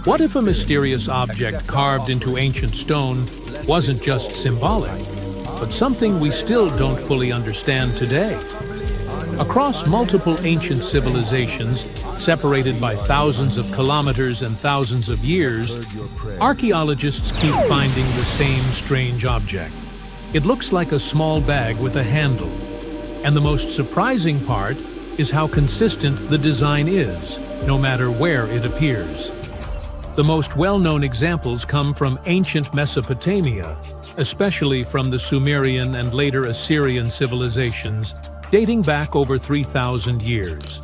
What if a mysterious object carved into ancient stone wasn't just symbolic, but something we still don't fully understand today? Across multiple ancient civilizations, separated by thousands of kilometers and thousands of years, archaeologists keep finding the same strange object. It looks like a small bag with a handle. And the most surprising part is how consistent the design is, no matter where it appears. The most well-known examples come from ancient Mesopotamia, especially from the Sumerian and later Assyrian civilizations, dating back over 3,000 years.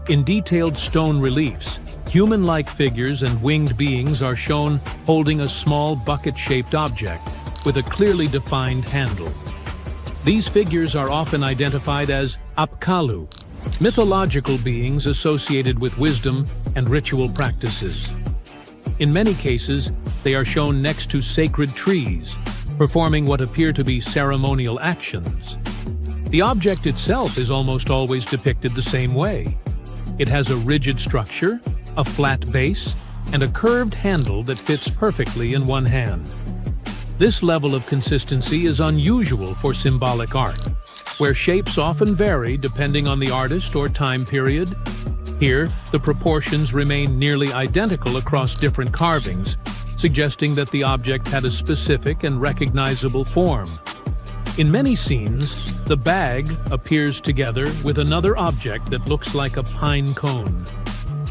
In detailed stone reliefs, human-like figures and winged beings are shown holding a small bucket-shaped object with a clearly defined handle. These figures are often identified as Apkallu, mythological beings associated with wisdom and ritual practices. In many cases, they are shown next to sacred trees, performing what appear to be ceremonial actions. The object itself is almost always depicted the same way. It has a rigid structure, a flat base, and a curved handle that fits perfectly in one hand. This level of consistency is unusual for symbolic art, where shapes often vary depending on the artist or time period. Here, the proportions remain nearly identical across different carvings, suggesting that the object had a specific and recognizable form. In many scenes, the bag appears together with another object that looks like a pine cone.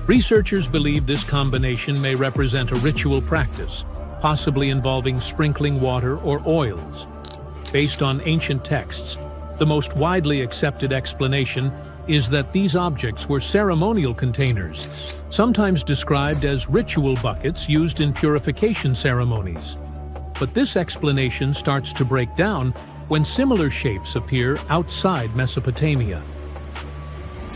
Researchers believe this combination may represent a ritual practice, possibly involving sprinkling water or oils. Based on ancient texts, the most widely accepted explanation is that these objects were ceremonial containers, sometimes described as ritual buckets used in purification ceremonies. But this explanation starts to break down when similar shapes appear outside Mesopotamia.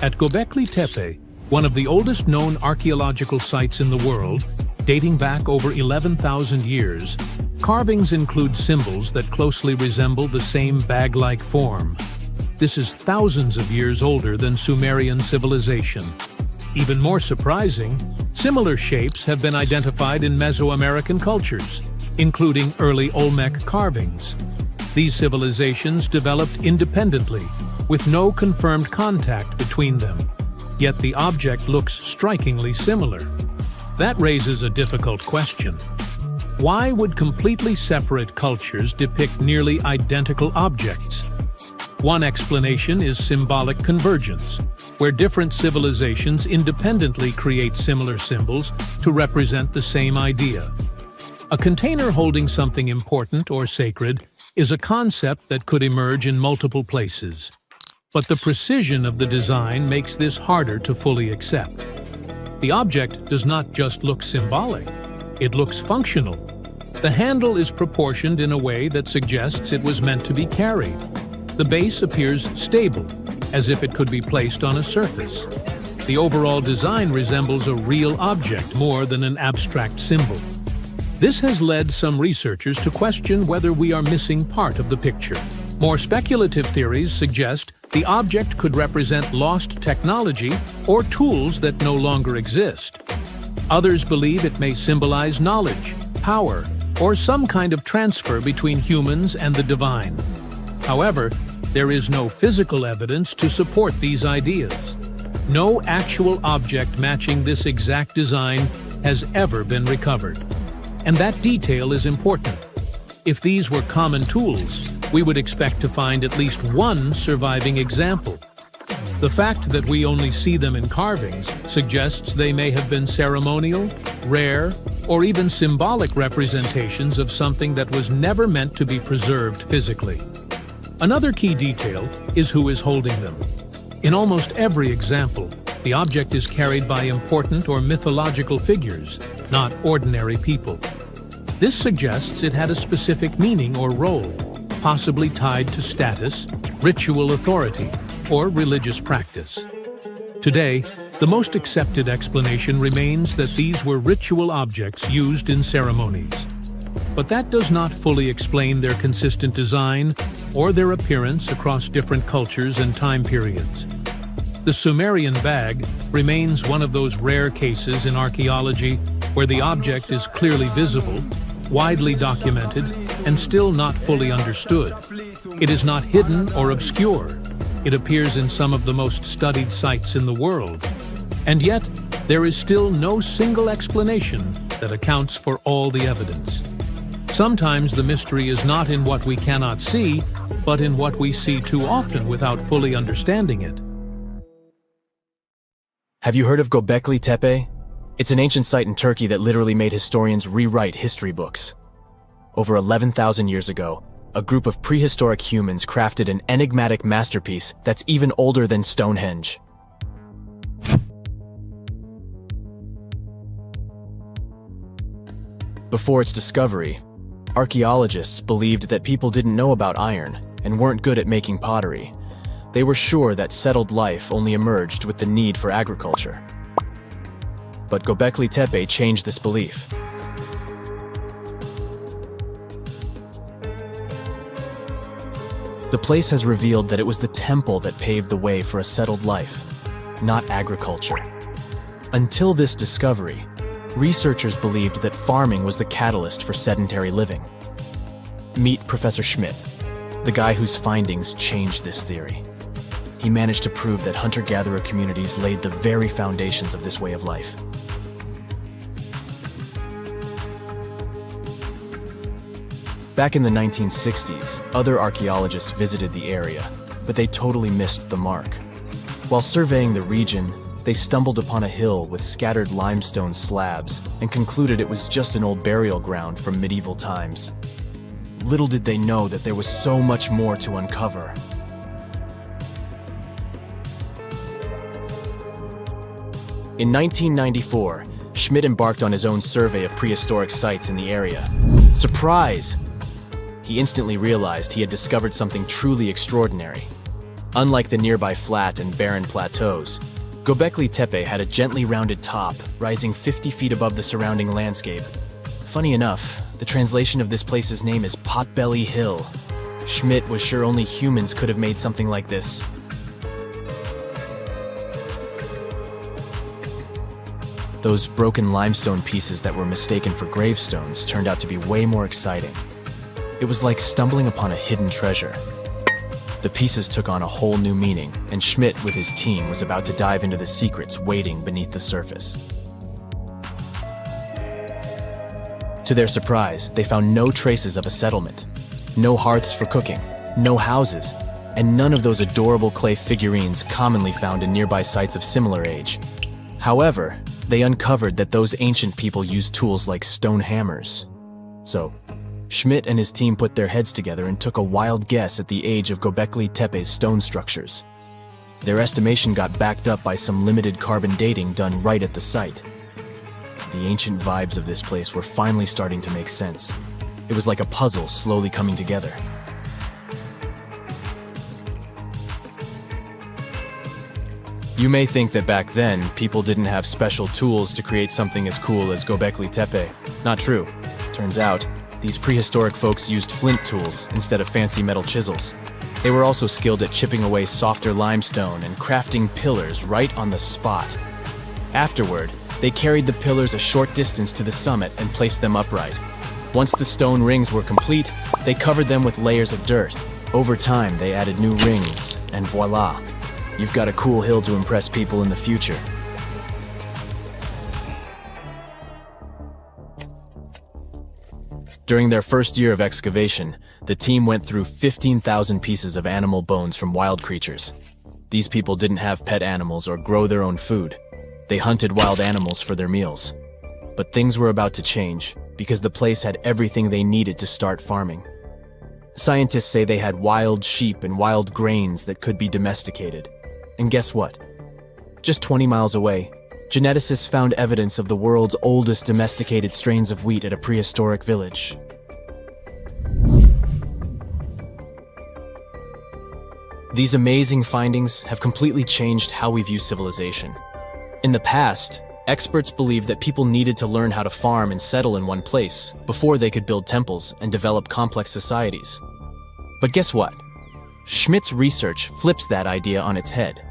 At Göbekli Tepe, one of the oldest known archaeological sites in the world, dating back over 11,000 years, carvings include symbols that closely resemble the same bag-like form. This is thousands of years older than Sumerian civilization. Even more surprising, similar shapes have been identified in Mesoamerican cultures, including early Olmec carvings. These civilizations developed independently, with no confirmed contact between them. Yet the object looks strikingly similar. That raises a difficult question. Why would completely separate cultures depict nearly identical objects? One explanation is symbolic convergence, where different civilizations independently create similar symbols to represent the same idea. A container holding something important or sacred is a concept that could emerge in multiple places. But the precision of the design makes this harder to fully accept. The object does not just look symbolic, it looks functional. The handle is proportioned in a way that suggests it was meant to be carried. The base appears stable, as if it could be placed on a surface. The overall design resembles a real object more than an abstract symbol. This has led some researchers to question whether we are missing part of the picture. More speculative theories suggest the object could represent lost technology or tools that no longer exist. Others believe it may symbolize knowledge, power, or some kind of transfer between humans and the divine. However, there is no physical evidence to support these ideas. No actual object matching this exact design has ever been recovered. And that detail is important. If these were common tools, we would expect to find at least one surviving example. The fact that we only see them in carvings suggests they may have been ceremonial, rare, or even symbolic representations of something that was never meant to be preserved physically. Another key detail is who is holding them. In almost every example, the object is carried by important or mythological figures, not ordinary people. This suggests it had a specific meaning or role, possibly tied to status, ritual authority, or religious practice. Today, the most accepted explanation remains that these were ritual objects used in ceremonies. But that does not fully explain their consistent design or their appearance across different cultures and time periods. The Sumerian bag remains one of those rare cases in archaeology where the object is clearly visible, widely documented, and still not fully understood. It is not hidden or obscure. It appears in some of the most studied sites in the world. And yet, there is still no single explanation that accounts for all the evidence. Sometimes the mystery is not in what we cannot see, but in what we see too often without fully understanding it. Have you heard of Göbekli Tepe? It's an ancient site in Turkey that literally made historians rewrite history books. Over 11,000 years ago, a group of prehistoric humans crafted an enigmatic masterpiece that's even older than Stonehenge. Before its discovery, archaeologists believed that people didn't know about iron and weren't good at making pottery. They were sure that settled life only emerged with the need for agriculture. But Göbekli Tepe changed this belief. The place has revealed that it was the temple that paved the way for a settled life, not agriculture. Until this discovery, researchers believed that farming was the catalyst for sedentary living. Meet Professor Schmidt, the guy whose findings changed this theory. He managed to prove that hunter-gatherer communities laid the very foundations of this way of life. Back in the 1960s, other archaeologists visited the area, but they totally missed the mark. While surveying the region, they stumbled upon a hill with scattered limestone slabs and concluded it was just an old burial ground from medieval times. Little did they know that there was so much more to uncover. In 1994, Schmidt embarked on his own survey of prehistoric sites in the area. Surprise! He instantly realized he had discovered something truly extraordinary. Unlike the nearby flat and barren plateaus, Göbekli Tepe had a gently rounded top, rising 50 feet above the surrounding landscape. Funny enough, the translation of this place's name is Potbelly Hill. Schmidt was sure only humans could have made something like this. Those broken limestone pieces that were mistaken for gravestones turned out to be way more exciting. It was like stumbling upon a hidden treasure. The pieces took on a whole new meaning, and Schmidt with his team was about to dive into the secrets waiting beneath the surface. To their surprise, they found no traces of a settlement, no hearths for cooking, no houses, and none of those adorable clay figurines commonly found in nearby sites of similar age. However, they uncovered that those ancient people used tools like stone hammers. So, Schmidt and his team put their heads together and took a wild guess at the age of Göbekli Tepe's stone structures. Their estimation got backed up by some limited carbon dating done right at the site. The ancient vibes of this place were finally starting to make sense. It was like a puzzle slowly coming together. You may think that back then, people didn't have special tools to create something as cool as Göbekli Tepe. Not true. Turns out, these prehistoric folks used flint tools instead of fancy metal chisels. They were also skilled at chipping away softer limestone and crafting pillars right on the spot. Afterward, they carried the pillars a short distance to the summit and placed them upright. Once the stone rings were complete, they covered them with layers of dirt. Over time, they added new rings, and voila! You've got a cool hill to impress people in the future. During their first year of excavation, the team went through 15,000 pieces of animal bones from wild creatures. These people didn't have pet animals or grow their own food. They hunted wild animals for their meals. But things were about to change, because the place had everything they needed to start farming. Scientists say they had wild sheep and wild grains that could be domesticated. And guess what? Just 20 miles away, geneticists found evidence of the world's oldest domesticated strains of wheat at a prehistoric village. These amazing findings have completely changed how we view civilization. In the past, experts believed that people needed to learn how to farm and settle in one place before they could build temples and develop complex societies. But guess what? Schmidt's research flips that idea on its head.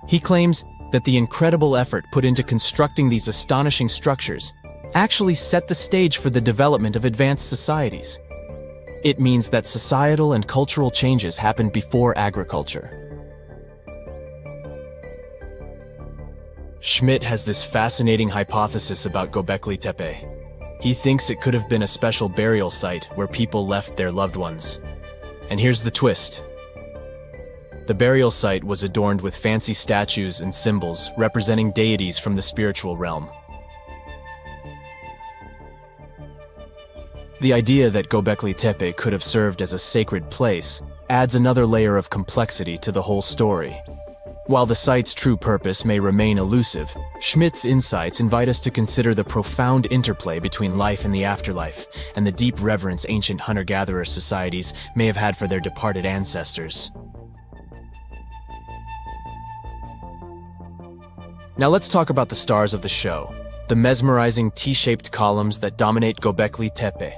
He claims that the incredible effort put into constructing these astonishing structures actually set the stage for the development of advanced societies. It means that societal and cultural changes happened before agriculture. Schmidt has this fascinating hypothesis about Göbekli Tepe. He thinks it could have been a special burial site where people left their loved ones. And here's the twist. The burial site was adorned with fancy statues and symbols representing deities from the spiritual realm. The idea that Göbekli Tepe could have served as a sacred place adds another layer of complexity to the whole story. While the site's true purpose may remain elusive, Schmidt's insights invite us to consider the profound interplay between life and the afterlife, and the deep reverence ancient hunter-gatherer societies may have had for their departed ancestors. Now let's talk about the stars of the show, the mesmerizing T-shaped columns that dominate Göbekli Tepe.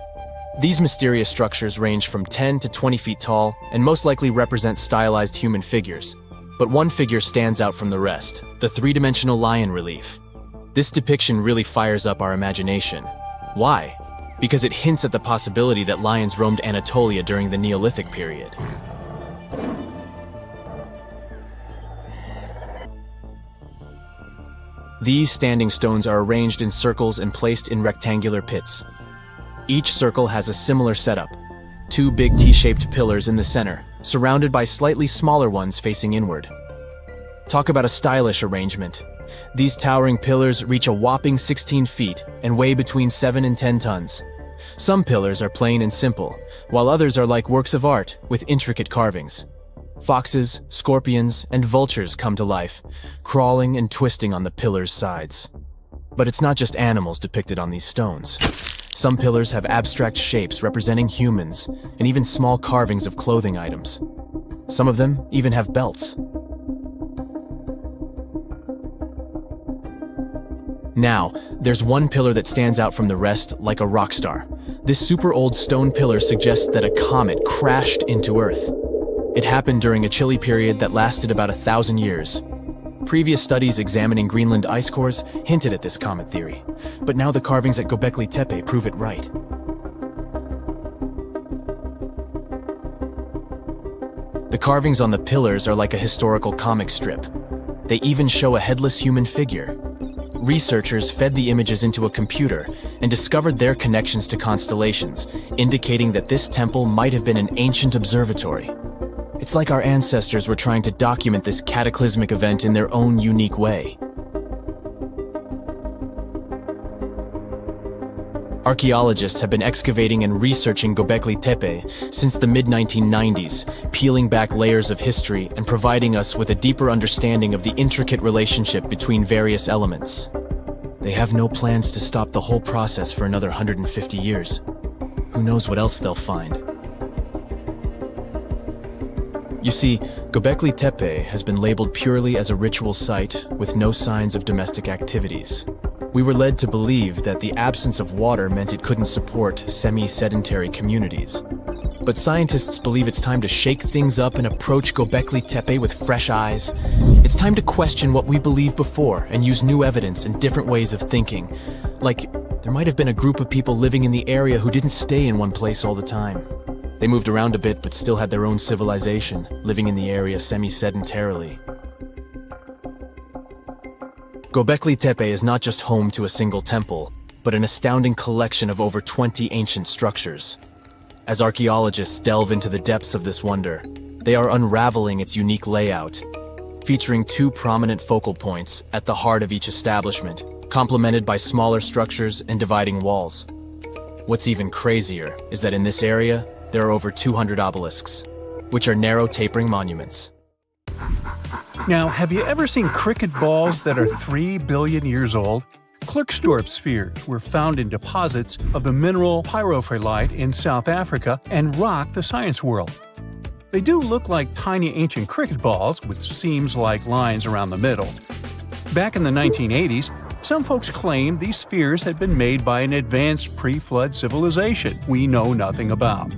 These mysterious structures range from 10 to 20 feet tall and most likely represent stylized human figures. But one figure stands out from the rest, the three-dimensional lion relief. This depiction really fires up our imagination. Why? Because it hints at the possibility that lions roamed Anatolia during the Neolithic period. These standing stones are arranged in circles and placed in rectangular pits. Each circle has a similar setup. Two big T-shaped pillars in the center, surrounded by slightly smaller ones facing inward. Talk about a stylish arrangement. These towering pillars reach a whopping 16 feet and weigh between 7 and 10 tons. Some pillars are plain and simple, while others are like works of art with intricate carvings. Foxes, scorpions, and vultures come to life, crawling and twisting on the pillars' sides. But it's not just animals depicted on these stones. Some pillars have abstract shapes representing humans, and even small carvings of clothing items. Some of them even have belts. Now, there's one pillar that stands out from the rest like a rock star. This super old stone pillar suggests that a comet crashed into Earth. It happened during a chilly period that lasted about 1,000 years. Previous studies examining Greenland ice cores hinted at this comet theory, but now the carvings at Göbekli Tepe prove it right. The carvings on the pillars are like a historical comic strip. They even show a headless human figure. Researchers fed the images into a computer and discovered their connections to constellations, indicating that this temple might have been an ancient observatory. It's like our ancestors were trying to document this cataclysmic event in their own unique way. Archaeologists have been excavating and researching Göbekli Tepe since the mid-1990s, peeling back layers of history and providing us with a deeper understanding of the intricate relationship between various elements. They have no plans to stop the whole process for another 150 years. Who knows what else they'll find? You see, Göbekli Tepe has been labeled purely as a ritual site with no signs of domestic activities. We were led to believe that the absence of water meant it couldn't support semi-sedentary communities. But scientists believe it's time to shake things up and approach Göbekli Tepe with fresh eyes. It's time to question what we believed before and use new evidence and different ways of thinking. Like, there might have been a group of people living in the area who didn't stay in one place all the time. They moved around a bit but still had their own civilization, living in the area semi-sedentarily. Göbekli Tepe is not just home to a single temple, but an astounding collection of over 20 ancient structures. As archaeologists delve into the depths of this wonder, they are unraveling its unique layout, featuring two prominent focal points at the heart of each establishment, complemented by smaller structures and dividing walls. What's even crazier is that in this area, there are over 200 obelisks, which are narrow tapering monuments. Now, have you ever seen cricket balls that are 3 billion years old? Klerksdorp spheres were found in deposits of the mineral pyrophyllite in South Africa and rock the science world. They do look like tiny ancient cricket balls with seams-like lines around the middle. Back in the 1980s, some folks claimed these spheres had been made by an advanced pre-flood civilization we know nothing about.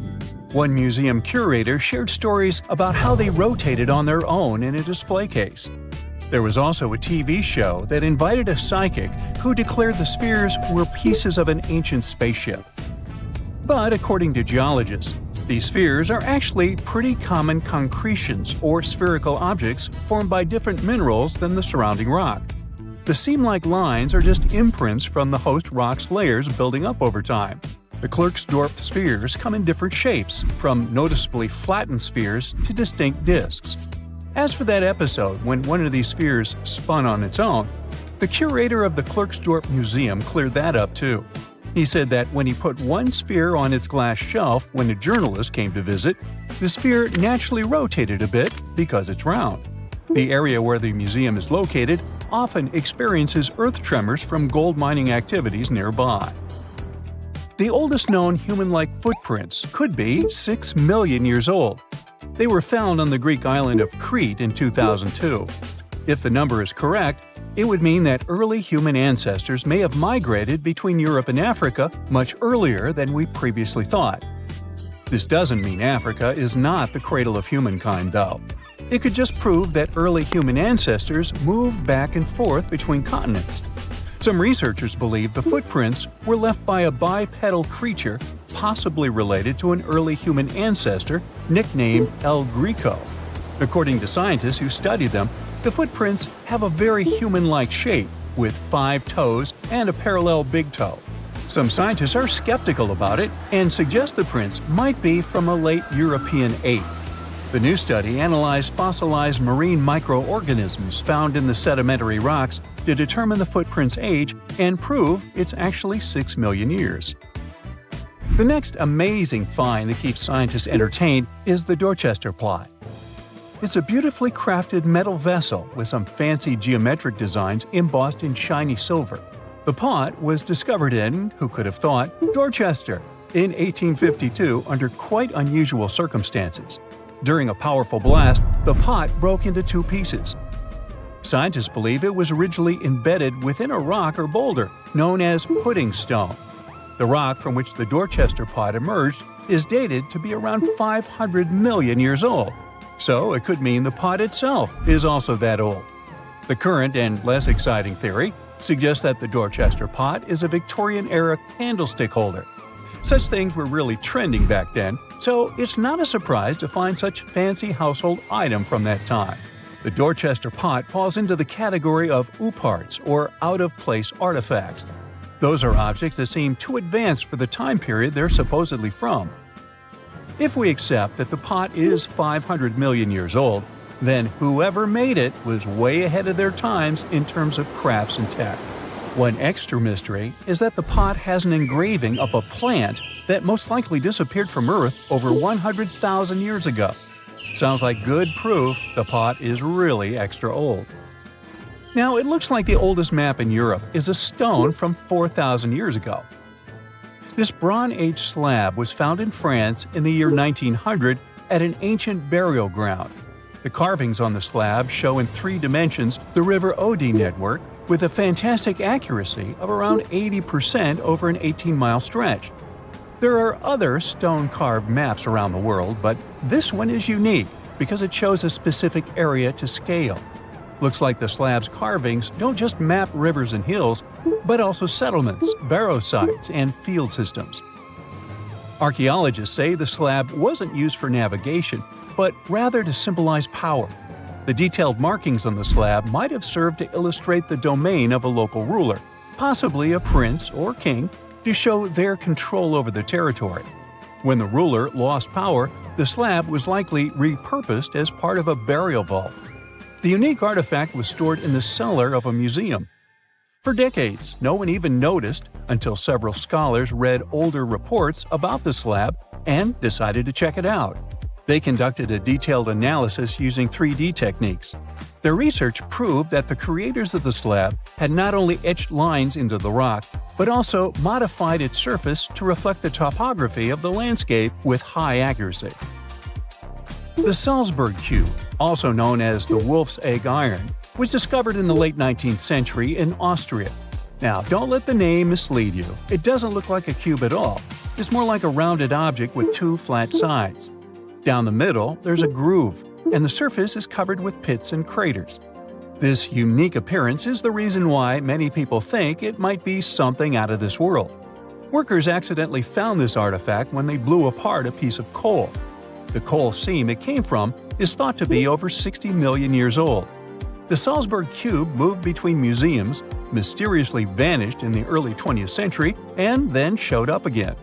One museum curator shared stories about how they rotated on their own in a display case. There was also a TV show that invited a psychic who declared the spheres were pieces of an ancient spaceship. But according to geologists, these spheres are actually pretty common concretions or spherical objects formed by different minerals than the surrounding rock. The seam-like lines are just imprints from the host rock's layers building up over time. The Klerksdorp spheres come in different shapes, from noticeably flattened spheres to distinct disks. As for that episode when one of these spheres spun on its own, the curator of the Klerksdorp Museum cleared that up too. He said that when he put one sphere on its glass shelf when a journalist came to visit, the sphere naturally rotated a bit because it's round. The area where the museum is located often experiences earth tremors from gold mining activities nearby. The oldest known human-like footprints could be 6 million years old. They were found on the Greek island of Crete in 2002. If the number is correct, it would mean that early human ancestors may have migrated between Europe and Africa much earlier than we previously thought. This doesn't mean Africa is not the cradle of humankind, though. It could just prove that early human ancestors moved back and forth between continents. Some researchers believe the footprints were left by a bipedal creature possibly related to an early human ancestor nicknamed El Greco. According to scientists who studied them, the footprints have a very human-like shape, with 5 toes and a parallel big toe. Some scientists are skeptical about it and suggest the prints might be from a late European ape. The new study analyzed fossilized marine microorganisms found in the sedimentary rocks to determine the footprint's age and prove it's actually 6 million years. The next amazing find that keeps scientists entertained is the Dorchester pot. It's a beautifully crafted metal vessel with some fancy geometric designs embossed in shiny silver. The pot was discovered in, who could have thought, Dorchester in 1852 under quite unusual circumstances. During a powerful blast, the pot broke into 2 pieces. Scientists believe it was originally embedded within a rock or boulder known as pudding stone. The rock from which the Dorchester pot emerged is dated to be around 500 million years old, so it could mean the pot itself is also that old. The current and less exciting theory suggests that the Dorchester pot is a Victorian-era candlestick holder. Such things were really trending back then, so it's not a surprise to find such fancy household item from that time. The Dorchester pot falls into the category of ooparts, or out-of-place artifacts. Those are objects that seem too advanced for the time period they're supposedly from. If we accept that the pot is 500 million years old, then whoever made it was way ahead of their times in terms of crafts and tech. One extra mystery is that the pot has an engraving of a plant that most likely disappeared from Earth over 100,000 years ago. Sounds like good proof the pot is really extra old. Now, it looks like the oldest map in Europe is a stone from 4,000 years ago. This Bronze Age slab was found in France in the year 1900 at an ancient burial ground. The carvings on the slab show in 3 dimensions the River Odey network with a fantastic accuracy of around 80% over an 18-mile stretch. There are other stone-carved maps around the world, but this one is unique because it shows a specific area to scale. Looks like the slab's carvings don't just map rivers and hills, but also settlements, barrow sites, and field systems. Archaeologists say the slab wasn't used for navigation, but rather to symbolize power. The detailed markings on the slab might have served to illustrate the domain of a local ruler, possibly a prince or king, to show their control over the territory. When the ruler lost power, the slab was likely repurposed as part of a burial vault. The unique artifact was stored in the cellar of a museum. For decades, no one even noticed until several scholars read older reports about the slab and decided to check it out. They conducted a detailed analysis using 3D techniques. Their research proved that the creators of the slab had not only etched lines into the rock, but also modified its surface to reflect the topography of the landscape with high accuracy. The Salzburg cube, also known as the Wolf's Egg iron, was discovered in the late 19th century in Austria. Now, don't let the name mislead you. It doesn't look like a cube at all. It's more like a rounded object with 2 flat sides. Down the middle, there's a groove, and the surface is covered with pits and craters. This unique appearance is the reason why many people think it might be something out of this world. Workers accidentally found this artifact when they blew apart a piece of coal. The coal seam it came from is thought to be over 60 million years old. The Salzburg cube moved between museums, mysteriously vanished in the early 20th century, and then showed up again.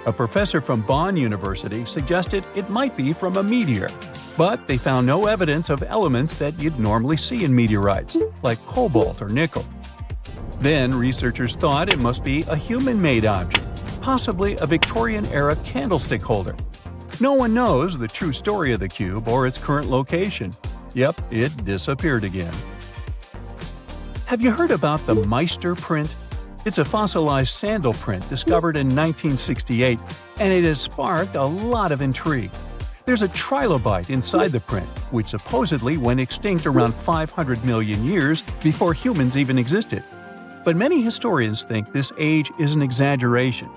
A professor from Bonn University suggested it might be from a meteor, but they found no evidence of elements that you'd normally see in meteorites, like cobalt or nickel. Then researchers thought it must be a human-made object, possibly a Victorian-era candlestick holder. No one knows the true story of the cube or its current location. Yep, it disappeared again. Have you heard about the Meister print? It's a fossilized sandal print discovered in 1968, and it has sparked a lot of intrigue. There's a trilobite inside the print, which supposedly went extinct around 500 million years before humans even existed. But many historians think this age is an exaggeration.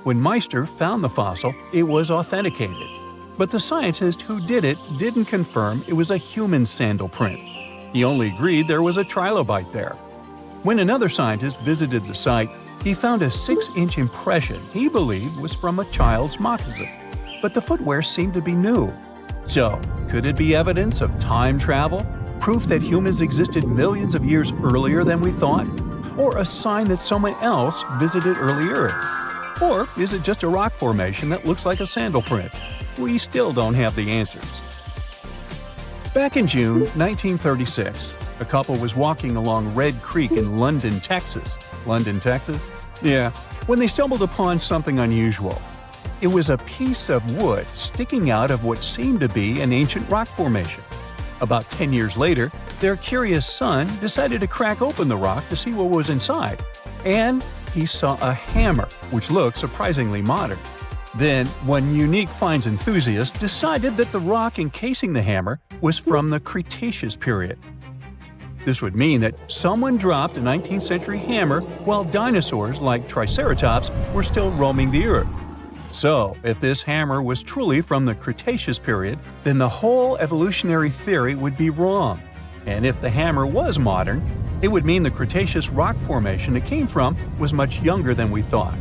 When Meister found the fossil, it was authenticated. But the scientist who did it didn't confirm it was a human sandal print. He only agreed there was a trilobite there. When another scientist visited the site, he found a 6-inch impression he believed was from a child's moccasin. But the footwear seemed to be new. So, could it be evidence of time travel? Proof that humans existed millions of years earlier than we thought? Or a sign that someone else visited early Earth? Or is it just a rock formation that looks like a sandal print? We still don't have the answers. Back in June 1936, a couple was walking along Red Creek in London, Texas. London, Texas? Yeah, when they stumbled upon something unusual. It was a piece of wood sticking out of what seemed to be an ancient rock formation. About 10 years later, their curious son decided to crack open the rock to see what was inside. And he saw a hammer, which looked surprisingly modern. Then, one unique finds enthusiast decided that the rock encasing the hammer was from the Cretaceous period. This would mean that someone dropped a 19th century hammer while dinosaurs like Triceratops were still roaming the earth. So, if this hammer was truly from the Cretaceous period, then the whole evolutionary theory would be wrong. And if the hammer was modern, it would mean the Cretaceous rock formation it came from was much younger than we thought.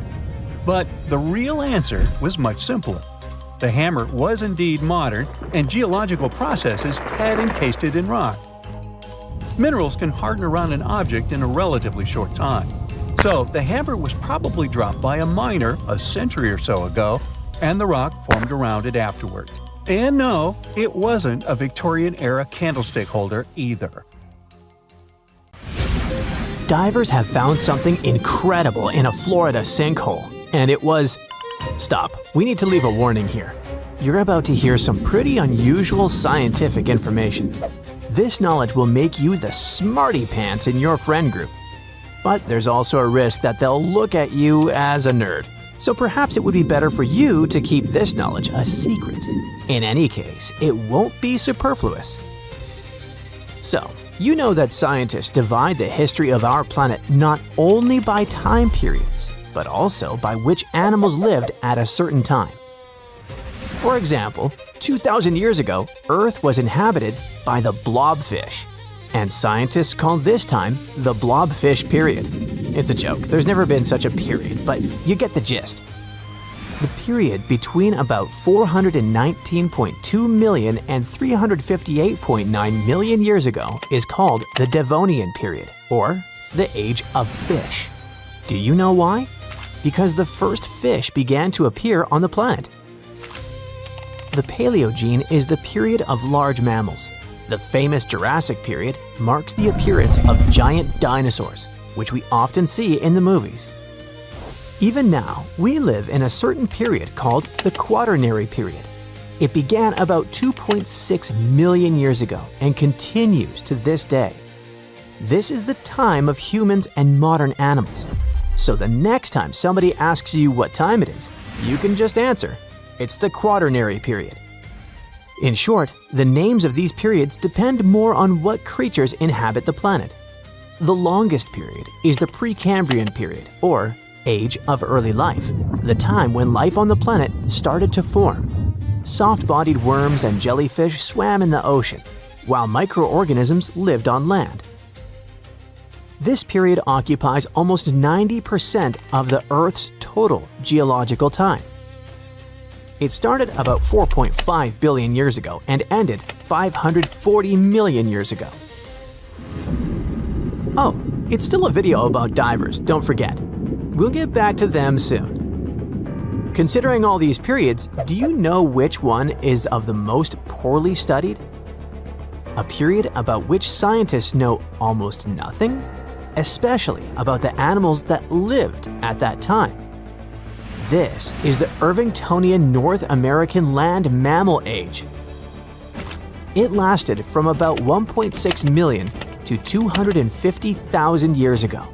But the real answer was much simpler. The hammer was indeed modern, and geological processes had encased it in rock. Minerals can harden around an object in a relatively short time. So the hammer was probably dropped by a miner a century or so ago, and the rock formed around it afterward. And no, it wasn't a Victorian-era candlestick holder either. Divers have found something incredible in a Florida sinkhole, and it was… Stop, we need to leave a warning here. You're about to hear some pretty unusual scientific information. This knowledge will make you the smarty pants in your friend group. But there's also a risk that they'll look at you as a nerd. So perhaps it would be better for you to keep this knowledge a secret. In any case, it won't be superfluous. So, you know that scientists divide the history of our planet not only by time periods, but also by which animals lived at a certain time. For example, 2,000 years ago, Earth was inhabited by the blobfish, and scientists call this time the blobfish period. It's a joke, there's never been such a period, but you get the gist. The period between about 419.2 million and 358.9 million years ago is called the Devonian period, or the Age of Fish. Do you know why? Because the first fish began to appear on the planet. The Paleogene is the period of large mammals. The famous Jurassic period marks the appearance of giant dinosaurs, which we often see in the movies. Even now, we live in a certain period called the Quaternary period. It began about 2.6 million years ago and continues to this day. This is the time of humans and modern animals. So the next time somebody asks you what time it is, you can just answer, it's the Quaternary period. In short, the names of these periods depend more on what creatures inhabit the planet. The longest period is the Precambrian period, or Age of Early Life, the time when life on the planet started to form. Soft-bodied worms and jellyfish swam in the ocean, while microorganisms lived on land. This period occupies almost 90% of the Earth's total geological time. It started about 4.5 billion years ago and ended 540 million years ago. Oh, it's still a video about divers, don't forget. We'll get back to them soon. Considering all these periods, do you know which one is of the most poorly studied? A period about which scientists know almost nothing, especially about the animals that lived at that time. This is the Irvingtonian North American land mammal age. It lasted from about 1.6 million to 250,000 years ago.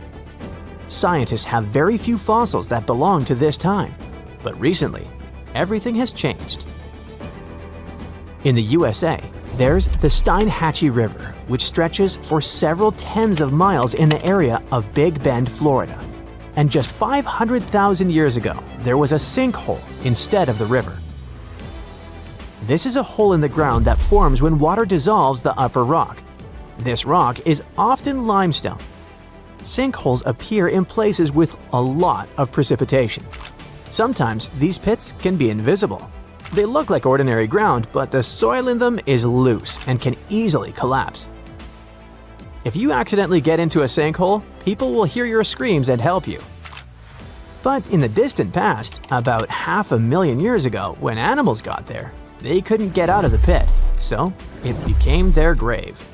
Scientists have very few fossils that belong to this time, but recently, everything has changed. In the USA, there's the Steinhatchee River, which stretches for several tens of miles in the area of Big Bend, Florida. And just 500,000 years ago, there was a sinkhole instead of the river. This is a hole in the ground that forms when water dissolves the upper rock. This rock is often limestone. Sinkholes appear in places with a lot of precipitation. Sometimes these pits can be invisible. They look like ordinary ground, but the soil in them is loose and can easily collapse. If you accidentally get into a sinkhole, people will hear your screams and help you. But in the distant past, about 500,000 years ago, when animals got there, they couldn't get out of the pit, so it became their grave.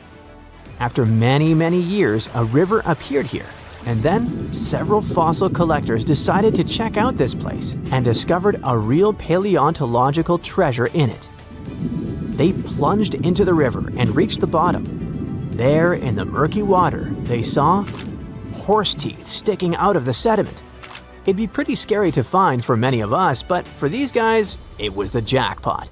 After many, many years, a river appeared here, and then several fossil collectors decided to check out this place and discovered a real paleontological treasure in it. They plunged into the river and reached the bottom. There, in the murky water, they saw horse teeth sticking out of the sediment. It'd be pretty scary to find for many of us, but for these guys, it was the jackpot.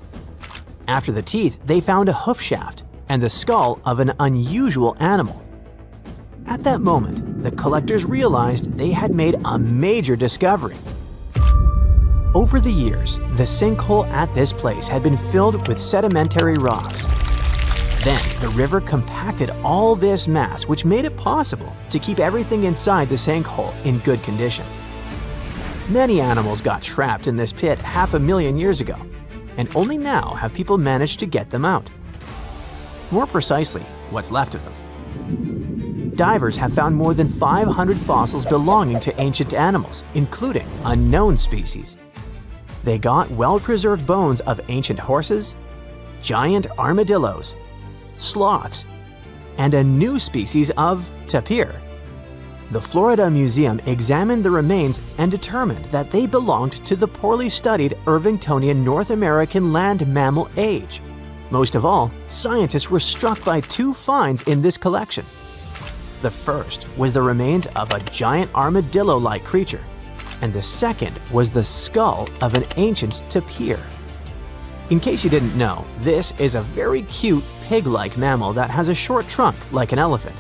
After the teeth, they found a hoof shaft and the skull of an unusual animal. At that moment, the collectors realized they had made a major discovery. Over the years, the sinkhole at this place had been filled with sedimentary rocks. Then, the river compacted all this mass, which made it possible to keep everything inside the sinkhole in good condition. Many animals got trapped in this pit 500,000 years ago, and only now have people managed to get them out. More precisely, what's left of them. Divers have found more than 500 fossils belonging to ancient animals, including unknown species. They got well-preserved bones of ancient horses, giant armadillos, sloths, and a new species of tapir. The Florida Museum examined the remains and determined that they belonged to the poorly studied Irvingtonian North American land mammal age. Most of all, scientists were struck by two finds in this collection. The first was the remains of a giant armadillo-like creature, and the second was the skull of an ancient tapir. In case you didn't know, this is a very cute pig-like mammal that has a short trunk like an elephant.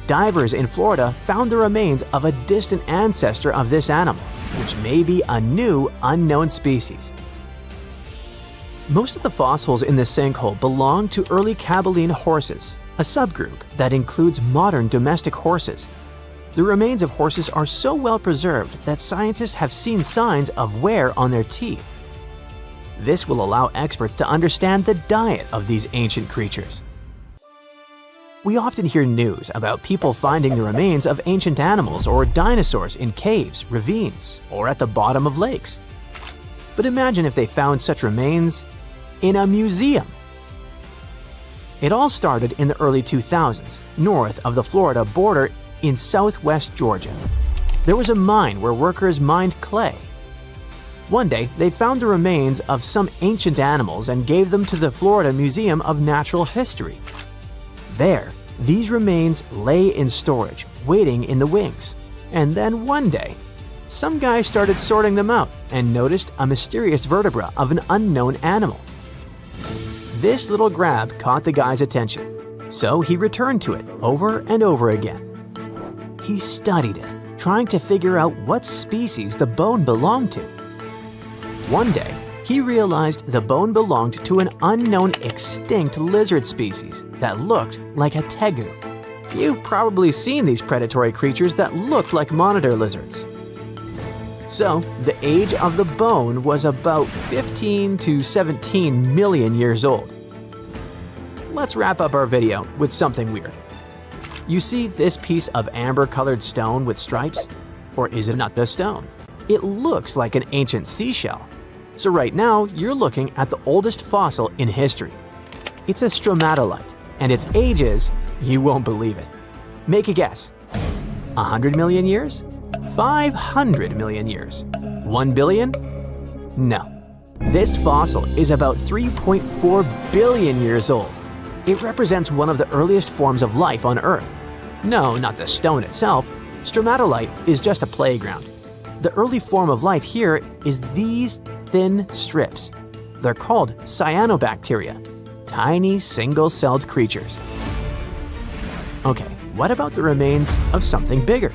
Divers in Florida found the remains of a distant ancestor of this animal, which may be a new unknown species. Most of the fossils in this sinkhole belong to early Caballine horses, a subgroup that includes modern domestic horses. The remains of horses are so well preserved that scientists have seen signs of wear on their teeth. This will allow experts to understand the diet of these ancient creatures. We often hear news about people finding the remains of ancient animals or dinosaurs in caves, ravines, or at the bottom of lakes. But imagine if they found such remains in a museum. It all started in the early 2000s, north of the Florida border in southwest Georgia. There was a mine where workers mined clay. One day, they found the remains of some ancient animals and gave them to the Florida Museum of Natural History. There, these remains lay in storage, waiting in the wings. And then one day, some guy started sorting them out and noticed a mysterious vertebra of an unknown animal. This little grab caught the guy's attention, so he returned to it over and over again. He studied it, trying to figure out what species the bone belonged to. One day, He realized the bone belonged to an unknown extinct lizard species that looked like a tegu. You've probably seen these predatory creatures that looked like monitor lizards. So, the age of the bone was about 15 to 17 million years old. Let's wrap up our video with something weird. You see this piece of amber-colored stone with stripes? Or is it not the stone? It looks like an ancient seashell. So right now, you're looking at the oldest fossil in history. It's a stromatolite, and its age is, you won't believe it. Make a guess. 100 million years? 500 million years? 1 billion? No. This fossil is about 3.4 billion years old. It represents one of the earliest forms of life on Earth. No, not the stone itself. Stromatolite is just a playground. The early form of life here is these thin strips. They're called cyanobacteria, tiny single-celled creatures. Okay, what about the remains of something bigger?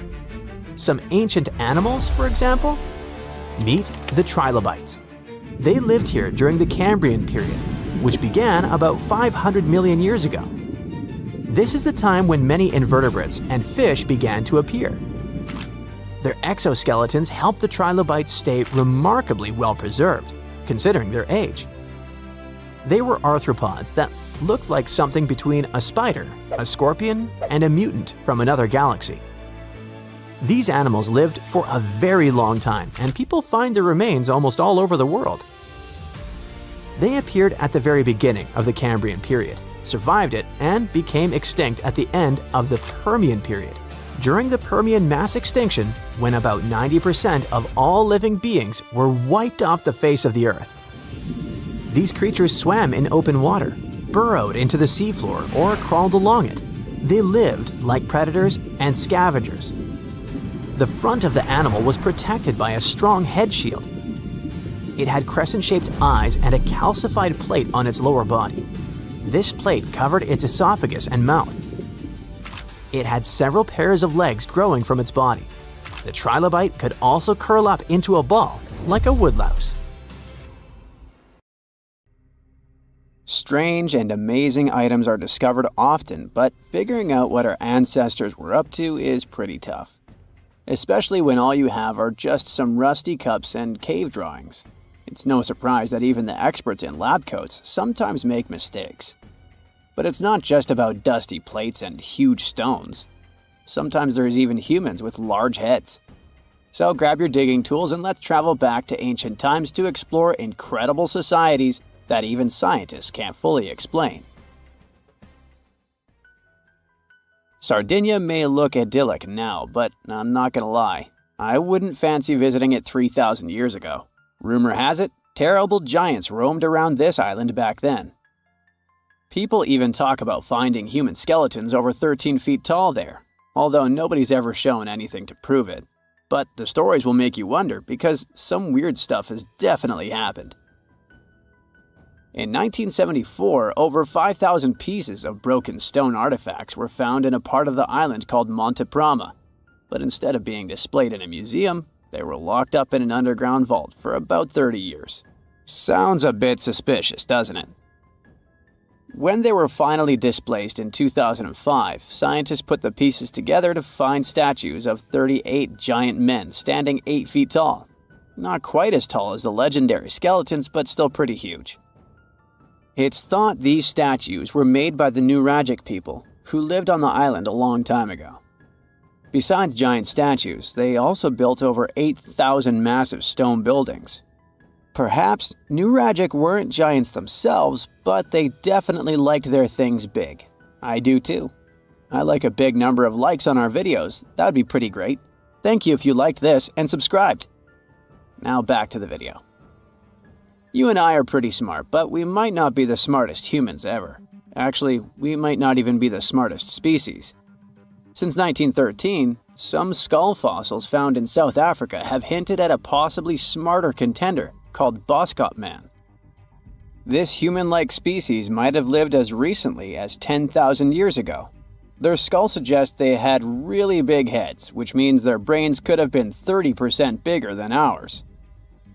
Some ancient animals, for example? Meet the trilobites. They lived here during the Cambrian period, which began about 500 million years ago. This is the time when many invertebrates and fish began to appear. Their exoskeletons helped the trilobites stay remarkably well preserved, considering their age. They were arthropods that looked like something between a spider, a scorpion, and a mutant from another galaxy. These animals lived for a very long time, and people find their remains almost all over the world. They appeared at the very beginning of the Cambrian period, survived it, and became extinct at the end of the Permian period. During the Permian mass extinction, when about 90% of all living beings were wiped off the face of the Earth. These creatures swam in open water, burrowed into the seafloor, or crawled along it. They lived like predators and scavengers. The front of the animal was protected by a strong head shield. It had crescent-shaped eyes and a calcified plate on its lower body. This plate covered its esophagus and mouth. It had several pairs of legs growing from its body. The trilobite could also curl up into a ball, like a woodlouse. Strange and amazing items are discovered often, but figuring out what our ancestors were up to is pretty tough. Especially when all you have are just some rusty cups and cave drawings. It's no surprise that even the experts in lab coats sometimes make mistakes. But it's not just about dusty plates and huge stones. Sometimes there's even humans with large heads. So grab your digging tools and let's travel back to ancient times to explore incredible societies that even scientists can't fully explain. Sardinia may look idyllic now, but I'm not gonna lie, I wouldn't fancy visiting it 3,000 years ago. Rumor has it, terrible giants roamed around this island back then. People even talk about finding human skeletons over 13 feet tall there, although nobody's ever shown anything to prove it. But the stories will make you wonder because some weird stuff has definitely happened. In 1974, over 5,000 pieces of broken stone artifacts were found in a part of the island called Monte Prama, but instead of being displayed in a museum, they were locked up in an underground vault for about 30 years. Sounds a bit suspicious, doesn't it? When they were finally displaced in 2005, scientists put the pieces together to find statues of 38 giant men standing 8 feet tall. Not quite as tall as the legendary skeletons, but still pretty huge. It's thought these statues were made by the Nuragic people, who lived on the island a long time ago. Besides giant statues, they also built over 8,000 massive stone buildings. Perhaps Nuragic weren't giants themselves, but they definitely liked their things big. I do too. I like a big number of likes on our videos. That would be pretty great. Thank you if you liked this and subscribed. Now back to the video. You and I are pretty smart, but we might not be the smartest humans ever. Actually, we might not even be the smartest species. Since 1913, some skull fossils found in South Africa have hinted at a possibly smarter contender called Boskop Man. This human-like species might have lived as recently as 10,000 years ago. Their skull suggests they had really big heads, which means their brains could have been 30% bigger than ours.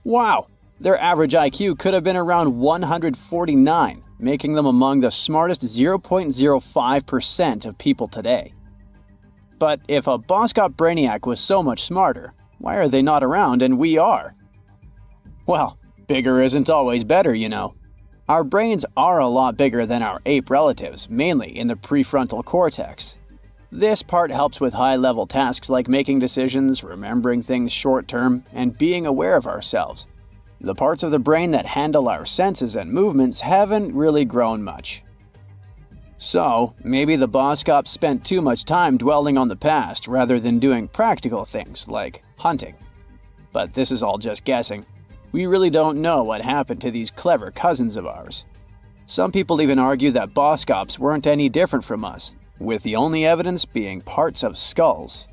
Wow, Their average IQ could have been around 149, making them among the smartest 0.05% of people today. But if a Boskop brainiac was so much smarter, why are they not around and we are? Well, bigger isn't always better, you know. Our brains are a lot bigger than our ape relatives, mainly in the prefrontal cortex. This part helps with high-level tasks like making decisions, remembering things short-term, and being aware of ourselves. The parts of the brain that handle our senses and movements haven't really grown much. So, maybe the Boskops spent too much time dwelling on the past rather than doing practical things like hunting. But this is all just guessing. We really don't know what happened to these clever cousins of ours. Some people even argue that Boskops weren't any different from us, with the only evidence being parts of skulls.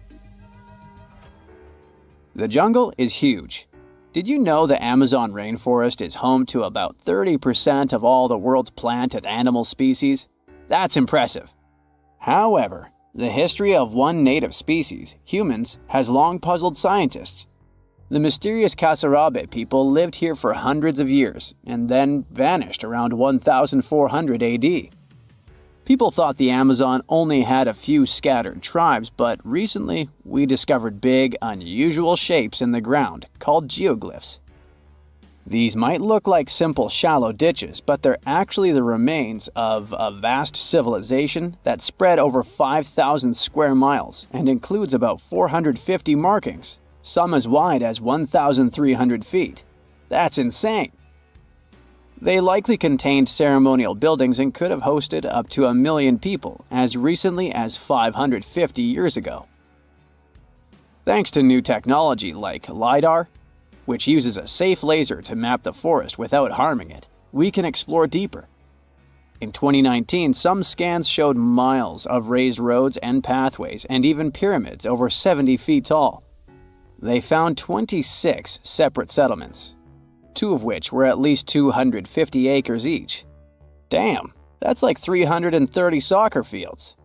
The jungle is huge. Did you know the Amazon rainforest is home to about 30% of all the world's plant and animal species? That's impressive. However, the history of one native species, humans, has long puzzled scientists. The mysterious Kasarabe people lived here for hundreds of years and then vanished around 1400 AD. People thought the Amazon only had a few scattered tribes, but recently we discovered big, unusual shapes in the ground called geoglyphs. These might look like simple shallow ditches, but they're actually the remains of a vast civilization that spread over 5,000 square miles and includes about 450 markings, some as wide as 1,300 feet. That's insane! They likely contained ceremonial buildings and could have hosted up to 1 million people as recently as 550 years ago. Thanks to new technology like LiDAR, which uses a safe laser to map the forest without harming it, we can explore deeper. In 2019, some scans showed miles of raised roads and pathways and even pyramids over 70 feet tall. They found 26 separate settlements, 2 of which were at least 250 acres each. Damn, that's like 330 soccer fields.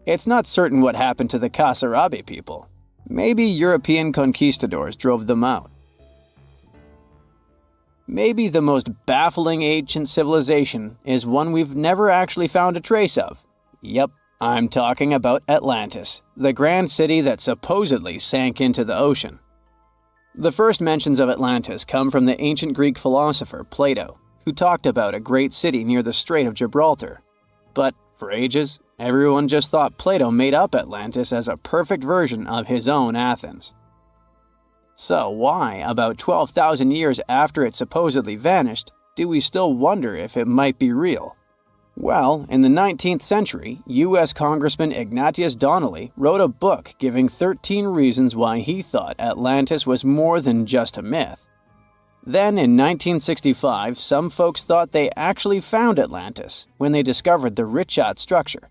It's not certain what happened to the Kasarabe people. Maybe European conquistadors drove them out. Maybe the most baffling ancient civilization is one we've never actually found a trace of. Yep, I'm talking about Atlantis, the grand city that supposedly sank into the ocean. The first mentions of Atlantis come from the ancient Greek philosopher Plato, who talked about a great city near the Strait of Gibraltar. But for ages, everyone just thought Plato made up Atlantis as a perfect version of his own Athens. So why, about 12,000 years after it supposedly vanished, do we still wonder if it might be real? Well, in the 19th century, U.S. Congressman Ignatius Donnelly wrote a book giving 13 reasons why he thought Atlantis was more than just a myth. Then, in 1965, some folks thought they actually found Atlantis when they discovered the Richat structure,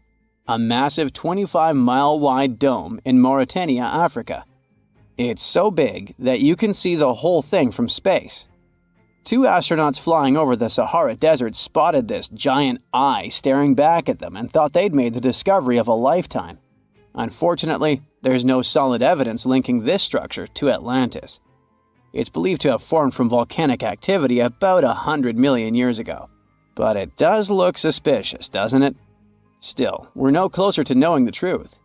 a massive 25-mile-wide dome in Mauritania, Africa. It's so big that you can see the whole thing from space. 2 astronauts flying over the Sahara Desert spotted this giant eye staring back at them and thought they'd made the discovery of a lifetime. Unfortunately, there's no solid evidence linking this structure to Atlantis. It's believed to have formed from volcanic activity about 100 million years ago. But it does look suspicious, doesn't it? Still, we're no closer to knowing the truth.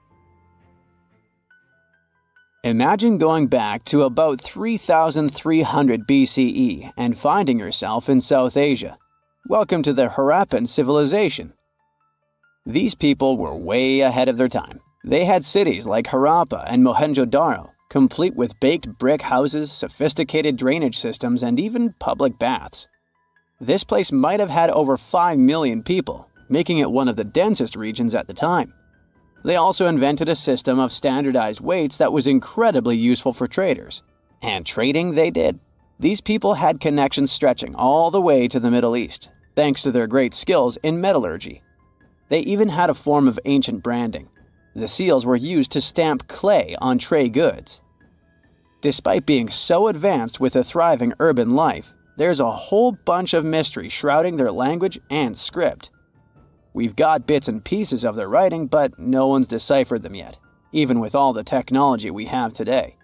Imagine going back to about 3,300 BCE and finding yourself in South Asia. Welcome to the Harappan civilization. These people were way ahead of their time. They had cities like Harappa and Mohenjo-Daro, complete with baked brick houses, sophisticated drainage systems, and even public baths. This place might have had over 5 million people, making it one of the densest regions at the time. They also invented a system of standardized weights that was incredibly useful for traders. And trading they did. These people had connections stretching all the way to the Middle East, thanks to their great skills in metallurgy. They even had a form of ancient branding. The seals were used to stamp clay on tray goods. Despite being so advanced with a thriving urban life, there's a whole bunch of mystery shrouding their language and script. We've got bits and pieces of their writing, but no one's deciphered them yet, even with all the technology we have today.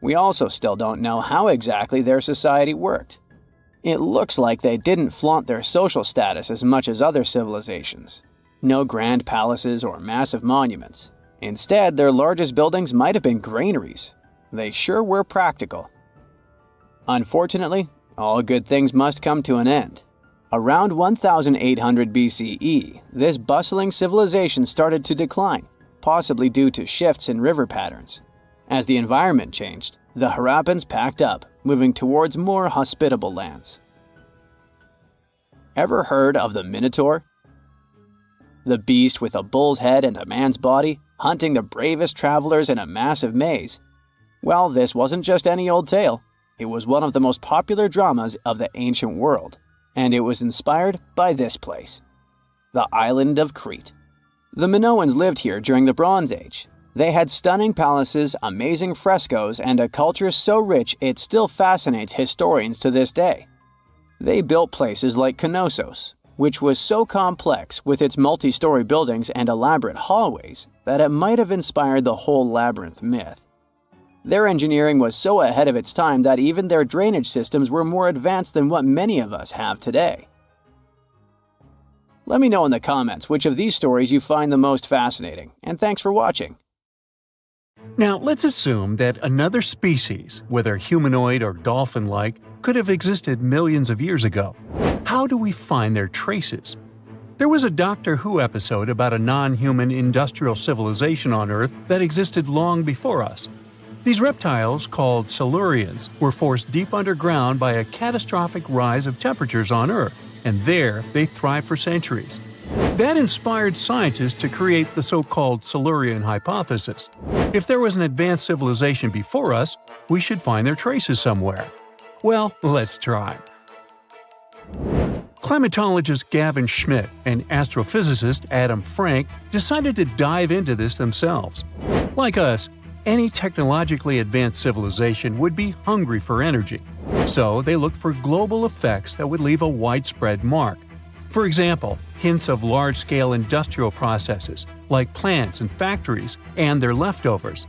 We also still don't know how exactly their society worked. It looks like they didn't flaunt their social status as much as other civilizations. No grand palaces or massive monuments. Instead, their largest buildings might have been granaries. They sure were practical. Unfortunately, all good things must come to an end. Around 1800 BCE, this bustling civilization started to decline, possibly due to shifts in river patterns. As the environment changed, the Harappans packed up, moving towards more hospitable lands. Ever heard of the Minotaur? The beast with a bull's head and a man's body, hunting the bravest travelers in a massive maze. Well, this wasn't just any old tale. It was one of the most popular dramas of the ancient world, and it was inspired by this place, the island of Crete. The Minoans lived here during the Bronze Age. They had stunning palaces, amazing frescoes, and a culture so rich it still fascinates historians to this day. They built places like Knossos, which was so complex with its multi-story buildings and elaborate hallways that it might have inspired the whole labyrinth myth. Their engineering was so ahead of its time that even their drainage systems were more advanced than what many of us have today. Let me know in the comments which of these stories you find the most fascinating, and thanks for watching. Now, let's assume that another species, whether humanoid or dolphin-like, could have existed millions of years ago. How do we find their traces? There was a Doctor Who episode about a non-human industrial civilization on Earth that existed long before us. These reptiles, called Silurians, were forced deep underground by a catastrophic rise of temperatures on Earth, and there they thrived for centuries. That inspired scientists to create the so-called Silurian hypothesis. If there was an advanced civilization before us, we should find their traces somewhere. Well, let's try. Climatologist Gavin Schmidt and astrophysicist Adam Frank decided to dive into this themselves. Like us, any technologically advanced civilization would be hungry for energy. So they looked for global effects that would leave a widespread mark. For example, hints of large-scale industrial processes, like plants and factories, and their leftovers.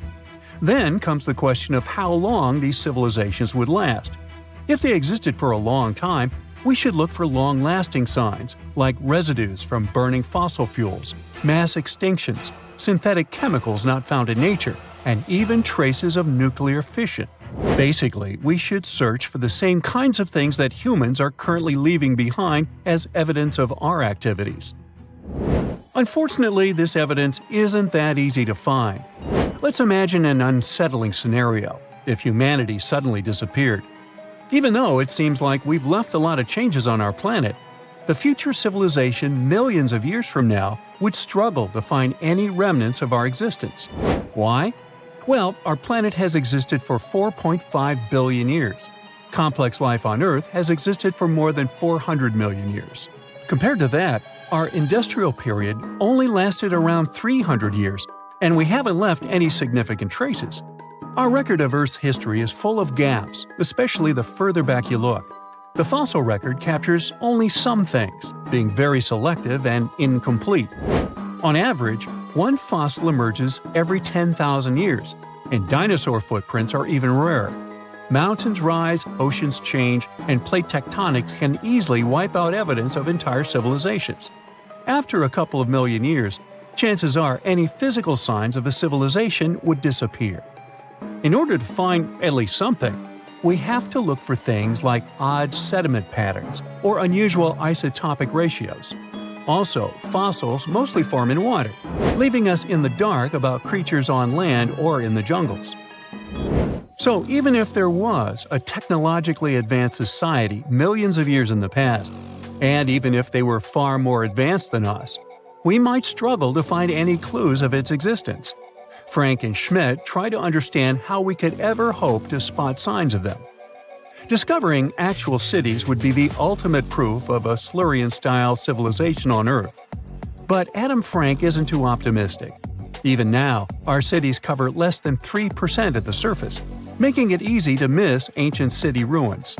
Then comes the question of how long these civilizations would last. If they existed for a long time, we should look for long-lasting signs, like residues from burning fossil fuels, mass extinctions, synthetic chemicals not found in nature, and even traces of nuclear fission. Basically, we should search for the same kinds of things that humans are currently leaving behind as evidence of our activities. Unfortunately, this evidence isn't that easy to find. Let's imagine an unsettling scenario if humanity suddenly disappeared. Even though it seems like we've left a lot of changes on our planet, the future civilization millions of years from now would struggle to find any remnants of our existence. Why? Well, our planet has existed for 4.5 billion years. Complex life on Earth has existed for more than 400 million years. Compared to that, our industrial period only lasted around 300 years, and we haven't left any significant traces. Our record of Earth's history is full of gaps, especially the further back you look. The fossil record captures only some things, being very selective and incomplete. On average, one fossil emerges every 10,000 years, and dinosaur footprints are even rarer. Mountains rise, oceans change, and plate tectonics can easily wipe out evidence of entire civilizations. After a couple of million years, chances are any physical signs of a civilization would disappear. In order to find at least something, we have to look for things like odd sediment patterns or unusual isotopic ratios. Also, fossils mostly form in water, leaving us in the dark about creatures on land or in the jungles. So even if there was a technologically advanced society millions of years in the past, and even if they were far more advanced than us, we might struggle to find any clues of its existence. Frank and Schmidt try to understand how we could ever hope to spot signs of them. Discovering actual cities would be the ultimate proof of a Silurian-style civilization on Earth. But Adam Frank isn't too optimistic. Even now, our cities cover less than 3% of the surface, making it easy to miss ancient city ruins.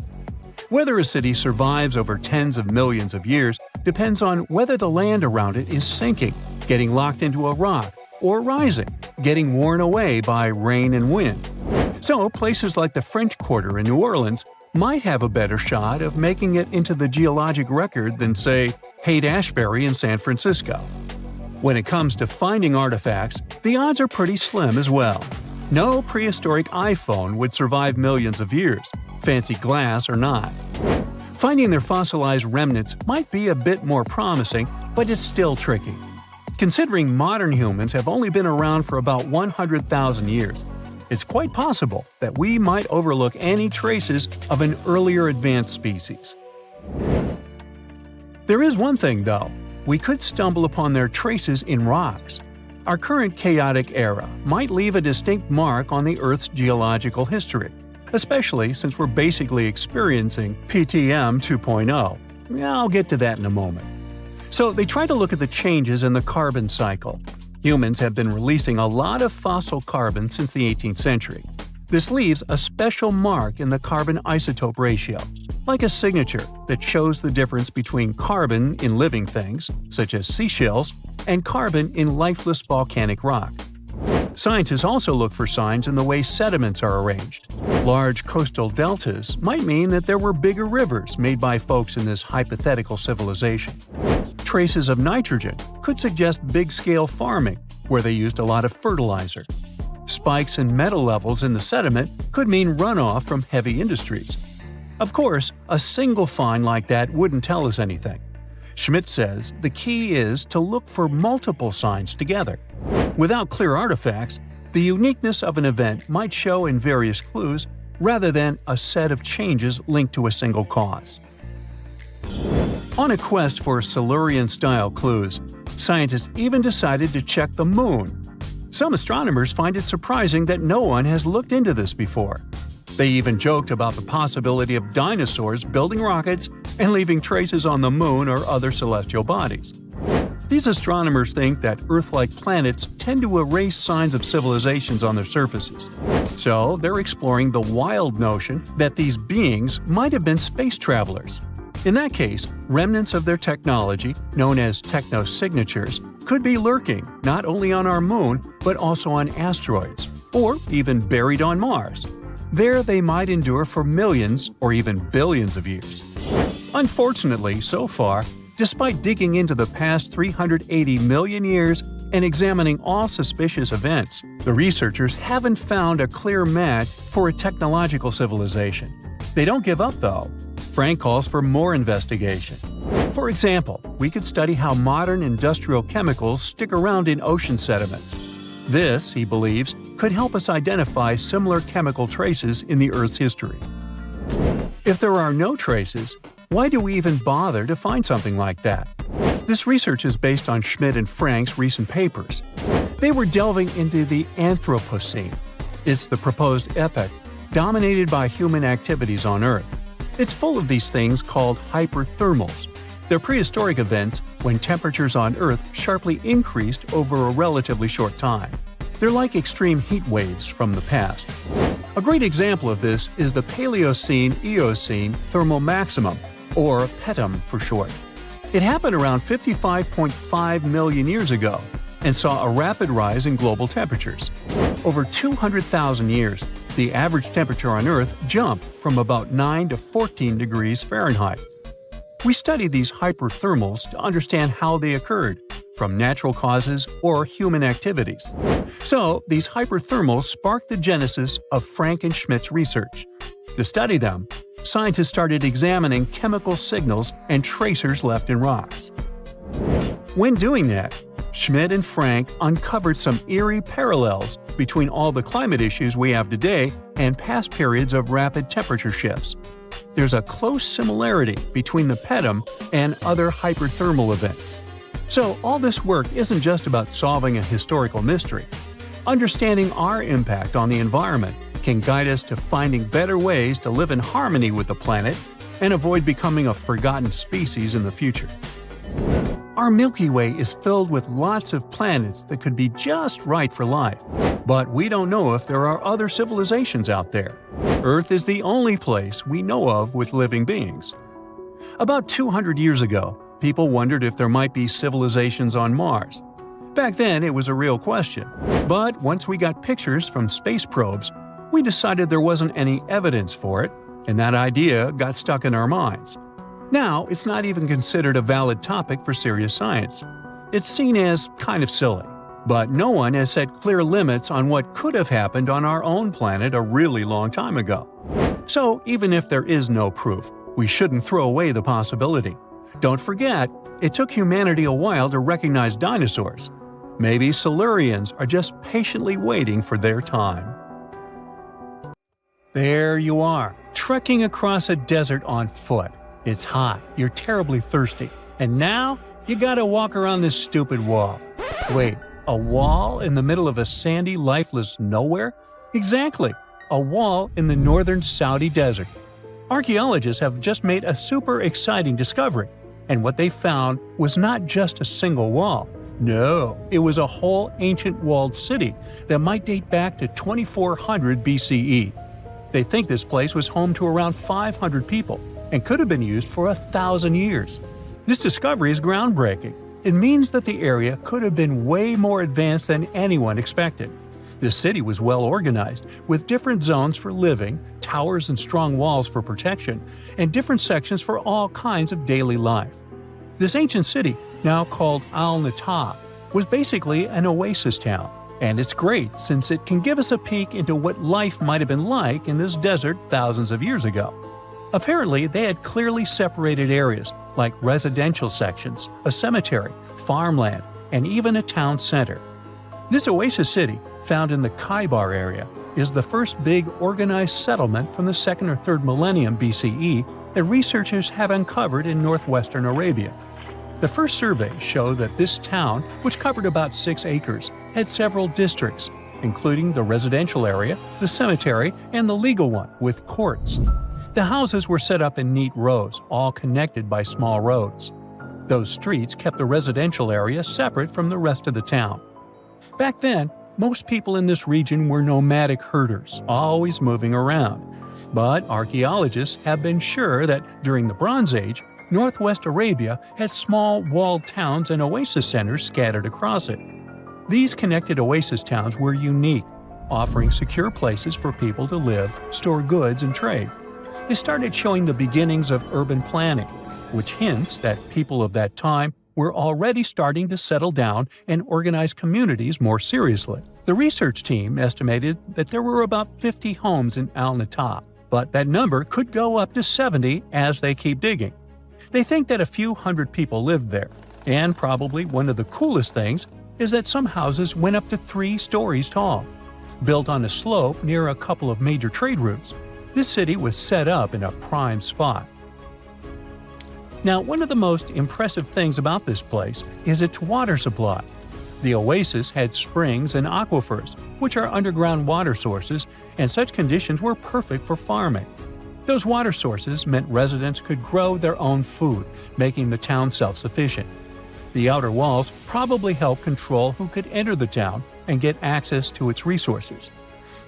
Whether a city survives over tens of millions of years depends on whether the land around it is sinking, getting locked into a rock, or rising, getting worn away by rain and wind. So places like the French Quarter in New Orleans might have a better shot of making it into the geologic record than, say, Haight-Ashbury in San Francisco. When it comes to finding artifacts, the odds are pretty slim as well. No prehistoric iPhone would survive millions of years, fancy glass or not. Finding their fossilized remnants might be a bit more promising, but it's still tricky. Considering modern humans have only been around for about 100,000 years, it's quite possible that we might overlook any traces of an earlier advanced species. There is one thing, though. We could stumble upon their traces in rocks. Our current chaotic era might leave a distinct mark on the Earth's geological history, especially since we're basically experiencing PTM 2.0. I'll get to that in a moment. So they try to look at the changes in the carbon cycle. Humans have been releasing a lot of fossil carbon since the 18th century. This leaves a special mark in the carbon isotope ratio, like a signature that shows the difference between carbon in living things, such as seashells, and carbon in lifeless volcanic rock. Scientists also look for signs in the way sediments are arranged. Large coastal deltas might mean that there were bigger rivers made by folks in this hypothetical civilization. Traces of nitrogen could suggest big-scale farming, where they used a lot of fertilizer. Spikes in metal levels in the sediment could mean runoff from heavy industries. Of course, a single find like that wouldn't tell us anything. Schmidt says the key is to look for multiple signs together. Without clear artifacts, the uniqueness of an event might show in various clues rather than a set of changes linked to a single cause. On a quest for Silurian-style clues, scientists even decided to check the Moon. Some astronomers find it surprising that no one has looked into this before. They even joked about the possibility of dinosaurs building rockets and leaving traces on the Moon or other celestial bodies. These astronomers think that Earth-like planets tend to erase signs of civilizations on their surfaces. So they're exploring the wild notion that these beings might have been space travelers. In that case, remnants of their technology, known as technosignatures, could be lurking not only on our Moon but also on asteroids, or even buried on Mars. There they might endure for millions or even billions of years. Unfortunately, so far, despite digging into the past 380 million years and examining all suspicious events, the researchers haven't found a clear match for a technological civilization. They don't give up, though. Frank calls for more investigation. For example, we could study how modern industrial chemicals stick around in ocean sediments. This, he believes, could help us identify similar chemical traces in the Earth's history. If there are no traces, why do we even bother to find something like that? This research is based on Schmidt and Frank's recent papers. They were delving into the Anthropocene. It's the proposed epoch dominated by human activities on Earth. It's full of these things called hyperthermals. They're prehistoric events when temperatures on Earth sharply increased over a relatively short time. They're like extreme heat waves from the past. A great example of this is the Paleocene-Eocene thermal maximum, or PETM for short. It happened around 55.5 million years ago and saw a rapid rise in global temperatures. Over 200,000 years, the average temperature on Earth jumped from about 9 to 14 degrees Fahrenheit. We study these hyperthermals to understand how they occurred, from natural causes or human activities. So, these hyperthermals sparked the genesis of Frank and Schmidt's research. To study them, scientists started examining chemical signals and tracers left in rocks. When doing that, Schmidt and Frank uncovered some eerie parallels between all the climate issues we have today and past periods of rapid temperature shifts. There's a close similarity between the PETM and other hyperthermal events. So all this work isn't just about solving a historical mystery. Understanding our impact on the environment can guide us to finding better ways to live in harmony with the planet and avoid becoming a forgotten species in the future. Our Milky Way is filled with lots of planets that could be just right for life, but we don't know if there are other civilizations out there. Earth is the only place we know of with living beings. About 200 years ago, people wondered if there might be civilizations on Mars. Back then, it was a real question. But once we got pictures from space probes, we decided there wasn't any evidence for it, and that idea got stuck in our minds. Now, it's not even considered a valid topic for serious science. It's seen as kind of silly. But no one has set clear limits on what could have happened on our own planet a really long time ago. So, even if there is no proof, we shouldn't throw away the possibility. Don't forget, it took humanity a while to recognize dinosaurs. Maybe Silurians are just patiently waiting for their time. There you are, trekking across a desert on foot. It's hot, you're terribly thirsty, and now you gotta walk around this stupid wall. Wait, a wall in the middle of a sandy, lifeless nowhere? Exactly, a wall in the northern Saudi desert. Archaeologists have just made a super exciting discovery, and what they found was not just a single wall. No, it was a whole ancient walled city that might date back to 2400 BCE. They think this place was home to around 500 people and could have been used for 1,000 years. This discovery is groundbreaking. It means that the area could have been way more advanced than anyone expected. The city was well organized, with different zones for living, towers and strong walls for protection, and different sections for all kinds of daily life. This ancient city, now called Al-Natab, was basically an oasis town, and it's great since it can give us a peek into what life might have been like in this desert thousands of years ago. Apparently, they had clearly separated areas, like residential sections, a cemetery, farmland, and even a town center. This oasis city, found in the Khaybar area, is the first big organized settlement from the 2nd or 3rd millennium BCE that researchers have uncovered in northwestern Arabia. The first surveys show that this town, which covered about 6 acres, had several districts, including the residential area, the cemetery, and the legal one, with courts. The houses were set up in neat rows, all connected by small roads. Those streets kept the residential area separate from the rest of the town. Back then, most people in this region were nomadic herders, always moving around. But archaeologists have been sure that during the Bronze Age, Northwest Arabia had small walled towns and oasis centers scattered across it. These connected oasis towns were unique, offering secure places for people to live, store goods, and trade. They started showing the beginnings of urban planning, which hints that people of that time were already starting to settle down and organize communities more seriously. The research team estimated that there were about 50 homes in Al-Natab, but that number could go up to 70 as they keep digging. They think that a few hundred people lived there, and probably one of the coolest things is that some houses went up to 3 stories tall. Built on a slope near a couple of major trade routes, this city was set up in a prime spot. Now, one of the most impressive things about this place is its water supply. The oasis had springs and aquifers, which are underground water sources, and such conditions were perfect for farming. Those water sources meant residents could grow their own food, making the town self-sufficient. The outer walls probably helped control who could enter the town and get access to its resources.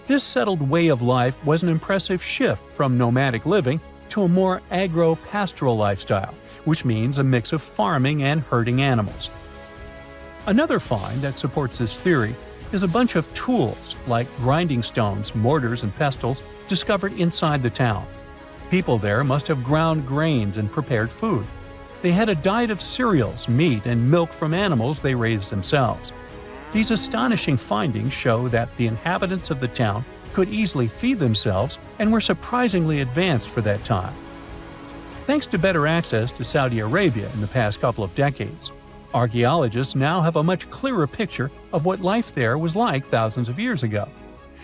This settled way of life was an impressive shift from nomadic living to a more agro-pastoral lifestyle, which means a mix of farming and herding animals. Another find that supports this theory is a bunch of tools like grinding stones, mortars, and pestles discovered inside the town. People there must have ground grains and prepared food. They had a diet of cereals, meat, and milk from animals they raised themselves. These astonishing findings show that the inhabitants of the town could easily feed themselves and were surprisingly advanced for that time. Thanks to better access to Saudi Arabia in the past couple of decades, archaeologists now have a much clearer picture of what life there was like thousands of years ago.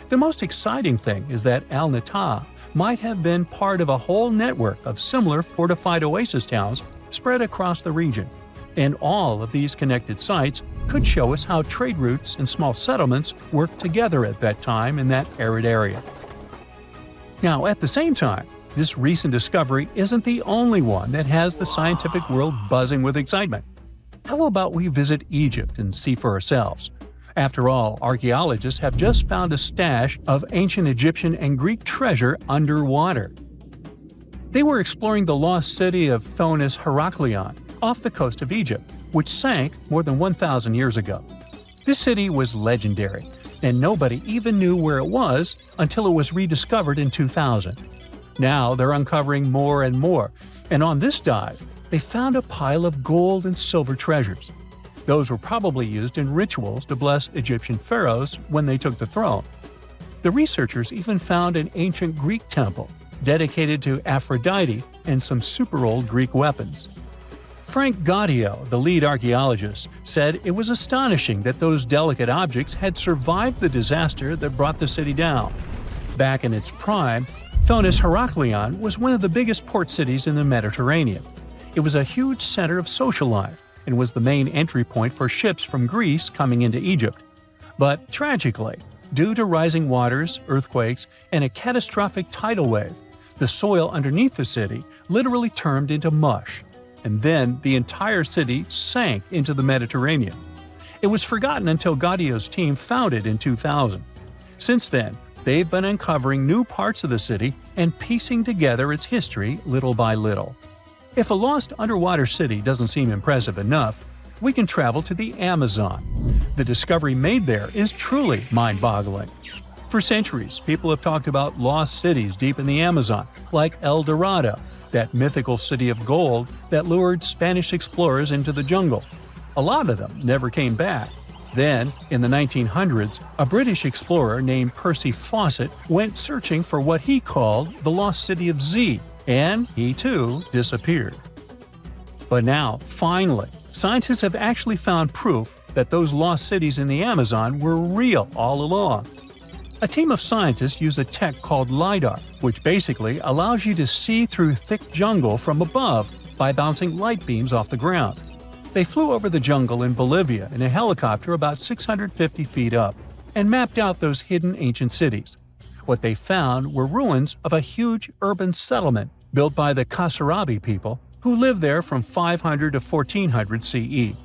The most exciting thing is that Al-Natab might have been part of a whole network of similar fortified oasis towns spread across the region, and all of these connected sites could show us how trade routes and small settlements worked together at that time in that arid area. Now, at the same time, this recent discovery isn't the only one that has the scientific world buzzing with excitement. How about we visit Egypt and see for ourselves? After all, archaeologists have just found a stash of ancient Egyptian and Greek treasure underwater. They were exploring the lost city of Thonis Heraklion off the coast of Egypt, which sank more than 1,000 years ago. This city was legendary, and nobody even knew where it was until it was rediscovered in 2000. Now they're uncovering more and more, and on this dive, they found a pile of gold and silver treasures. Those were probably used in rituals to bless Egyptian pharaohs when they took the throne. The researchers even found an ancient Greek temple dedicated to Aphrodite and some super-old Greek weapons. Frank Gaudio, the lead archaeologist, said it was astonishing that those delicate objects had survived the disaster that brought the city down. Back in its prime, Thonis Heraklion was one of the biggest port cities in the Mediterranean. It was a huge center of social life and was the main entry point for ships from Greece coming into Egypt. But tragically, due to rising waters, earthquakes, and a catastrophic tidal wave, the soil underneath the city literally turned into mush, and then the entire city sank into the Mediterranean. It was forgotten until Gaudio's team found it in 2000. Since then, they've been uncovering new parts of the city and piecing together its history little by little. If a lost underwater city doesn't seem impressive enough, we can travel to the Amazon. The discovery made there is truly mind-boggling. For centuries, people have talked about lost cities deep in the Amazon, like El Dorado, that mythical city of gold that lured Spanish explorers into the jungle. A lot of them never came back. Then, in the 1900s, a British explorer named Percy Fawcett went searching for what he called the lost city of Z, and he too disappeared. But now, finally, scientists have actually found proof that those lost cities in the Amazon were real all along. A team of scientists use a tech called LiDAR, which basically allows you to see through thick jungle from above by bouncing light beams off the ground. They flew over the jungle in Bolivia in a helicopter about 650 feet up and mapped out those hidden ancient cities. What they found were ruins of a huge urban settlement built by the Kasarabi people who lived there from 500 to 1400 CE.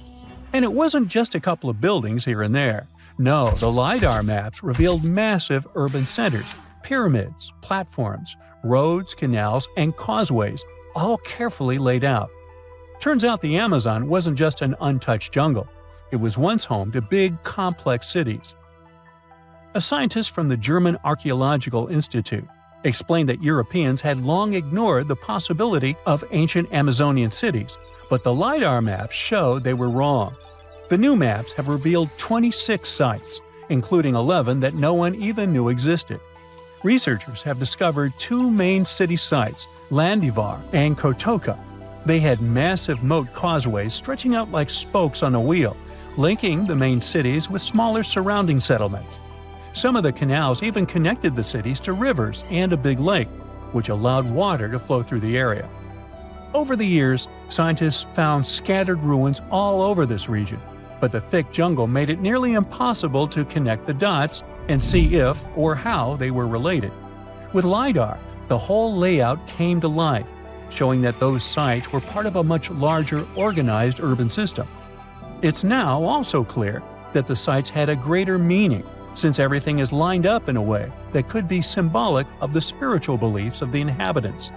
And it wasn't just a couple of buildings here and there. No, the LiDAR maps revealed massive urban centers, pyramids, platforms, roads, canals, and causeways, all carefully laid out. Turns out the Amazon wasn't just an untouched jungle. It was once home to big, complex cities. A scientist from the German Archaeological Institute explained that Europeans had long ignored the possibility of ancient Amazonian cities, but the LiDAR maps showed they were wrong. The new maps have revealed 26 sites, including 11 that no one even knew existed. Researchers have discovered two main city sites, Landivar and Kotoka. They had massive moat causeways stretching out like spokes on a wheel, linking the main cities with smaller surrounding settlements. Some of the canals even connected the cities to rivers and a big lake, which allowed water to flow through the area. Over the years, scientists found scattered ruins all over this region, but the thick jungle made it nearly impossible to connect the dots and see if or how they were related. With LiDAR, the whole layout came to life, showing that those sites were part of a much larger, organized urban system. It's now also clear that the sites had a greater meaning, since everything is lined up in a way that could be symbolic of the spiritual beliefs of the inhabitants.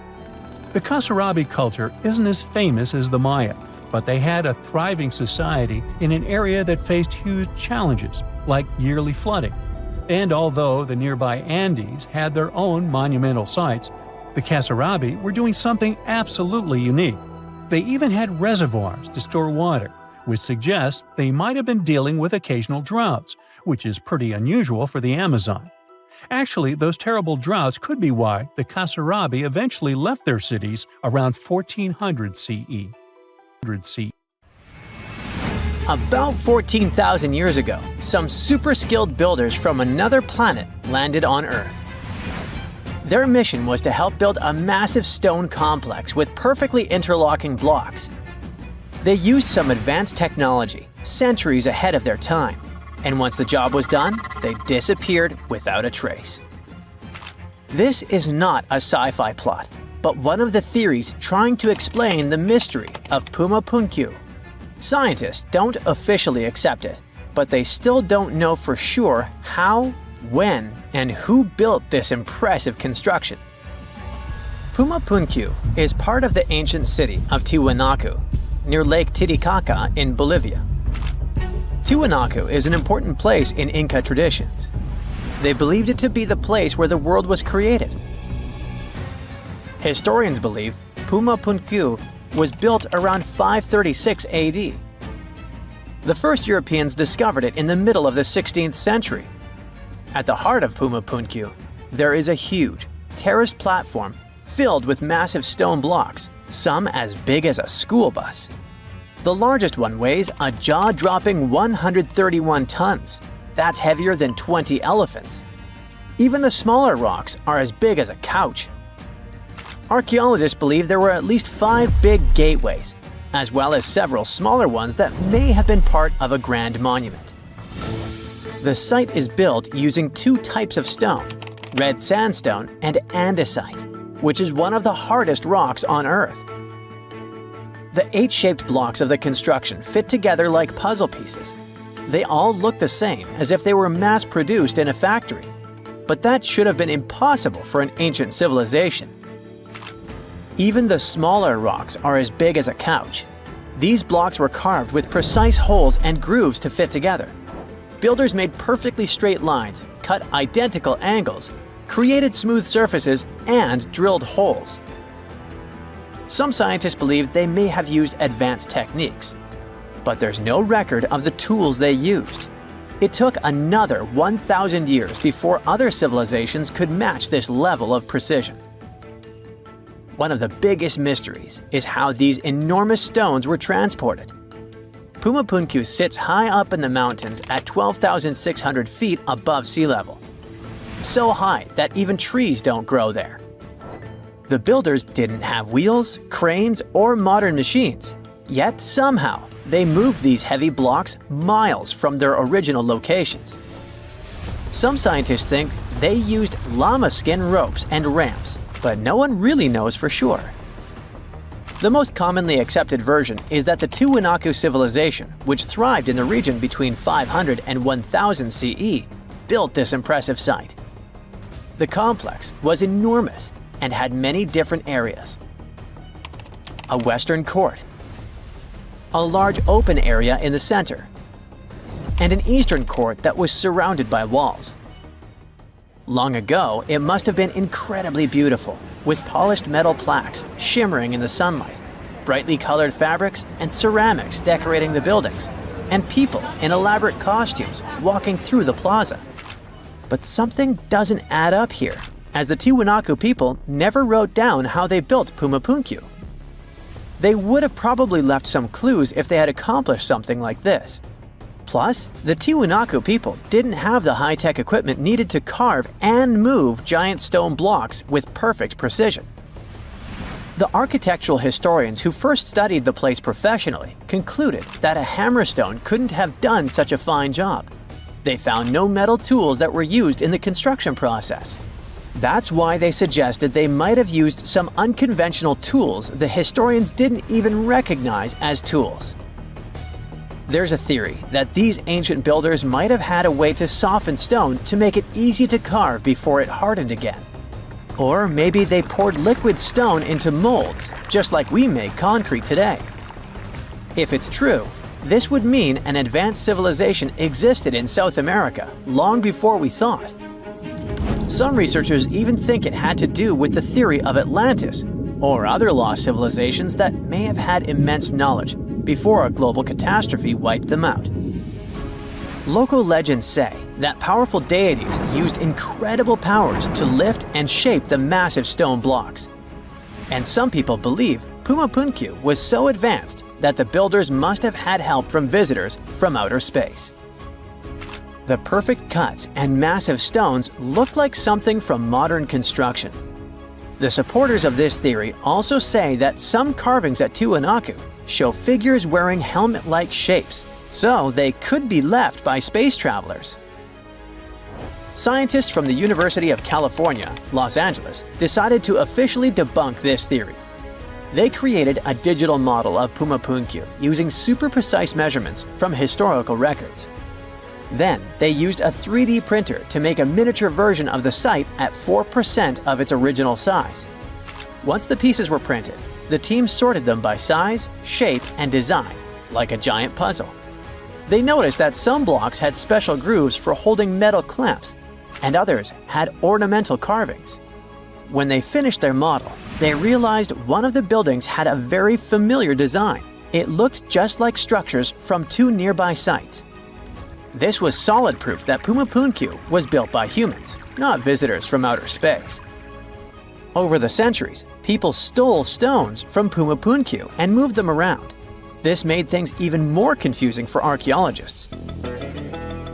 The Kasarabi culture isn't as famous as the Maya, but they had a thriving society in an area that faced huge challenges, like yearly flooding. And although the nearby Andes had their own monumental sites, the Kasarabi were doing something absolutely unique. They even had reservoirs to store water, which suggests they might have been dealing with occasional droughts, which is pretty unusual for the Amazon. Actually, those terrible droughts could be why the Kasarabi eventually left their cities around 1400 CE. About 14,000 years ago, some super skilled builders from another planet landed on Earth. Their mission was to help build a massive stone complex with perfectly interlocking blocks. They used some advanced technology, centuries ahead of their time, and once the job was done, they disappeared without a trace. This is not a sci-fi plot, but one of the theories trying to explain the mystery of Puma Punku. Scientists don't officially accept it, but they still don't know for sure how, when, and who built this impressive construction. Puma Punku is part of the ancient city of Tiwanaku, near Lake Titicaca in Bolivia. Tiwanaku is an important place in Inca traditions. They believed it to be the place where the world was created. Historians believe Pumapunku was built around 536 AD. The first Europeans discovered it in the middle of the 16th century. At the heart of Pumapunku, there is a huge, terraced platform filled with massive stone blocks, some as big as a school bus. The largest one weighs a jaw-dropping 131 tons. That's heavier than 20 elephants. Even the smaller rocks are as big as a couch. Archaeologists believe there were at least 5 big gateways, as well as several smaller ones that may have been part of a grand monument. The site is built using 2 types of stone, red sandstone and andesite, which is one of the hardest rocks on Earth. The 8-shaped blocks of the construction fit together like puzzle pieces. They all look the same, as if they were mass-produced in a factory. But that should have been impossible for an ancient civilization. Even the smaller rocks are as big as a couch. These blocks were carved with precise holes and grooves to fit together. Builders made perfectly straight lines, cut identical angles, created smooth surfaces, and drilled holes. Some scientists believe they may have used advanced techniques, but there's no record of the tools they used. It took another 1,000 years before other civilizations could match this level of precision. One of the biggest mysteries is how these enormous stones were transported. Pumapunku sits high up in the mountains at 12,600 feet above sea level. So high that even trees don't grow there. The builders didn't have wheels, cranes, or modern machines. Yet somehow, they moved these heavy blocks miles from their original locations. Some scientists think they used llama skin ropes and ramps, but no one really knows for sure. The most commonly accepted version is that the Tiwanaku civilization, which thrived in the region between 500 and 1000 CE, built this impressive site. The complex was enormous and had many different areas. A western court, a large open area in the center, and an eastern court that was surrounded by walls. Long ago, it must have been incredibly beautiful, with polished metal plaques shimmering in the sunlight, brightly colored fabrics and ceramics decorating the buildings, and people in elaborate costumes walking through the plaza. But something doesn't add up here, as the Tiwanaku people never wrote down how they built Pumapunku. They would have probably left some clues if they had accomplished something like this. Plus, the Tiwanaku people didn't have the high-tech equipment needed to carve and move giant stone blocks with perfect precision. The architectural historians who first studied the place professionally concluded that a hammerstone couldn't have done such a fine job. They found no metal tools that were used in the construction process. That's why they suggested they might have used some unconventional tools the historians didn't even recognize as tools. There's a theory that these ancient builders might have had a way to soften stone to make it easy to carve before it hardened again. Or maybe they poured liquid stone into molds, just like we make concrete today. If it's true, this would mean an advanced civilization existed in South America long before we thought. Some researchers even think it had to do with the theory of Atlantis or other lost civilizations that may have had immense knowledge before a global catastrophe wiped them out. Local legends say that powerful deities used incredible powers to lift and shape the massive stone blocks. And some people believe Pumapunku was so advanced that the builders must have had help from visitors from outer space. The perfect cuts and massive stones look like something from modern construction. The supporters of this theory also say that some carvings at Tiwanaku show figures wearing helmet-like shapes, so they could be left by space travelers. Scientists from the University of California, Los Angeles, decided to officially debunk this theory. They created a digital model of Pumapunku using super precise measurements from historical records. Then, they used a 3D printer to make a miniature version of the site at 4% of its original size. Once the pieces were printed, the team sorted them by size, shape, and design, like a giant puzzle. They noticed that some blocks had special grooves for holding metal clamps, and others had ornamental carvings. When they finished their model, they realized one of the buildings had a very familiar design. It looked just like structures from two nearby sites. This was solid proof that Pumapunku was built by humans, not visitors from outer space. Over the centuries, people stole stones from Pumapunku and moved them around. This made things even more confusing for archaeologists.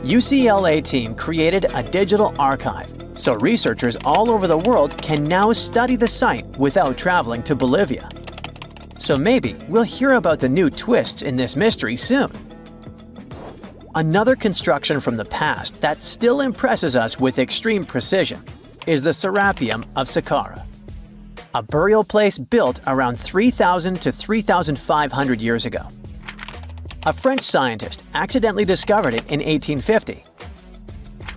UCLA team created a digital archive, so researchers all over the world can now study the site without traveling to Bolivia. So maybe we'll hear about the new twists in this mystery soon. Another construction from the past that still impresses us with extreme precision is the Serapeum of Saqqara, a burial place built around 3,000 to 3,500 years ago. A French scientist accidentally discovered it in 1850.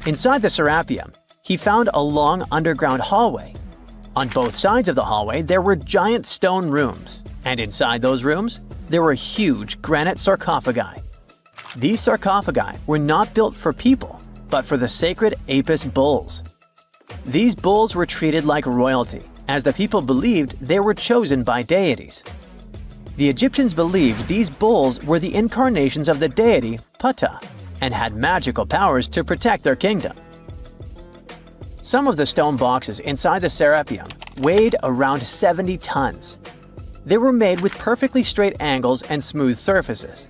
Inside the Serapeum, he found a long underground hallway. On both sides of the hallway, there were giant stone rooms, and inside those rooms, there were huge granite sarcophagi. These sarcophagi were not built for people, but for the sacred Apis bulls. These bulls were treated like royalty, as the people believed they were chosen by deities. The Egyptians believed these bulls were the incarnations of the deity Ptah and had magical powers to protect their kingdom. Some of the stone boxes inside the Serapeum weighed around 70 tons. They were made with perfectly straight angles and smooth surfaces.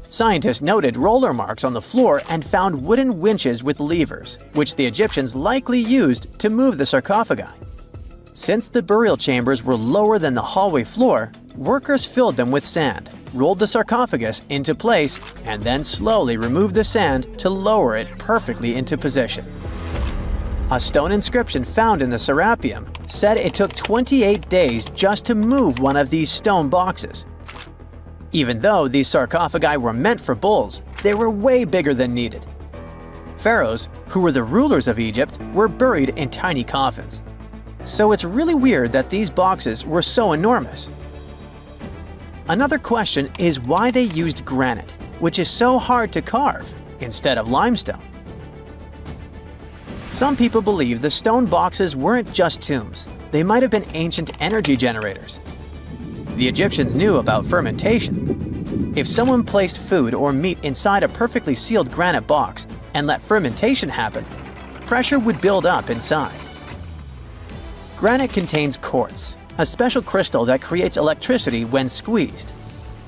Scientists noted roller marks on the floor and found wooden winches with levers, which the Egyptians likely used to move the sarcophagi. Since the burial chambers were lower than the hallway floor, workers filled them with sand, rolled the sarcophagus into place, and then slowly removed the sand to lower it perfectly into position. A stone inscription found in the Serapeum said it took 28 days just to move one of these stone boxes. Even though these sarcophagi were meant for bulls, they were way bigger than needed. Pharaohs, who were the rulers of Egypt, were buried in tiny coffins. So it's really weird that these boxes were so enormous. Another question is why they used granite, which is so hard to carve, instead of limestone. Some people believe the stone boxes weren't just tombs. They might have been ancient energy generators. The Egyptians knew about fermentation. If someone placed food or meat inside a perfectly sealed granite box and let fermentation happen, pressure would build up inside. Granite contains quartz, a special crystal that creates electricity when squeezed.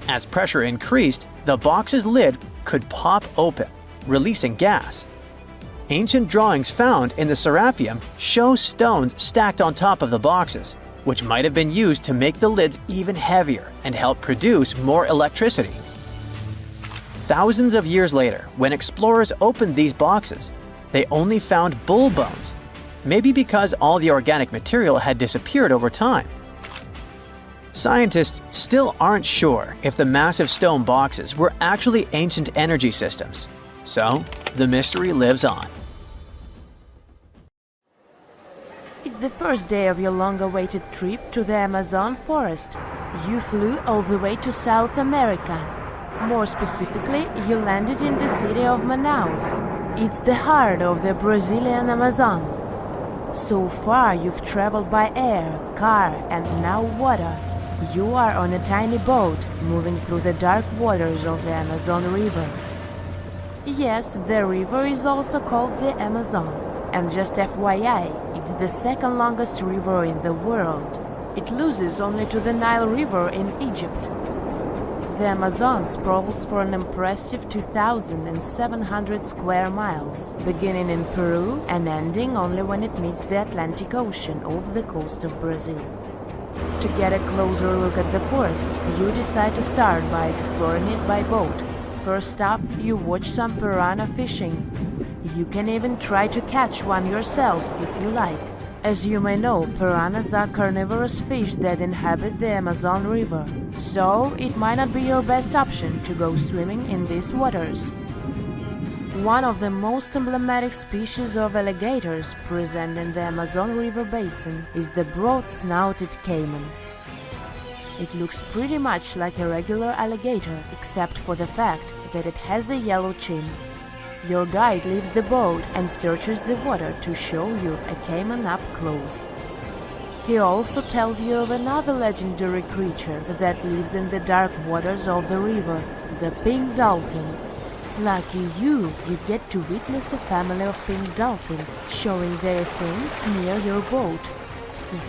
As pressure increased, the box's lid could pop open, releasing gas. Ancient drawings found in the Serapeum show stones stacked on top of the boxes, which might have been used to make the lids even heavier and help produce more electricity. Thousands of years later, when explorers opened these boxes, they only found bull bones, maybe because all the organic material had disappeared over time. Scientists still aren't sure if the massive stone boxes were actually ancient energy systems, so the mystery lives on. It's the first day of your long-awaited trip to the Amazon forest. You flew all the way to South America. More specifically, you landed in the city of Manaus. It's the heart of the Brazilian Amazon. So far, you've traveled by air, car, and now water. You are on a tiny boat moving through the dark waters of the Amazon River. Yes, the river is also called the Amazon. And just FYI, it's the second longest river in the world. It loses only to the Nile River in Egypt. The Amazon sprawls for an impressive 2,700 square miles, beginning in Peru and ending only when it meets the Atlantic Ocean off the coast of Brazil. To get a closer look at the forest, you decide to start by exploring it by boat. First up, you watch some piranha fishing. You can even try to catch one yourself if you like. As you may know, piranhas are carnivorous fish that inhabit the Amazon River, so it might not be your best option to go swimming in these waters. One of the most emblematic species of alligators present in the Amazon River basin is the broad-snouted caiman. It looks pretty much like a regular alligator, except for the fact it that it has a yellow chin. Your guide leaves the boat and searches the water to show you a caiman up close. He also tells you of another legendary creature that lives in the dark waters of the river, the pink dolphin. Lucky you get to witness a family of pink dolphins showing their fins near your boat.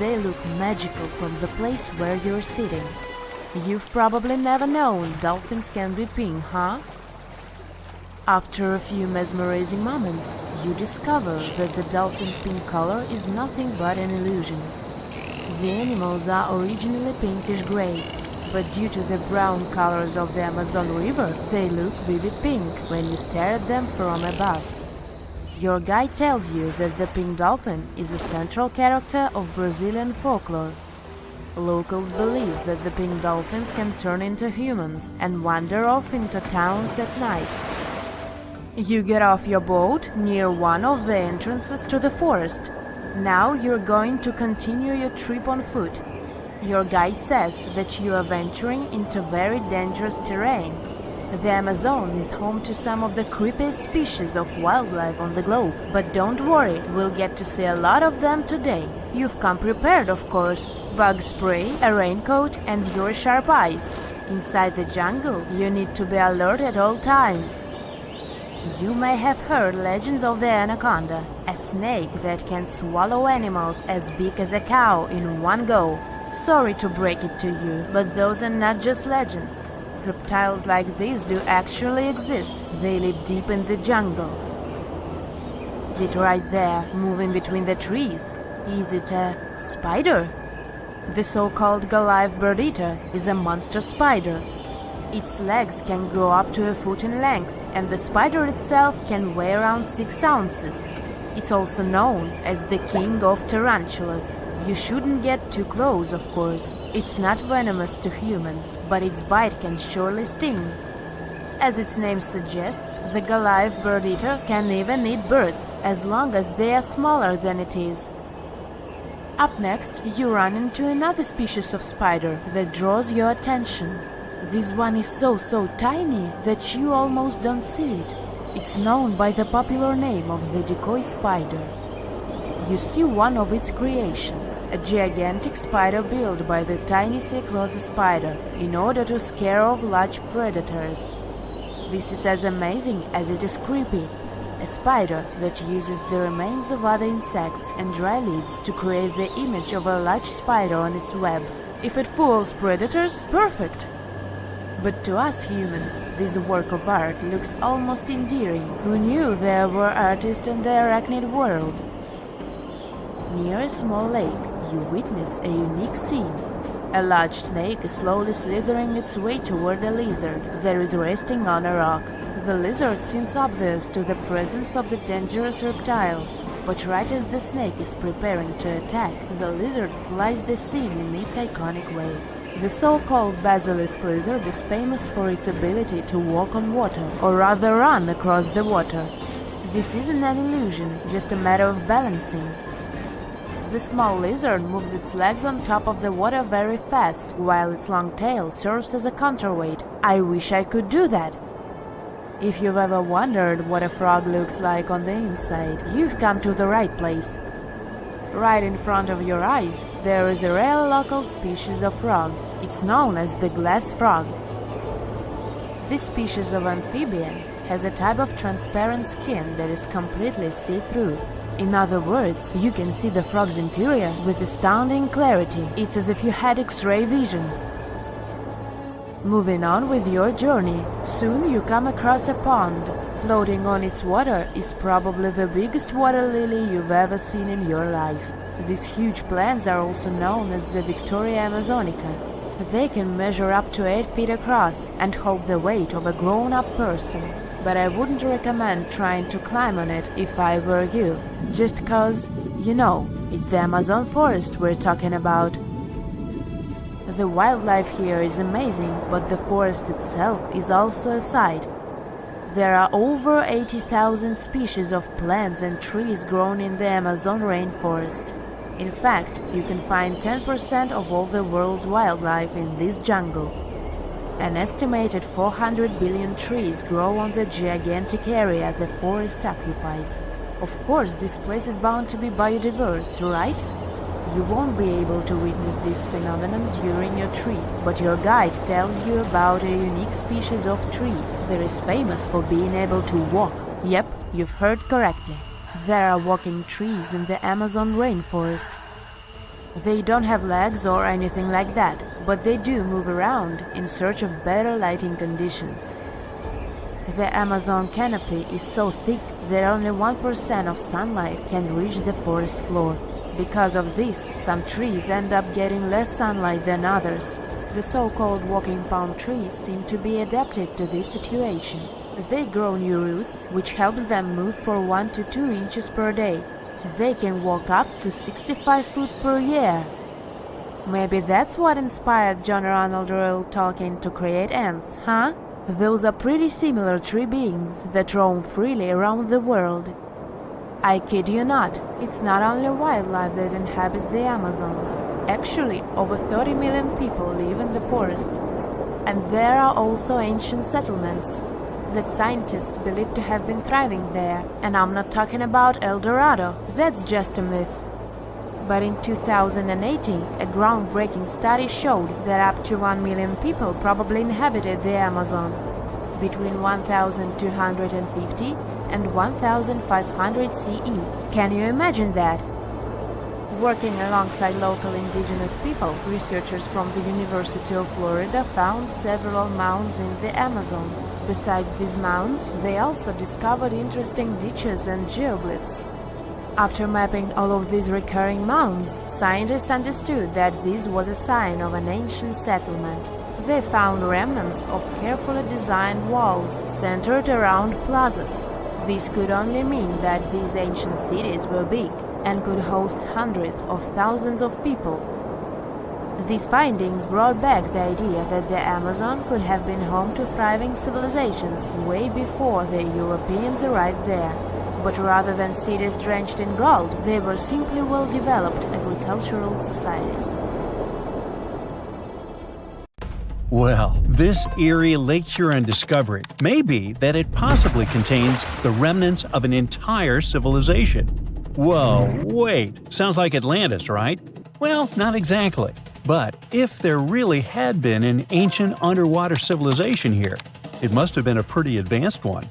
They look magical from the place where you're sitting. You've probably never known dolphins can be pink, huh? After a few mesmerizing moments, you discover that the dolphin's pink color is nothing but an illusion. The animals are originally pinkish-gray, but due to the brown colors of the Amazon River, they look vivid pink when you stare at them from above. Your guide tells you that the pink dolphin is a central character of Brazilian folklore. Locals believe that the pink dolphins can turn into humans and wander off into towns at night. You get off your boat near one of the entrances to the forest. Now you're going to continue your trip on foot. Your guide says that you are venturing into very dangerous terrain. The Amazon is home to some of the creepiest species of wildlife on the globe, but don't worry, we'll get to see a lot of them today. You've come prepared, of course. Bug spray, a raincoat, and your sharp eyes. Inside the jungle, you need to be alert at all times. You may have heard legends of the anaconda, a snake that can swallow animals as big as a cow in one go. Sorry to break it to you, but those are not just legends. Reptiles like these do actually exist. They live deep in the jungle. Is it right there, moving between the trees? Is it a spider? The so-called Goliath bird-eater is a monster spider. Its legs can grow up to a foot in length, and the spider itself can weigh around 6 ounces. It's also known as the king of tarantulas. You shouldn't get too close, of course. It's not venomous to humans, but its bite can surely sting. As its name suggests, the Goliath bird-eater can even eat birds, as long as they are smaller than it is. Up next, you run into another species of spider that draws your attention. This one is so tiny that you almost don't see it. It's known by the popular name of the decoy spider. You see one of its creations, a gigantic spider built by the tiny Cyclosa spider in order to scare off large predators. This is as amazing as it is creepy. A spider that uses the remains of other insects and dry leaves to create the image of a large spider on its web. If it fools predators, perfect! But to us humans, this work of art looks almost endearing. Who knew there were artists in the arachnid world? Near a small lake, you witness a unique scene. A large snake is slowly slithering its way toward a lizard that is resting on a rock. The lizard seems obvious to the presence of the dangerous reptile, but right as the snake is preparing to attack, the lizard flies the scene in its iconic way. The so-called basilisk lizard is famous for its ability to walk on water, or rather run across the water. This isn't an illusion, just a matter of balancing. The small lizard moves its legs on top of the water very fast, while its long tail serves as a counterweight. I wish I could do that. If you've ever wondered what a frog looks like on the inside, you've come to the right place. Right in front of your eyes, there is a rare local species of frog. It's known as the glass frog. This species of amphibian has a type of transparent skin that is completely see-through. In other words, you can see the frog's interior with astounding clarity. It's as if you had X-ray vision. Moving on with your journey, soon you come across a pond. Floating on its water is probably the biggest water lily you've ever seen in your life. These huge plants are also known as the Victoria Amazonica. They can measure up to 8 feet across and hold the weight of a grown-up person. But I wouldn't recommend trying to climb on it if I were you. Just cause, you know, it's the Amazon forest we're talking about. The wildlife here is amazing, but the forest itself is also a sight. There are over 80,000 species of plants and trees grown in the Amazon rainforest. In fact, you can find 10% of all the world's wildlife in this jungle. An estimated 400 billion trees grow on the gigantic area the forest occupies. Of course, this place is bound to be biodiverse, right? You won't be able to witness this phenomenon during your trip, but your guide tells you about a unique species of tree that is famous for being able to walk. Yep, you've heard correctly. There are walking trees in the Amazon rainforest. They don't have legs or anything like that, but they do move around in search of better lighting conditions. The Amazon canopy is so thick that only 1% of sunlight can reach the forest floor. Because of this, some trees end up getting less sunlight than others. The so-called walking palm trees seem to be adapted to this situation. They grow new roots, which helps them move for 1 to 2 inches per day. They can walk up to 65 feet per year. Maybe that's what inspired John Ronald Reuel Tolkien to create ants, huh? Those are pretty similar tree beings that roam freely around the world. I kid you not, it's not only wildlife that inhabits the Amazon. Actually, over 30 million people live in the forest. And there are also ancient settlements that scientists believe to have been thriving there. And I'm not talking about El Dorado, that's just a myth. But in 2018, a groundbreaking study showed that up to 1 million people probably inhabited the Amazon, between 1250 and 1500 CE. Can you imagine that? Working alongside local indigenous people, researchers from the University of Florida found several mounds in the Amazon. Besides these mounds, they also discovered interesting ditches and geoglyphs. After mapping all of these recurring mounds, scientists understood that this was a sign of an ancient settlement. They found remnants of carefully designed walls centered around plazas. This could only mean that these ancient cities were big and could host hundreds of thousands of people. These findings brought back the idea that the Amazon could have been home to thriving civilizations way before the Europeans arrived there. But rather than cities drenched in gold, they were simply well-developed agricultural societies. Well, this eerie Lake Huron discovery may be that it possibly contains the remnants of an entire civilization. Whoa, wait, sounds like Atlantis, right? Well, not exactly. But if there really had been an ancient underwater civilization here, it must have been a pretty advanced one.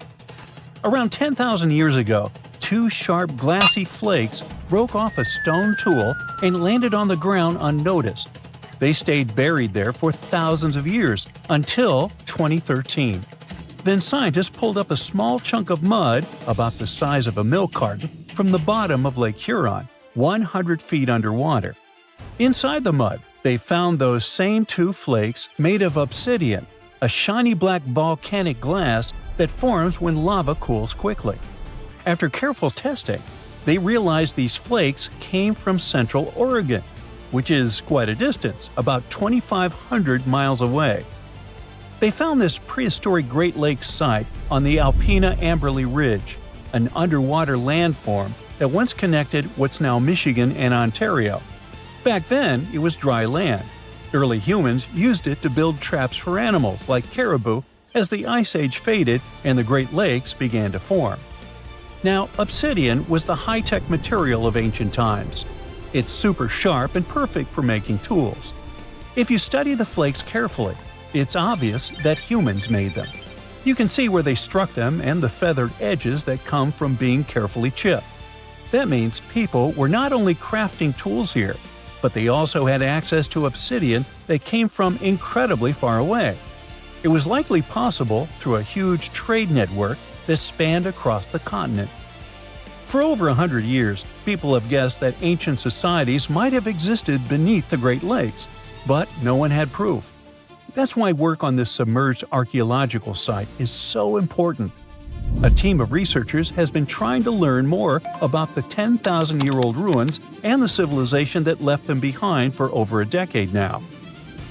Around 10,000 years ago, 2 sharp glassy flakes broke off a stone tool and landed on the ground unnoticed. They stayed buried there for thousands of years, until 2013. Then scientists pulled up a small chunk of mud, about the size of a milk carton, from the bottom of Lake Huron, 100 feet underwater. Inside the mud, they found those same 2 flakes made of obsidian, a shiny black volcanic glass that forms when lava cools quickly. After careful testing, they realized these flakes came from Central Oregon, which is quite a distance, about 2,500 miles away. They found this prehistoric Great Lakes site on the Alpena Amberley Ridge, an underwater landform that once connected what's now Michigan and Ontario. Back then, it was dry land. Early humans used it to build traps for animals like caribou as the Ice Age faded and the Great Lakes began to form. Now, obsidian was the high-tech material of ancient times. It's super sharp and perfect for making tools. If you study the flakes carefully, it's obvious that humans made them. You can see where they struck them and the feathered edges that come from being carefully chipped. That means people were not only crafting tools here, but they also had access to obsidian that came from incredibly far away. It was likely possible through a huge trade network that spanned across the continent. For over 100 years, people have guessed that ancient societies might have existed beneath the Great Lakes, but no one had proof. That's why work on this submerged archaeological site is so important. A team of researchers has been trying to learn more about the 10,000-year-old ruins and the civilization that left them behind for over a decade now.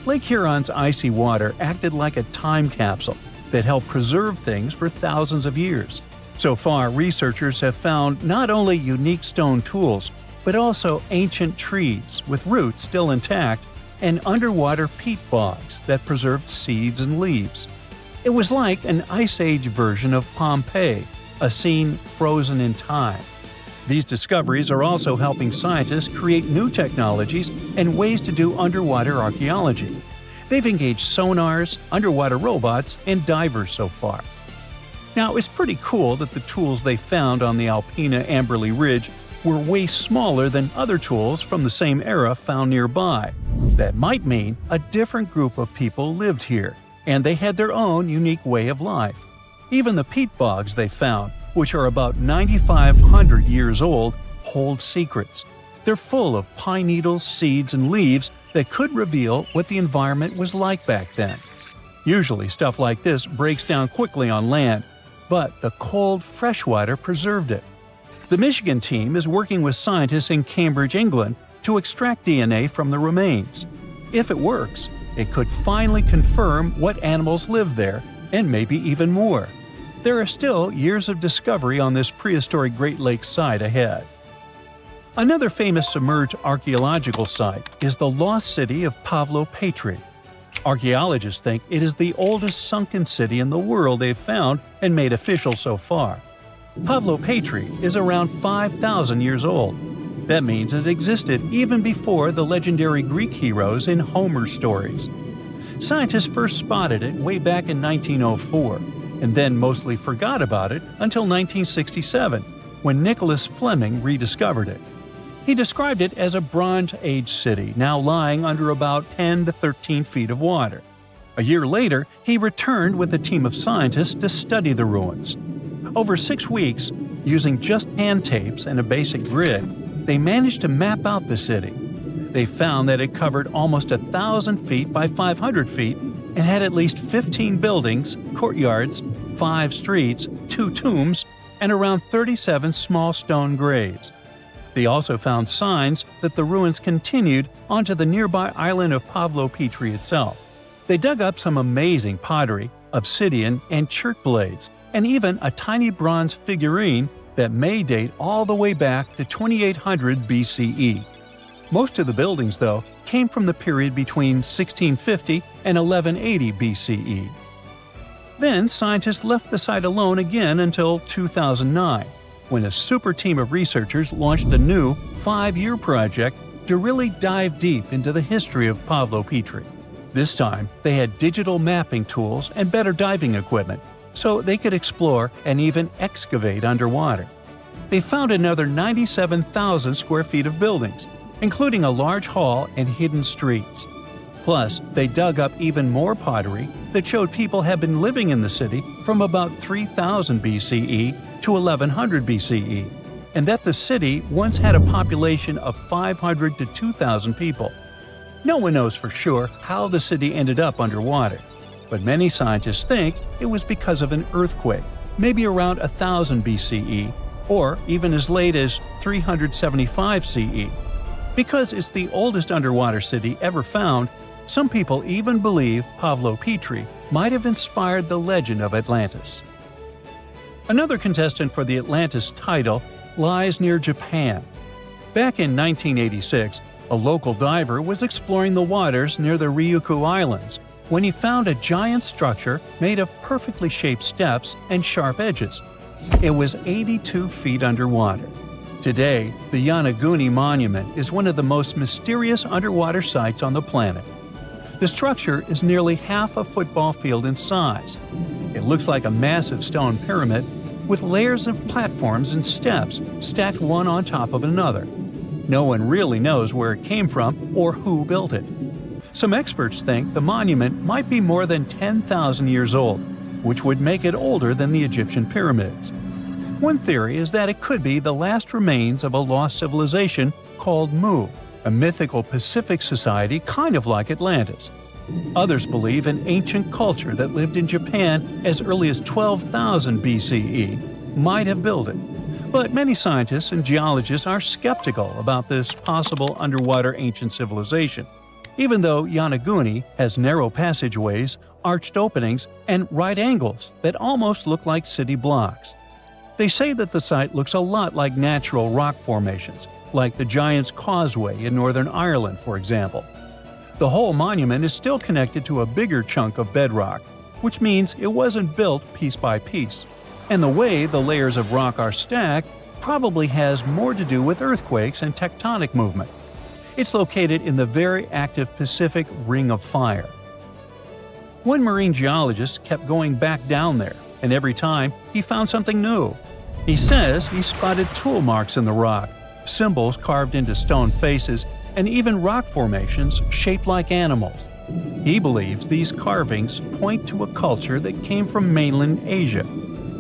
Lake Huron's icy water acted like a time capsule that helped preserve things for thousands of years. So far, researchers have found not only unique stone tools, but also ancient trees with roots still intact and underwater peat bogs that preserved seeds and leaves. It was like an Ice Age version of Pompeii, a scene frozen in time. These discoveries are also helping scientists create new technologies and ways to do underwater archaeology. They've engaged sonars, underwater robots, and divers so far. Now, it's pretty cool that the tools they found on the Alpina Amberley Ridge were way smaller than other tools from the same era found nearby. That might mean a different group of people lived here, and they had their own unique way of life. Even the peat bogs they found, which are about 9,500 years old, hold secrets. They're full of pine needles, seeds, and leaves that could reveal what the environment was like back then. Usually stuff like this breaks down quickly on land, but the cold freshwater preserved it. The Michigan team is working with scientists in Cambridge, England, to extract DNA from the remains. If it works, it could finally confirm what animals lived there, and maybe even more. There are still years of discovery on this prehistoric Great Lakes site ahead. Another famous submerged archaeological site is the lost city of Pavlo-Petri. Archaeologists think it is the oldest sunken city in the world they've found and made official so far. Pavlo-Petri is around 5,000 years old. That means it existed even before the legendary Greek heroes in Homer's stories. Scientists first spotted it way back in 1904, and then mostly forgot about it until 1967, when Nicholas Fleming rediscovered it. He described it as a Bronze Age city now lying under about 10 to 13 feet of water. A year later, he returned with a team of scientists to study the ruins. Over 6 weeks, using just hand tapes and a basic grid, they managed to map out the city. They found that it covered almost 1,000 feet by 500 feet and had at least 15 buildings, courtyards, 5 streets, 2 tombs, and around 37 small stone graves. They also found signs that the ruins continued onto the nearby island of Pavlo-Petri itself. They dug up some amazing pottery, obsidian, and chert blades, and even a tiny bronze figurine that may date all the way back to 2800 BCE. Most of the buildings, though, came from the period between 1650 and 1180 BCE. Then scientists left the site alone again until 2009, when a super team of researchers launched a new 5-year project to really dive deep into the history of Pavlo-Petri. This time, they had digital mapping tools and better diving equipment, so they could explore and even excavate underwater. They found another 97,000 square feet of buildings, including a large hall and hidden streets. Plus, they dug up even more pottery that showed people had been living in the city from about 3000 BCE to 1100 BCE, and that the city once had a population of 500 to 2,000 people. No one knows for sure how the city ended up underwater, but many scientists think it was because of an earthquake, maybe around 1000 BCE, or even as late as 375 CE. Because it's the oldest underwater city ever found, some people even believe Pavlo-Petri might have inspired the legend of Atlantis. Another contestant for the Atlantis title lies near Japan. Back in 1986, a local diver was exploring the waters near the Ryukyu Islands when he found a giant structure made of perfectly shaped steps and sharp edges. It was 82 feet underwater. Today, the Yonaguni Monument is one of the most mysterious underwater sites on the planet. The structure is nearly half a football field in size. It looks like a massive stone pyramid with layers of platforms and steps stacked one on top of another. No one really knows where it came from or who built it. Some experts think the monument might be more than 10,000 years old, which would make it older than the Egyptian pyramids. One theory is that it could be the last remains of a lost civilization called Mu, a mythical Pacific society kind of like Atlantis. Others believe an ancient culture that lived in Japan as early as 12,000 BCE might have built it. But many scientists and geologists are skeptical about this possible underwater ancient civilization, even though Yonaguni has narrow passageways, arched openings, and right angles that almost look like city blocks. They say that the site looks a lot like natural rock formations, like the Giant's Causeway in Northern Ireland, for example. The whole monument is still connected to a bigger chunk of bedrock, which means it wasn't built piece by piece. And the way the layers of rock are stacked probably has more to do with earthquakes and tectonic movement. It's located in the very active Pacific Ring of Fire. One marine geologist kept going back down there, and every time he found something new. He says he spotted tool marks in the rock, symbols carved into stone faces, and even rock formations shaped like animals. He believes these carvings point to a culture that came from mainland Asia.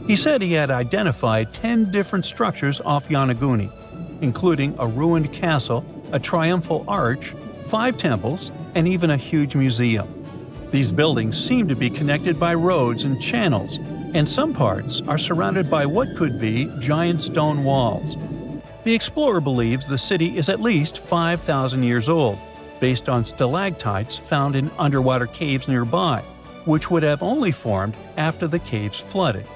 He said he had identified 10 different structures off Yonaguni, including a ruined castle, a triumphal arch, 5 temples, and even a huge museum. These buildings seem to be connected by roads and channels, and some parts are surrounded by what could be giant stone walls. The explorer believes the city is at least 5,000 years old, based on stalactites found in underwater caves nearby, which would have only formed after the caves flooded.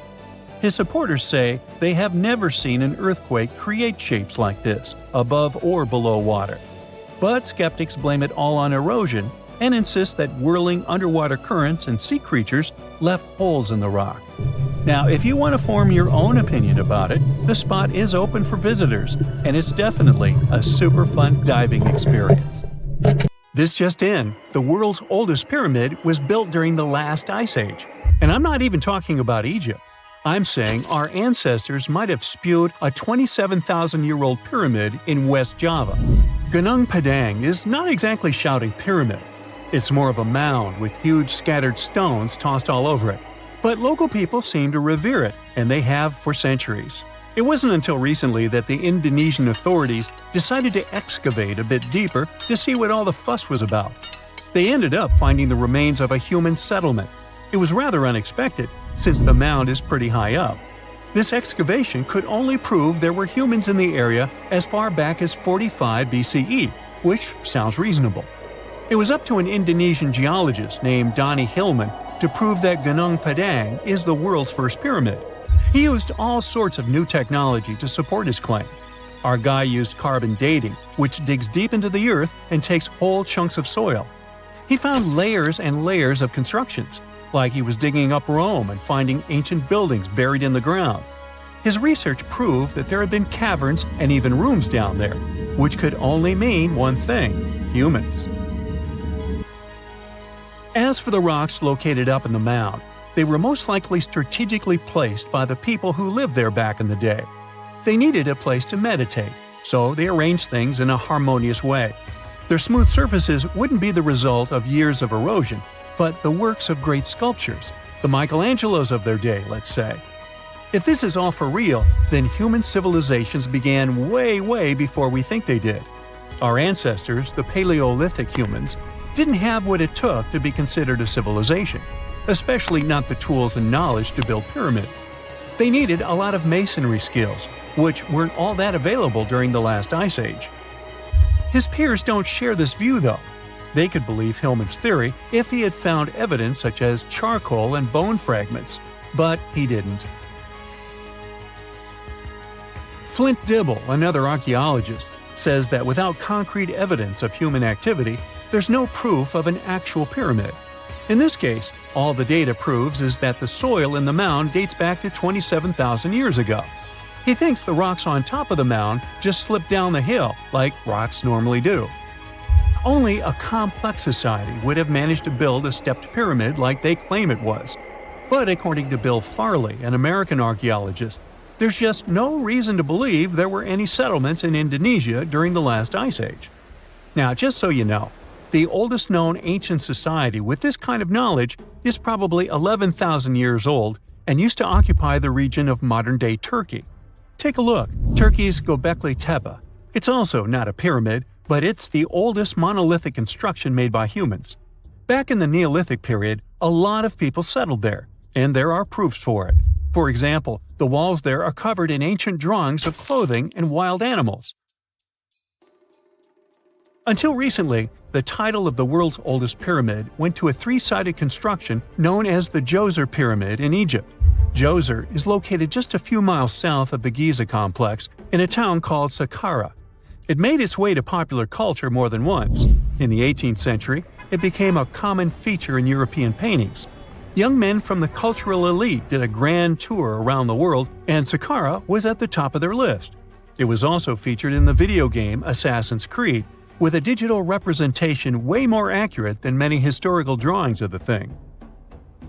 His supporters say they have never seen an earthquake create shapes like this, above or below water. But skeptics blame it all on erosion and insist that whirling underwater currents and sea creatures left holes in the rock. Now, if you want to form your own opinion about it, the spot is open for visitors, and it's definitely a super fun diving experience. This just in, the world's oldest pyramid was built during the last ice age. And I'm not even talking about Egypt. I'm saying our ancestors might have spewed a 27,000-year-old pyramid in West Java. Gunung Padang is not exactly shouting pyramid. It's more of a mound with huge scattered stones tossed all over it. But local people seem to revere it, and they have for centuries. It wasn't until recently that the Indonesian authorities decided to excavate a bit deeper to see what all the fuss was about. They ended up finding the remains of a human settlement. It was rather unexpected, since the mound is pretty high up. This excavation could only prove there were humans in the area as far back as 45 BCE, which sounds reasonable. It was up to an Indonesian geologist named Donny Hillman to prove that Gunung Padang is the world's first pyramid. He used all sorts of new technology to support his claim. Our guy used carbon dating, which digs deep into the earth and takes whole chunks of soil. He found layers and layers of constructions, like he was digging up Rome and finding ancient buildings buried in the ground. His research proved that there had been caverns and even rooms down there, which could only mean one thing: humans. As for the rocks located up in the mound, they were most likely strategically placed by the people who lived there back in the day. They needed a place to meditate, so they arranged things in a harmonious way. Their smooth surfaces wouldn't be the result of years of erosion, but the works of great sculptures, the Michelangelos of their day, let's say. If this is all for real, then human civilizations began way before we think they did. Our ancestors, the Paleolithic humans, didn't have what it took to be considered a civilization, especially not the tools and knowledge to build pyramids. They needed a lot of masonry skills, which weren't all that available during the last ice age. His peers don't share this view, though. They could believe Hillman's theory if he had found evidence such as charcoal and bone fragments, but he didn't. Flint Dibble, another archaeologist, says that without concrete evidence of human activity, there's no proof of an actual pyramid. In this case, all the data proves is that the soil in the mound dates back to 27,000 years ago. He thinks the rocks on top of the mound just slipped down the hill, like rocks normally do. Only a complex society would have managed to build a stepped pyramid like they claim it was. But according to Bill Farley, an American archaeologist, there's just no reason to believe there were any settlements in Indonesia during the last ice age. Now, just so you know, the oldest known ancient society with this kind of knowledge is probably 11,000 years old and used to occupy the region of modern-day Turkey. Take a look, Turkey's Göbekli Tepe. It's also not a pyramid, but it's the oldest monolithic construction made by humans. Back in the Neolithic period, a lot of people settled there, and there are proofs for it. For example, the walls there are covered in ancient drawings of clothing and wild animals. Until recently, the title of the world's oldest pyramid went to a three-sided construction known as the Djoser Pyramid in Egypt. Djoser is located just a few miles south of the Giza complex in a town called Saqqara. It made its way to popular culture more than once. In the 18th century, it became a common feature in European paintings. Young men from the cultural elite did a grand tour around the world, and Saqqara was at the top of their list. It was also featured in the video game Assassin's Creed, with a digital representation way more accurate than many historical drawings of the thing.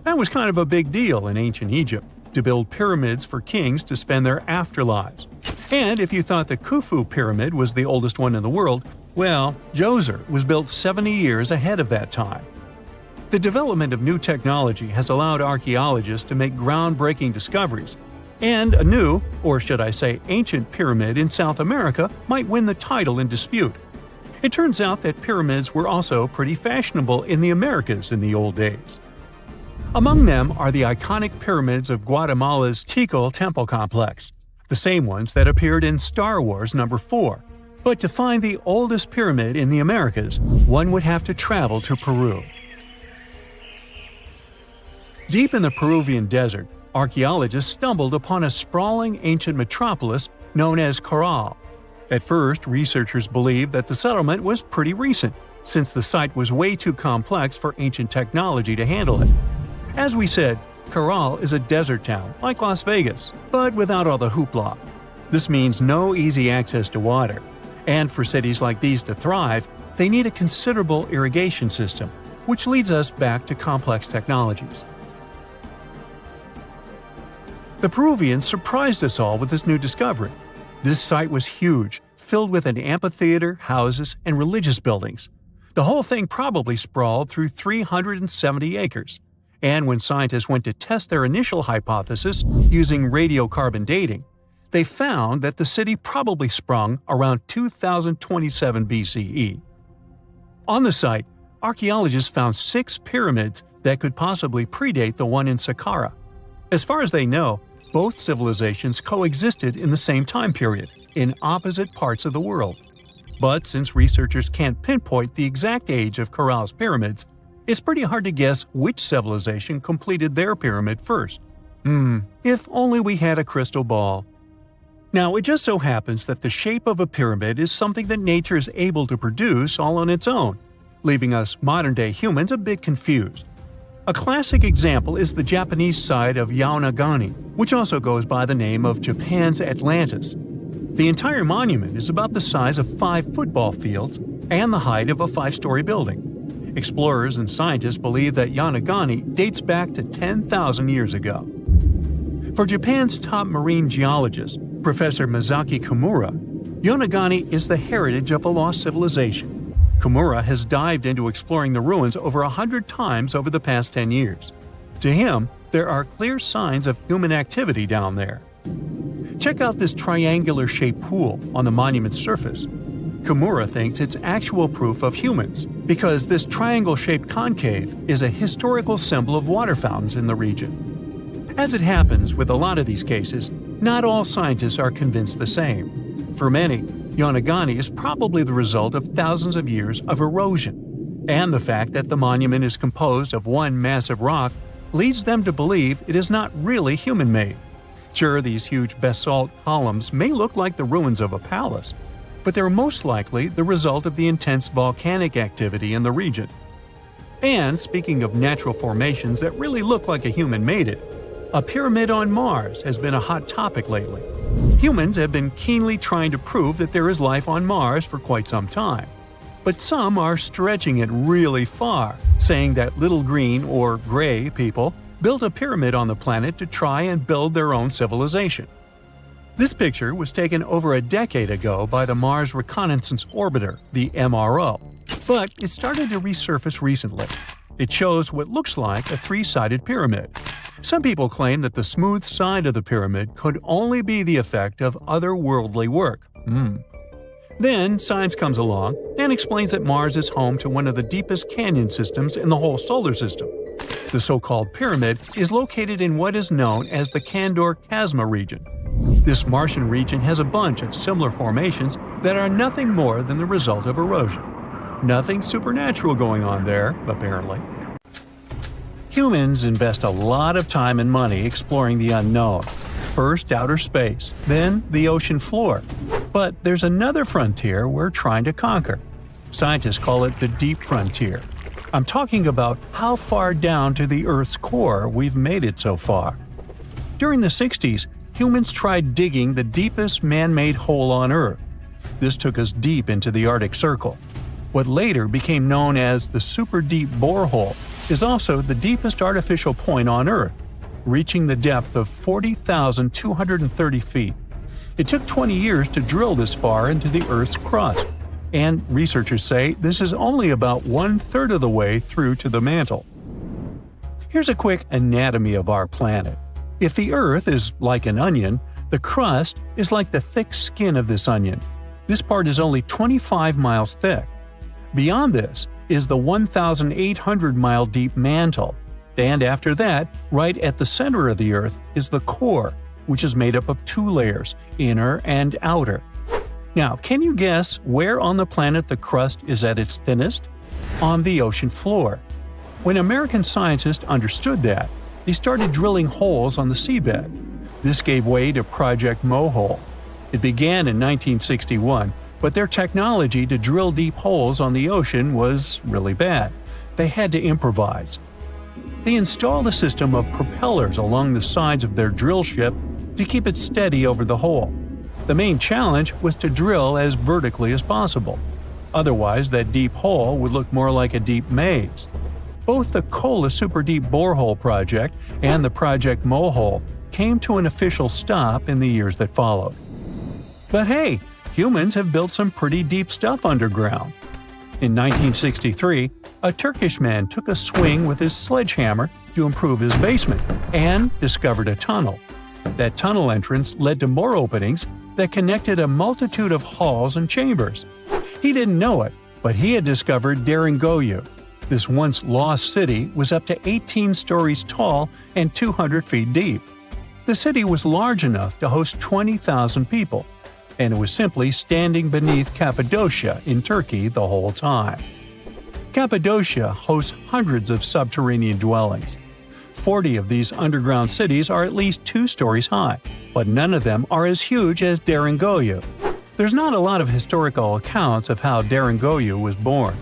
That was kind of a big deal in ancient Egypt, to build pyramids for kings to spend their afterlives. And if you thought the Khufu pyramid was the oldest one in the world, well, Djoser was built 70 years ahead of that time. The development of new technology has allowed archaeologists to make groundbreaking discoveries, and a new, or should I say ancient pyramid in South America might win the title in dispute. It turns out that pyramids were also pretty fashionable in the Americas in the old days. Among them are the iconic pyramids of Guatemala's Tikal Temple Complex, the same ones that appeared in Star Wars No. 4. But to find the oldest pyramid in the Americas, one would have to travel to Peru. Deep in the Peruvian desert, archaeologists stumbled upon a sprawling ancient metropolis known as Caral. At first, researchers believed that the settlement was pretty recent, since the site was way too complex for ancient technology to handle it. As we said, Caral is a desert town, like Las Vegas, but without all the hoopla. This means no easy access to water. And for cities like these to thrive, they need a considerable irrigation system, which leads us back to complex technologies. The Peruvians surprised us all with this new discovery. This site was huge, filled with an amphitheater, houses, and religious buildings. The whole thing probably sprawled through 370 acres. And when scientists went to test their initial hypothesis using radiocarbon dating, they found that the city probably sprung around 2027 BCE. On the site, archaeologists found 6 pyramids that could possibly predate the one in Saqqara. As far as they know, both civilizations coexisted in the same time period, in opposite parts of the world. But since researchers can't pinpoint the exact age of Caral's pyramids, it's pretty hard to guess which civilization completed their pyramid first. If only we had a crystal ball. Now, it just so happens that the shape of a pyramid is something that nature is able to produce all on its own, leaving us modern-day humans a bit confused. A classic example is the Japanese side of Yaonagani, which also goes by the name of Japan's Atlantis. The entire monument is about the size of 5 football fields and the height of a 5-story building. Explorers and scientists believe that Yaonagani dates back to 10,000 years ago. For Japan's top marine geologist, Professor Masaki Kimura, Yaonagani is the heritage of a lost civilization. Kimura has dived into exploring the ruins over 100 times over the past 10 years. To him, there are clear signs of human activity down there. Check out this triangular-shaped pool on the monument's surface. Kimura thinks it's actual proof of humans, because this triangle-shaped concave is a historical symbol of water fountains in the region. As it happens with a lot of these cases, not all scientists are convinced the same. For many, Yaonagani is probably the result of thousands of years of erosion, and the fact that the monument is composed of one massive rock leads them to believe it is not really human-made. Sure, these huge basalt columns may look like the ruins of a palace, but they're most likely the result of the intense volcanic activity in the region. And speaking of natural formations that really look like a human made it, a pyramid on Mars has been a hot topic lately. Humans have been keenly trying to prove that there is life on Mars for quite some time. But some are stretching it really far, saying that little green or gray people built a pyramid on the planet to try and build their own civilization. This picture was taken over a decade ago by the Mars Reconnaissance Orbiter, the MRO, but it started to resurface recently. It shows what looks like a 3-sided pyramid. Some people claim that the smooth side of the pyramid could only be the effect of otherworldly work. Then science comes along and explains that Mars is home to one of the deepest canyon systems in the whole solar system. The so-called pyramid is located in what is known as the Kandor-Chasma region. This Martian region has a bunch of similar formations that are nothing more than the result of erosion. Nothing supernatural going on there, apparently. Humans invest a lot of time and money exploring the unknown. First outer space, then the ocean floor. But there's another frontier we're trying to conquer. Scientists call it the deep frontier. I'm talking about how far down to the Earth's core we've made it so far. During the 60s, humans tried digging the deepest man-made hole on Earth. This took us deep into the Arctic Circle. What later became known as the super deep borehole is also the deepest artificial point on Earth, reaching the depth of 40,230 feet. It took 20 years to drill this far into the Earth's crust, and researchers say this is only about 1/3 of the way through to the mantle. Here's a quick anatomy of our planet. If the Earth is like an onion, the crust is like the thick skin of this onion. This part is only 25 miles thick. Beyond this is the 1,800-mile deep mantle, and after that, right at the center of the Earth, is the core, which is made up of 2 layers, inner and outer. Now, can you guess where on the planet the crust is at its thinnest? On the ocean floor. When American scientists understood that, they started drilling holes on the seabed. This gave way to Project Mohole. It began in 1961, but their technology to drill deep holes on the ocean was really bad. They had to improvise. They installed a system of propellers along the sides of their drill ship to keep it steady over the hole. The main challenge was to drill as vertically as possible. Otherwise, that deep hole would look more like a deep maze. Both the Kola Super Deep Borehole project and the Project Mohole came to an official stop in the years that followed. But hey, humans have built some pretty deep stuff underground. In 1963, a Turkish man took a swing with his sledgehammer to improve his basement and discovered a tunnel. That tunnel entrance led to more openings that connected a multitude of halls and chambers. He didn't know it, but he had discovered Deringoyu. This once lost city was up to 18 stories tall and 200 feet deep. The city was large enough to host 20,000 people, and it was simply standing beneath Cappadocia in Turkey the whole time. Cappadocia hosts hundreds of subterranean dwellings. 40 of these underground cities are at least 2 stories high, but none of them are as huge as Deringoyu. There's not a lot of historical accounts of how Deringoyu was born.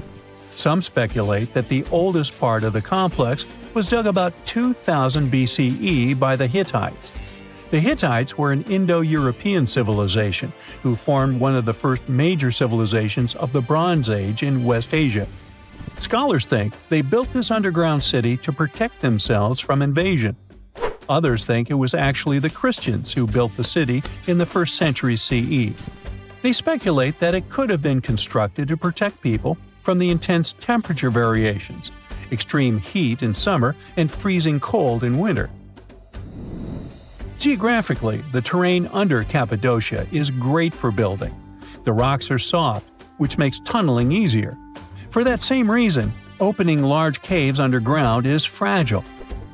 Some speculate that the oldest part of the complex was dug about 2000 BCE by the Hittites. The Hittites were an Indo-European civilization who formed one of the first major civilizations of the Bronze Age in West Asia. Scholars think they built this underground city to protect themselves from invasion. Others think it was actually the Christians who built the city in the 1st century CE. They speculate that it could have been constructed to protect people from the intense temperature variations, extreme heat in summer and freezing cold in winter. Geographically, the terrain under Cappadocia is great for building. The rocks are soft, which makes tunneling easier. For that same reason, opening large caves underground is fragile.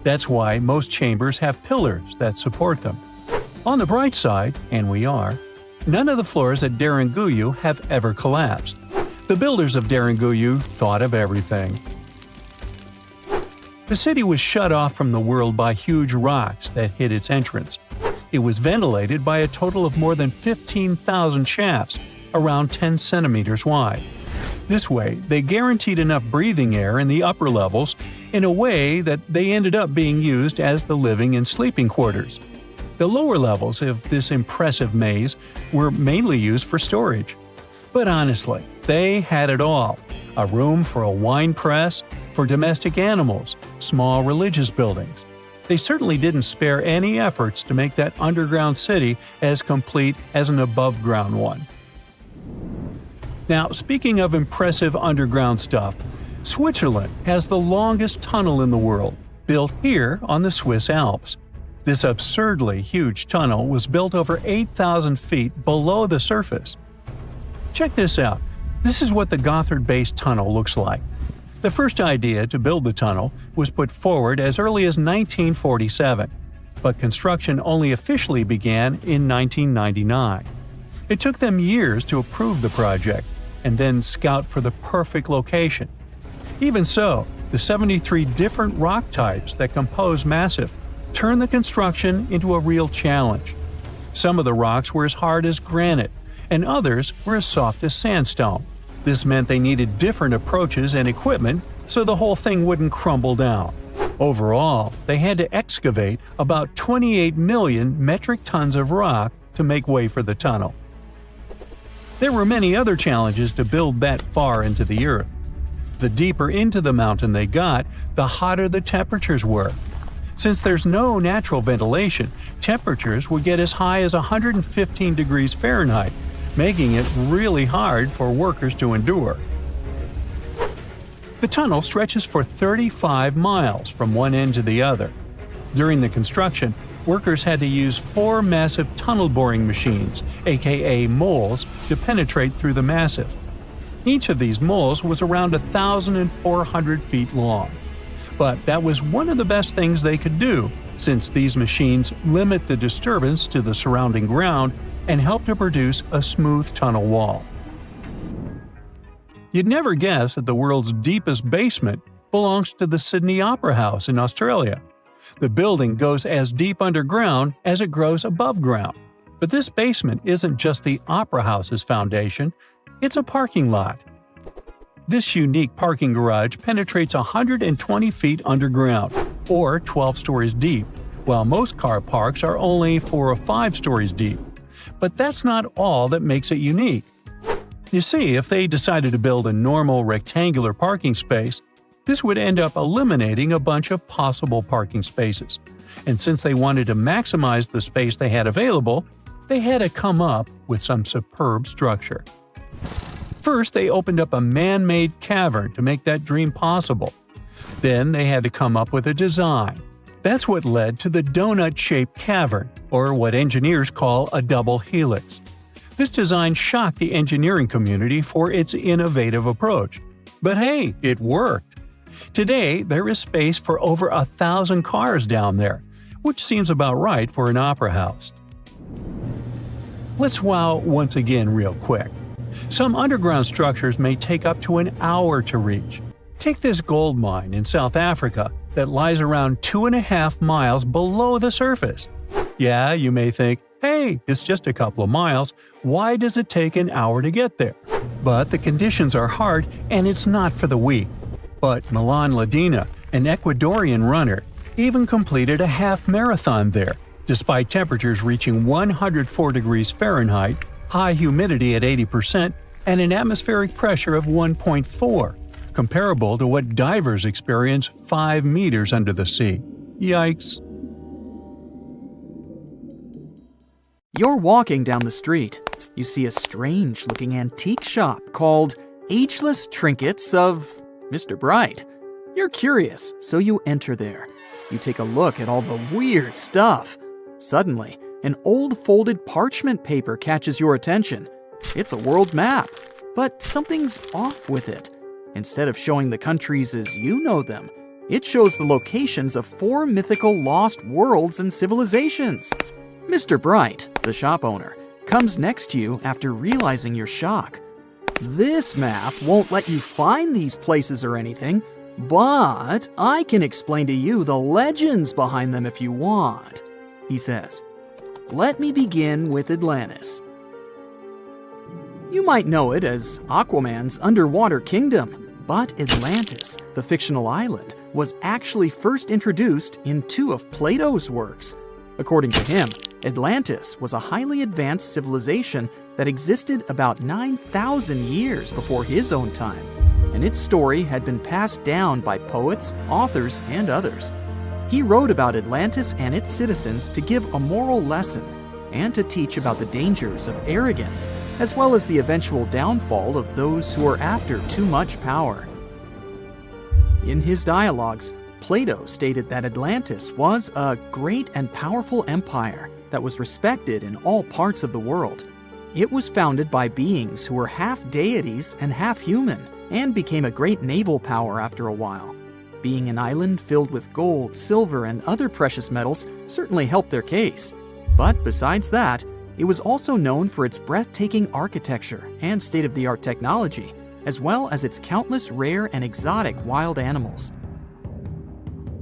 That's why most chambers have pillars that support them. On the bright side, and we are, none of the floors at Deringoyu have ever collapsed. The builders of Deringoyu thought of everything. The city was shut off from the world by huge rocks that hid its entrance. It was ventilated by a total of more than 15,000 shafts, around 10 centimeters wide. This way, they guaranteed enough breathing air in the upper levels in a way that they ended up being used as the living and sleeping quarters. The lower levels of this impressive maze were mainly used for storage. But honestly, they had it all. A room for a wine press, for domestic animals, small religious buildings. They certainly didn't spare any efforts to make that underground city as complete as an above-ground one. Now, speaking of impressive underground stuff, Switzerland has the longest tunnel in the world, built here on the Swiss Alps. This absurdly huge tunnel was built over 8,000 feet below the surface. Check this out. This is what the Gotthard-based tunnel looks like. The first idea to build the tunnel was put forward as early as 1947, but construction only officially began in 1999. It took them years to approve the project and then scout for the perfect location. Even so, the 73 different rock types that compose Massif turned the construction into a real challenge. Some of the rocks were as hard as granite, and others were as soft as sandstone. This meant they needed different approaches and equipment so the whole thing wouldn't crumble down. Overall, they had to excavate about 28 million metric tons of rock to make way for the tunnel. There were many other challenges to build that far into the earth. The deeper into the mountain they got, the hotter the temperatures were. Since there's no natural ventilation, temperatures would get as high as 115 degrees Fahrenheit, making it really hard for workers to endure. The tunnel stretches for 35 miles from one end to the other. During the construction, workers had to use 4 massive tunnel boring machines, aka moles, to penetrate through the massif. Each of these moles was around 1,400 feet long. But that was one of the best things they could do, since these machines limit the disturbance to the surrounding ground and help to produce a smooth tunnel wall. You'd never guess that the world's deepest basement belongs to the Sydney Opera House in Australia. The building goes as deep underground as it grows above ground. But this basement isn't just the Opera House's foundation, it's a parking lot. This unique parking garage penetrates 120 feet underground, or 12 stories deep, while most car parks are only 4 or 5 stories deep. But that's not all that makes it unique. You see, if they decided to build a normal rectangular parking space, this would end up eliminating a bunch of possible parking spaces. And since they wanted to maximize the space they had available, they had to come up with some superb structure. First, they opened up a man-made cavern to make that dream possible. Then they had to come up with a design. That's what led to the donut-shaped cavern, or what engineers call a double helix. This design shocked the engineering community for its innovative approach. But hey, it worked! Today, there is space for over 1,000 cars down there, which seems about right for an opera house. Let's wow once again real quick. Some underground structures may take up to an hour to reach. Take this gold mine in South Africa that lies around 2.5 miles below the surface. Yeah, you may think, hey, it's just a couple of miles, why does it take an hour to get there? But the conditions are hard and it's not for the weak. But Milan Ladina, an Ecuadorian runner, even completed a half marathon there, despite temperatures reaching 104 degrees Fahrenheit, high humidity at 80%, and an atmospheric pressure of 1.4, comparable to what divers experience 5 meters under the sea. Yikes. You're walking down the street. You see a strange-looking antique shop called Ageless Trinkets of Mr. Bright. You're curious, so you enter there. You take a look at all the weird stuff. Suddenly, an old folded parchment paper catches your attention. It's a world map, but something's off with it. Instead of showing the countries as you know them, it shows the locations of 4 mythical lost worlds and civilizations. Mr. Bright, the shop owner, comes next to you after realizing your shock. This map won't let you find these places or anything, but I can explain to you the legends behind them if you want, he says. Let me begin with Atlantis. You might know it as Aquaman's underwater kingdom, but Atlantis, the fictional island, was actually first introduced in 2 of Plato's works. According to him, Atlantis was a highly advanced civilization that existed about 9,000 years before his own time, and its story had been passed down by poets, authors, and others. He wrote about Atlantis and its citizens to give a moral lesson and to teach about the dangers of arrogance, as well as the eventual downfall of those who are after too much power. In his dialogues, Plato stated that Atlantis was a great and powerful empire that was respected in all parts of the world. It was founded by beings who were half deities and half human, and became a great naval power after a while. Being an island filled with gold, silver, and other precious metals certainly helped their case. But besides that, it was also known for its breathtaking architecture and state-of-the-art technology, as well as its countless rare and exotic wild animals.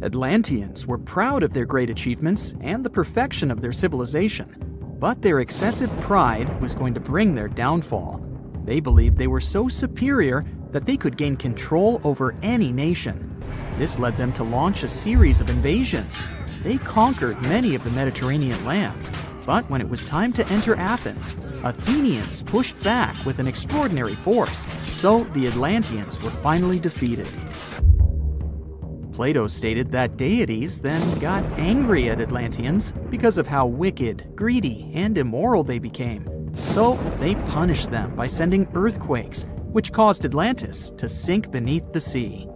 Atlanteans were proud of their great achievements and the perfection of their civilization. But their excessive pride was going to bring their downfall. They believed they were so superior that they could gain control over any nation. This led them to launch a series of invasions. They conquered many of the Mediterranean lands, but when it was time to enter Athens, Athenians pushed back with an extraordinary force, so the Atlanteans were finally defeated. Plato stated that deities then got angry at Atlanteans because of how wicked, greedy, and immoral they became. So they punished them by sending earthquakes, which caused Atlantis to sink beneath the sea.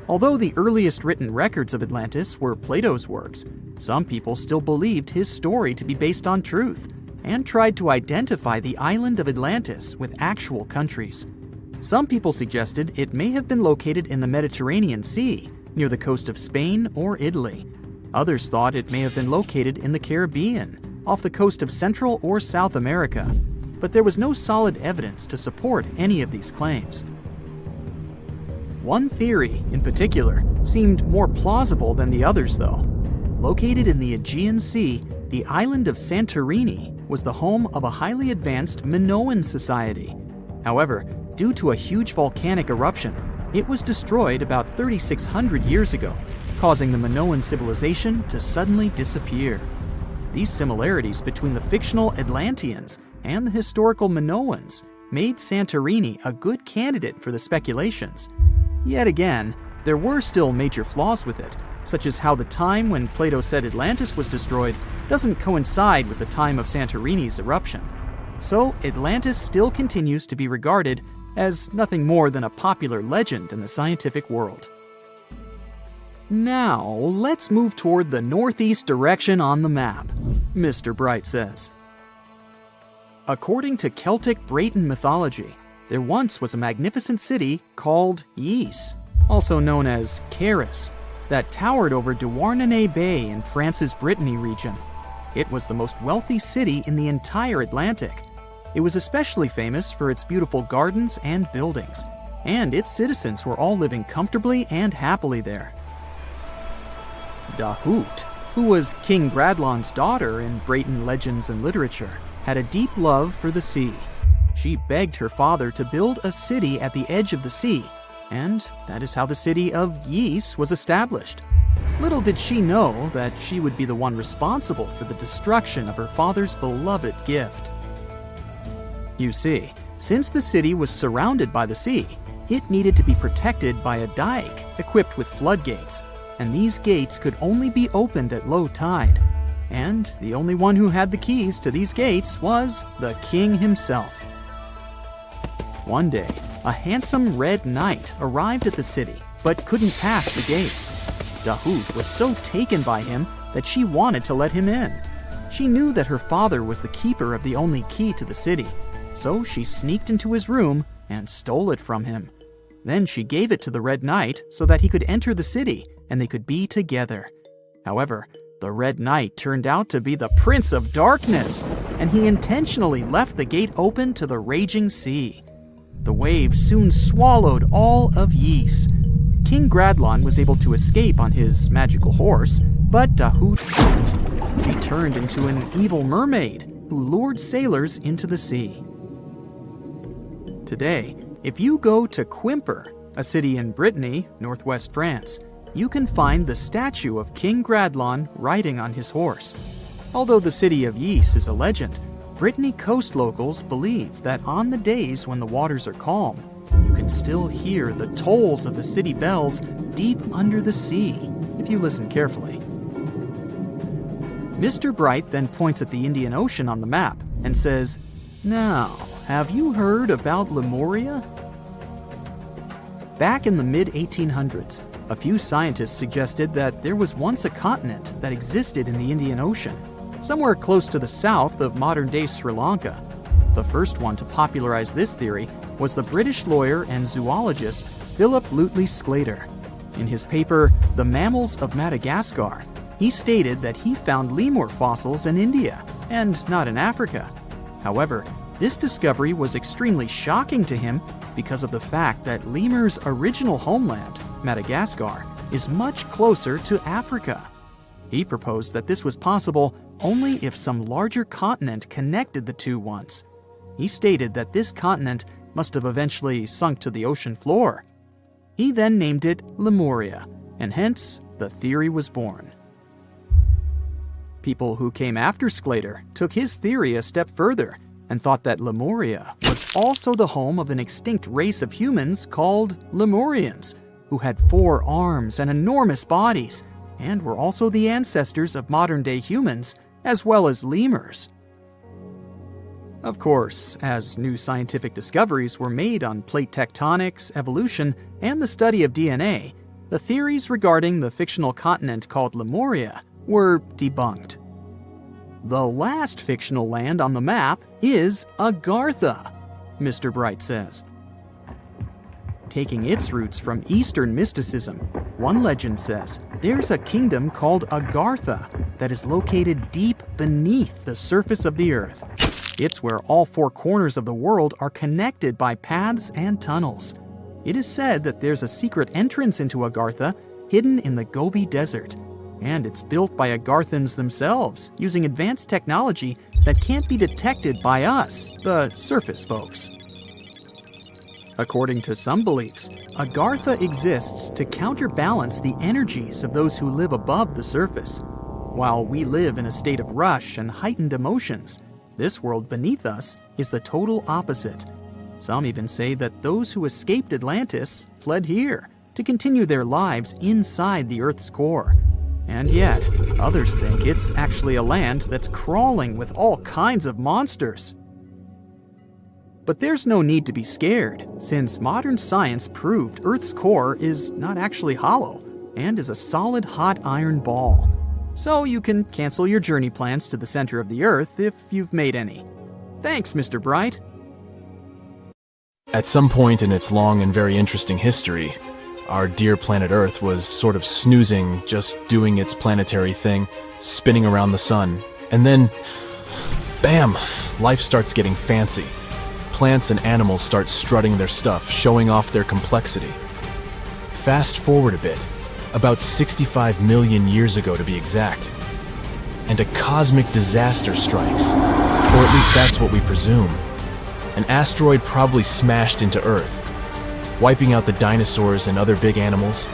Although the earliest written records of Atlantis were Plato's works, some people still believed his story to be based on truth and tried to identify the island of Atlantis with actual countries. Some people suggested it may have been located in the Mediterranean Sea, near the coast of Spain or Italy. Others thought it may have been located in the Caribbean, off the coast of Central or South America, but there was no solid evidence to support any of these claims. One theory, in particular, seemed more plausible than the others, though. Located in the Aegean Sea, the island of Santorini was the home of a highly advanced Minoan society. However, due to a huge volcanic eruption, it was destroyed about 3,600 years ago, causing the Minoan civilization to suddenly disappear. These similarities between the fictional Atlanteans and the historical Minoans made Santorini a good candidate for the speculations. Yet again, there were still major flaws with it, such as how the time when Plato said Atlantis was destroyed doesn't coincide with the time of Santorini's eruption. So Atlantis still continues to be regarded as nothing more than a popular legend in the scientific world. Now, let's move toward the northeast direction on the map, Mr. Bright says. According to Celtic Breton mythology, there once was a magnificent city called Ys, also known as Caris, that towered over Douarnenez Bay in France's Brittany region. It was the most wealthy city in the entire Atlantic. It was especially famous for its beautiful gardens and buildings, and its citizens were all living comfortably and happily there. Dahut, who was King Bradlon's daughter in Breton legends and literature, had a deep love for the sea. She begged her father to build a city at the edge of the sea, and that is how the city of Ys was established. Little did she know that she would be the one responsible for the destruction of her father's beloved gift. You see, since the city was surrounded by the sea, it needed to be protected by a dike equipped with floodgates, and these gates could only be opened at low tide. And the only one who had the keys to these gates was the king himself. One day, a handsome red knight arrived at the city, but couldn't pass the gates. Dahut was so taken by him that she wanted to let him in. She knew that her father was the keeper of the only key to the city, so she sneaked into his room and stole it from him. Then she gave it to the Red Knight so that he could enter the city and they could be together. However, the Red Knight turned out to be the Prince of Darkness, and he intentionally left the gate open to the raging sea. The waves soon swallowed all of Ys. King Gradlon was able to escape on his magical horse, but Dahut couldn't. She turned into an evil mermaid who lured sailors into the sea. Today, if you go to Quimper, a city in Brittany, northwest France, you can find the statue of King Gradlon riding on his horse. Although the city of Ys is a legend, Brittany coast locals believe that on the days when the waters are calm, you can still hear the tolls of the city bells deep under the sea, if you listen carefully. Mr. Bright then points at the Indian Ocean on the map and says, "Now, have you heard about Lemuria?" Back in the mid-1800s, a few scientists suggested that there was once a continent that existed in the Indian Ocean, somewhere close to the south of modern-day Sri Lanka. The first one to popularize this theory was the British lawyer and zoologist Philip Lutley Sclater. In his paper, The Mammals of Madagascar, he stated that he found lemur fossils in India, and not in Africa. However, this discovery was extremely shocking to him because of the fact that lemurs' original homeland, Madagascar, is much closer to Africa. He proposed that this was possible only if some larger continent connected the two once. He stated that this continent must have eventually sunk to the ocean floor. He then named it Lemuria, and hence the theory was born. People who came after Sclater took his theory a step further and thought that Lemuria was also the home of an extinct race of humans called Lemurians, who had 4 arms and enormous bodies, and were also the ancestors of modern-day humans, as well as lemurs. Of course, as new scientific discoveries were made on plate tectonics, evolution, and the study of DNA, the theories regarding the fictional continent called Lemuria were debunked. The last fictional land on the map is Agartha, Mr. Bright says. Taking its roots from Eastern mysticism, one legend says there's a kingdom called Agartha that is located deep beneath the surface of the earth. It's where all 4 corners of the world are connected by paths and tunnels. It is said that there's a secret entrance into Agartha hidden in the Gobi Desert, and it's built by Agarthans themselves using advanced technology that can't be detected by us, the surface folks. According to some beliefs, Agartha exists to counterbalance the energies of those who live above the surface. While we live in a state of rush and heightened emotions, this world beneath us is the total opposite. Some even say that those who escaped Atlantis fled here to continue their lives inside the Earth's core. And yet, others think it's actually a land that's crawling with all kinds of monsters. But there's no need to be scared, since modern science proved Earth's core is not actually hollow and is a solid hot iron ball. So you can cancel your journey plans to the center of the Earth if you've made any. Thanks, Mr. Bright. At some point in its long and very interesting history, our dear planet Earth was sort of snoozing, just doing its planetary thing, spinning around the sun. And then, bam, life starts getting fancy. Plants and animals start strutting their stuff, showing off their complexity. Fast forward a bit, about 65 million years ago to be exact, and a cosmic disaster strikes, or at least that's what we presume. An asteroid probably smashed into Earth, wiping out the dinosaurs and other big animals.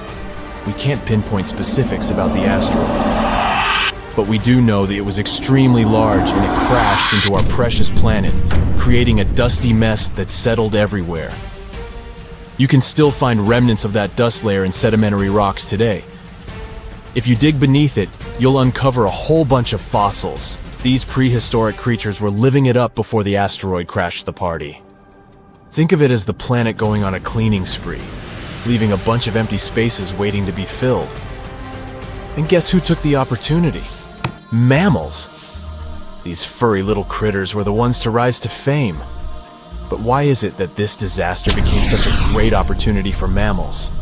We can't pinpoint specifics about the asteroid, but we do know that it was extremely large and it crashed into our precious planet, creating a dusty mess that settled everywhere. You can still find remnants of that dust layer in sedimentary rocks today. If you dig beneath it, you'll uncover a whole bunch of fossils. These prehistoric creatures were living it up before the asteroid crashed the party. Think of it as the planet going on a cleaning spree, leaving a bunch of empty spaces waiting to be filled. And guess who took the opportunity? Mammals. These furry little critters were the ones to rise to fame. But why is it that this disaster became such a great opportunity for mammals?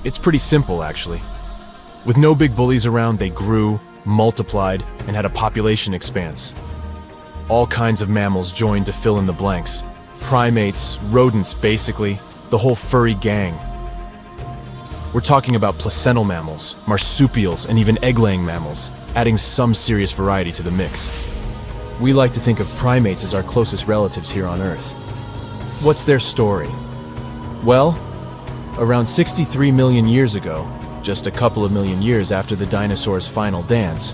It's pretty simple, actually. With no big bullies around, they grew, multiplied, and had a population expanse. All kinds of mammals joined to fill in the blanks. Primates, rodents, basically, the whole furry gang. We're talking about placental mammals, marsupials, and even egg-laying mammals, adding some serious variety to the mix. We like to think of primates as our closest relatives here on Earth. What's their story? Well, around 63 million years ago, just a couple of million years after the dinosaurs' final dance,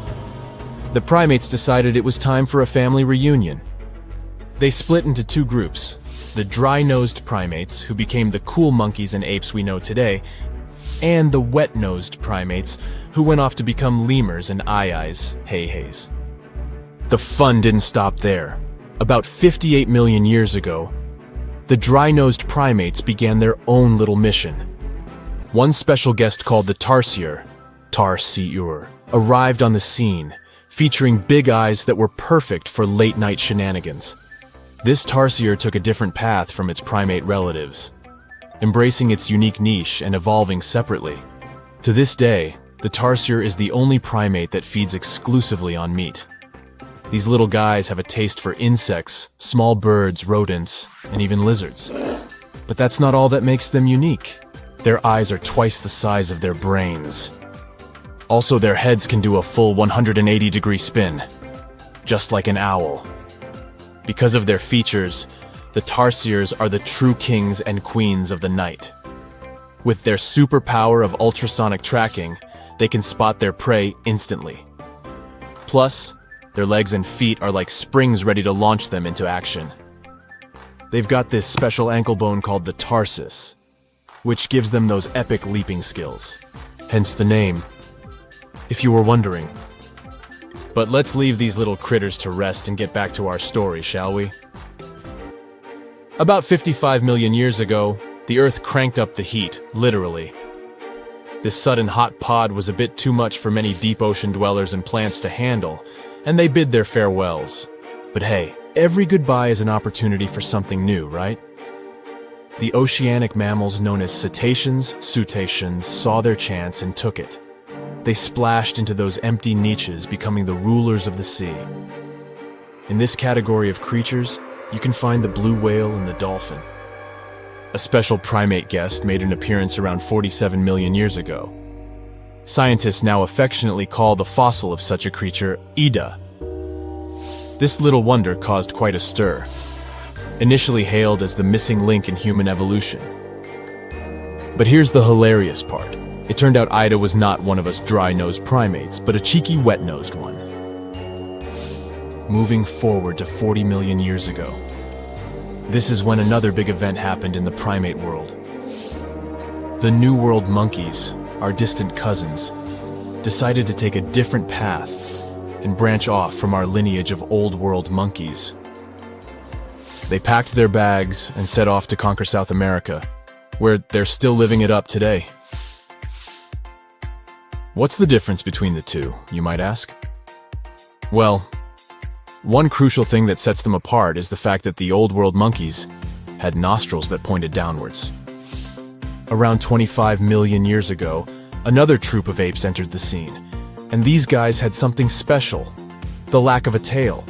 the primates decided it was time for a family reunion. They split into 2 groups, the dry-nosed primates, who became the cool monkeys and apes we know today, and the wet-nosed primates, who went off to become lemurs and aye-ayes, hey-hays. The fun didn't stop there. About 58 million years ago, the dry-nosed primates began their own little mission. One special guest called the tarsier, arrived on the scene, featuring big eyes that were perfect for late-night shenanigans. This tarsier took a different path from its primate relatives, embracing its unique niche and evolving separately. To this day, the tarsier is the only primate that feeds exclusively on meat. These little guys have a taste for insects, small birds, rodents, and even lizards. But that's not all that makes them unique. Their eyes are twice the size of their brains. Also, their heads can do a full 180-degree spin, just like an owl. Because of their features, the tarsiers are the true kings and queens of the night. With their superpower of ultrasonic tracking, they can spot their prey instantly. Plus, their legs and feet are like springs ready to launch them into action. They've got this special ankle bone called the tarsus, which gives them those epic leaping skills. Hence the name, if you were wondering. But let's leave these little critters to rest and get back to our story, shall we? About 55 million years ago, the Earth cranked up the heat, literally. This sudden hot pod was a bit too much for many deep ocean dwellers and plants to handle, and they bid their farewells. But hey, every goodbye is an opportunity for something new, right? The oceanic mammals known as cetaceans, saw their chance and took it. They splashed into those empty niches, becoming the rulers of the sea. In this category of creatures, you can find the blue whale and the dolphin. A special primate guest made an appearance around 47 million years ago. Scientists now affectionately call the fossil of such a creature Ida. This little wonder caused quite a stir. Initially hailed as the missing link in human evolution. But here's the hilarious part. It turned out Ida was not one of us dry-nosed primates, but a cheeky wet-nosed one. Moving forward to 40 million years ago. This is when another big event happened in the primate world. The New World monkeys, our distant cousins, decided to take a different path and branch off from our lineage of Old World monkeys. They packed their bags and set off to conquer South America, where they're still living it up today. What's the difference between the two, you might ask? Well, one crucial thing that sets them apart is the fact that the Old World monkeys had nostrils that pointed downwards. Around 25 million years ago, another troop of apes entered the scene, and these guys had something special, the lack of a tail.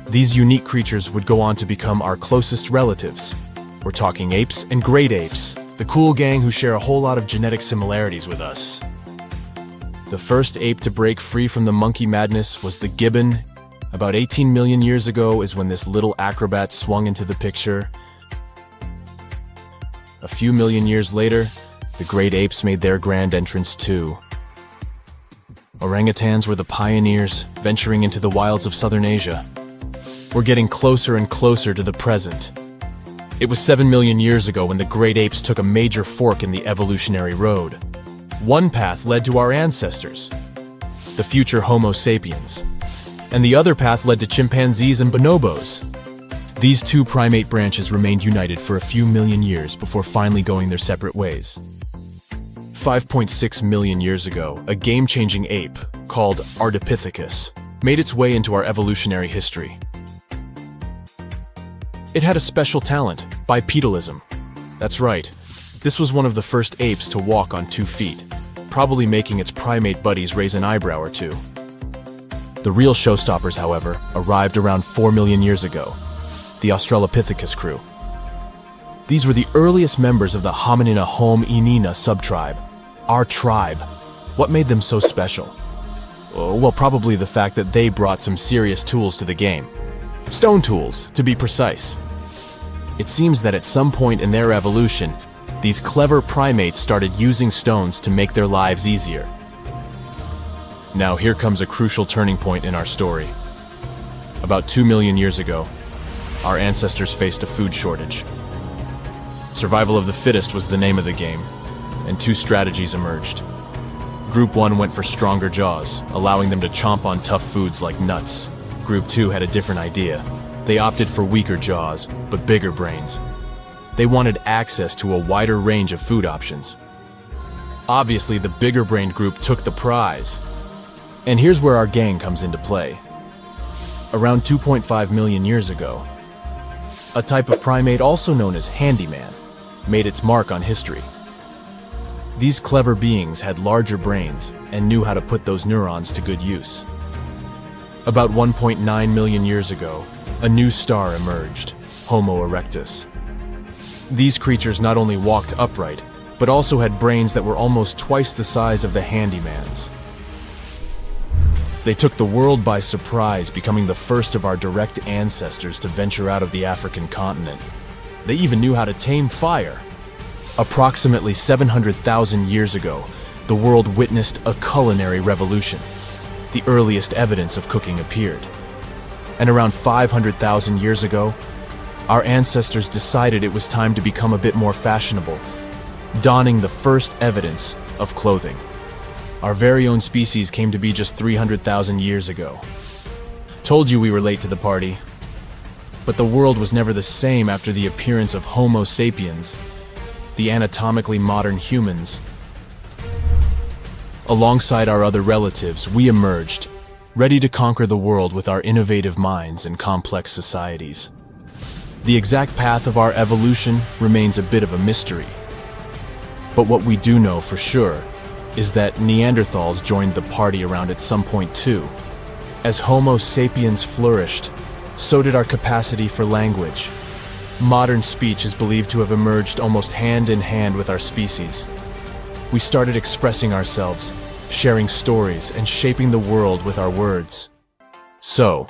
These unique creatures would go on to become our closest relatives. We're talking apes and great apes, the cool gang who share a whole lot of genetic similarities with us. The first ape to break free from the monkey madness was the gibbon. About 18 million years ago is when this little acrobat swung into the picture. A few million years later, the great apes made their grand entrance too. Orangutans were the pioneers, venturing into the wilds of southern Asia. We're getting closer and closer to the present. It was 7 million years ago when the great apes took a major fork in the evolutionary road. One path led to our ancestors, the future Homo sapiens, and the other path led to chimpanzees and bonobos. These two primate branches remained united for a few million years before finally going their separate ways. 5.6 million years ago, a game-changing ape, called Ardipithecus, made its way into our evolutionary history. It had a special talent, bipedalism. That's right, this was one of the first apes to walk on 2 feet, probably making its primate buddies raise an eyebrow or two. The real showstoppers, however, arrived around 4 million years ago, the Australopithecus crew. These were the earliest members of the Hominina hominina subtribe, our tribe. What made them so special? Well, probably the fact that they brought some serious tools to the game. Stone tools, to be precise. It seems that at some point in their evolution, these clever primates started using stones to make their lives easier. Now here comes a crucial turning point in our story. About 2 million years ago, our ancestors faced a food shortage. Survival of the fittest was the name of the game, and 2 strategies emerged. Group 1 went for stronger jaws, allowing them to chomp on tough foods like nuts. Group 2 had a different idea. They opted for weaker jaws, but bigger brains. They wanted access to a wider range of food options. Obviously, the bigger-brained group took the prize. And here's where our gang comes into play. Around 2.5 million years ago, a type of primate also known as handyman made its mark on history. These clever beings had larger brains and knew how to put those neurons to good use. About 1.9 million years ago, a new star emerged, Homo erectus. These creatures not only walked upright, but also had brains that were almost twice the size of the handyman's. They took the world by surprise, becoming the first of our direct ancestors to venture out of the African continent. They even knew how to tame fire. Approximately 700,000 years ago, the world witnessed a culinary revolution. The earliest evidence of cooking appeared. And around 500,000 years ago, our ancestors decided it was time to become a bit more fashionable, donning the first evidence of clothing. Our very own species came to be just 300,000 years ago. Told you we were late to the party. But the world was never the same after the appearance of Homo sapiens, the anatomically modern humans. Alongside our other relatives, we emerged, ready to conquer the world with our innovative minds and complex societies. The exact path of our evolution remains a bit of a mystery. But what we do know for sure is that Neanderthals joined the party around at some point too. As Homo sapiens flourished, so did our capacity for language. Modern speech is believed to have emerged almost hand in hand with our species. We started expressing ourselves, sharing stories, and shaping the world with our words. So,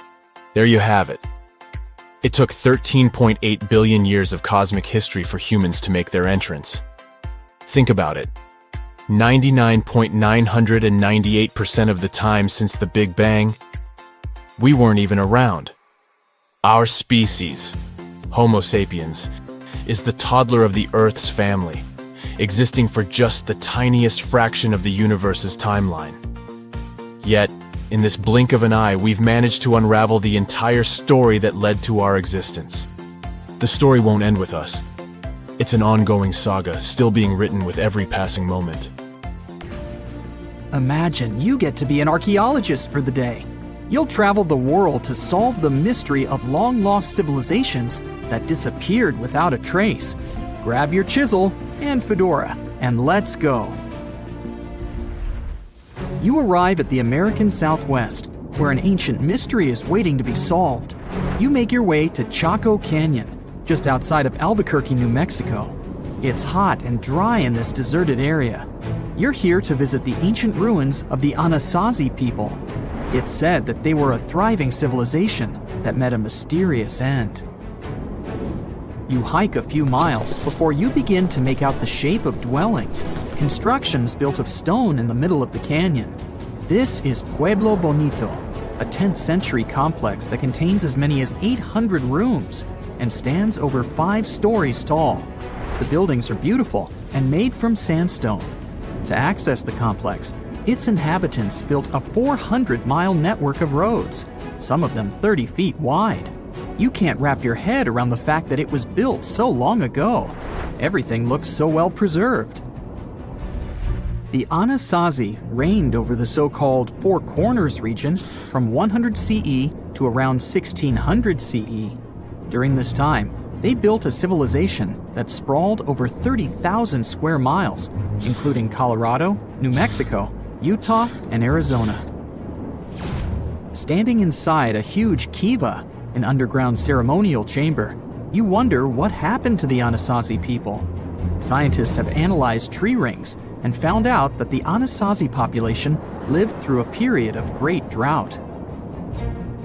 there you have it. It took 13.8 billion years of cosmic history for humans to make their entrance. Think about it. 99.998% of the time since the Big Bang, we weren't even around. Our species, Homo sapiens, is the toddler of the Earth's family, existing for just the tiniest fraction of the universe's timeline. Yet, in this blink of an eye, we've managed to unravel the entire story that led to our existence. The story won't end with us. It's an ongoing saga, still being written with every passing moment. Imagine you get to be an archaeologist for the day. You'll travel the world to solve the mystery of long-lost civilizations that disappeared without a trace. Grab your chisel and fedora, and let's go. You arrive at the American Southwest, where an ancient mystery is waiting to be solved. You make your way to Chaco Canyon, just outside of Albuquerque, New Mexico. It's hot and dry in this deserted area. You're here to visit the ancient ruins of the Anasazi people. It's said that they were a thriving civilization that met a mysterious end. You hike a few miles before you begin to make out the shape of dwellings, constructions built of stone in the middle of the canyon. This is Pueblo Bonito, a 10th century complex that contains as many as 800 rooms and stands over 5 stories tall. The buildings are beautiful and made from sandstone. To access the complex, its inhabitants built a 400-mile network of roads, some of them 30 feet wide. You can't wrap your head around the fact that it was built so long ago. Everything looks so well preserved. The Anasazi reigned over the so-called Four Corners region from 100 CE to around 1600 CE. During this time, they built a civilization that sprawled over 30,000 square miles, including Colorado, New Mexico, Utah, and Arizona. Standing inside a huge kiva, an underground ceremonial chamber, you wonder what happened to the Anasazi people. Scientists have analyzed tree rings and found out that the Anasazi population lived through a period of great drought.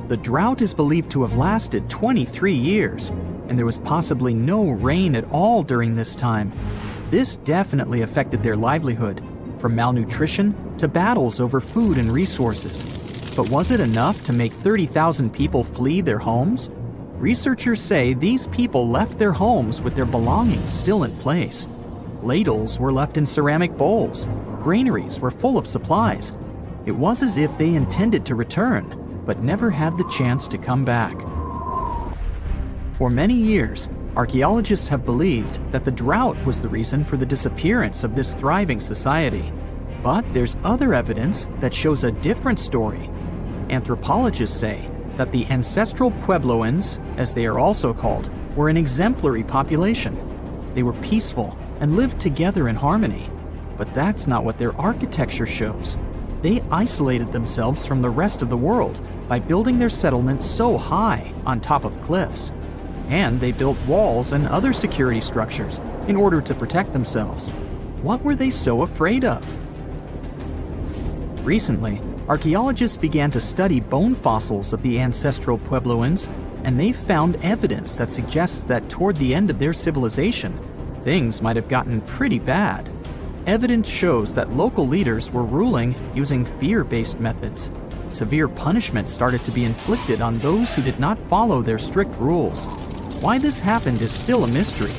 The drought is believed to have lasted 23 years, and there was possibly no rain at all during this time. This definitely affected their livelihood, from malnutrition to battles over food and resources. But was it enough to make 30,000 people flee their homes? Researchers say these people left their homes with their belongings still in place. Ladles were left in ceramic bowls. Granaries were full of supplies. It was as if they intended to return, but never had the chance to come back. For many years, archaeologists have believed that the drought was the reason for the disappearance of this thriving society. But there's other evidence that shows a different story. Anthropologists say that the ancestral Puebloans, as they are also called, were an exemplary population. They were peaceful and lived together in harmony. But that's not what their architecture shows. They isolated themselves from the rest of the world by building their settlements so high on top of cliffs. And they built walls and other security structures in order to protect themselves. What were they so afraid of? Recently, archaeologists began to study bone fossils of the ancestral Puebloans, and they found evidence that suggests that toward the end of their civilization, things might have gotten pretty bad. Evidence shows that local leaders were ruling using fear-based methods. Severe punishment started to be inflicted on those who did not follow their strict rules. Why this happened is still a mystery,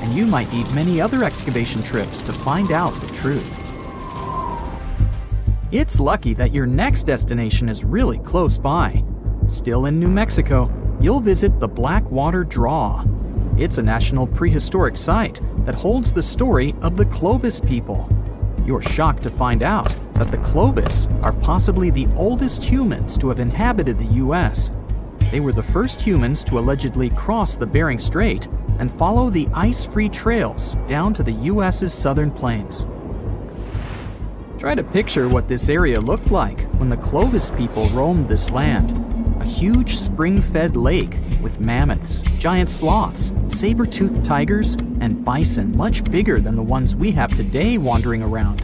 and you might need many other excavation trips to find out the truth. It's lucky that your next destination is really close by. Still in New Mexico, you'll visit the Blackwater Draw. It's a national prehistoric site that holds the story of the Clovis people. You're shocked to find out that the Clovis are possibly the oldest humans to have inhabited the U.S. They were the first humans to allegedly cross the Bering Strait and follow the ice-free trails down to the U.S.'s southern plains. Try to picture what this area looked like when the Clovis people roamed this land. A huge spring-fed lake with mammoths, giant sloths, saber-toothed tigers, and bison much bigger than the ones we have today wandering around.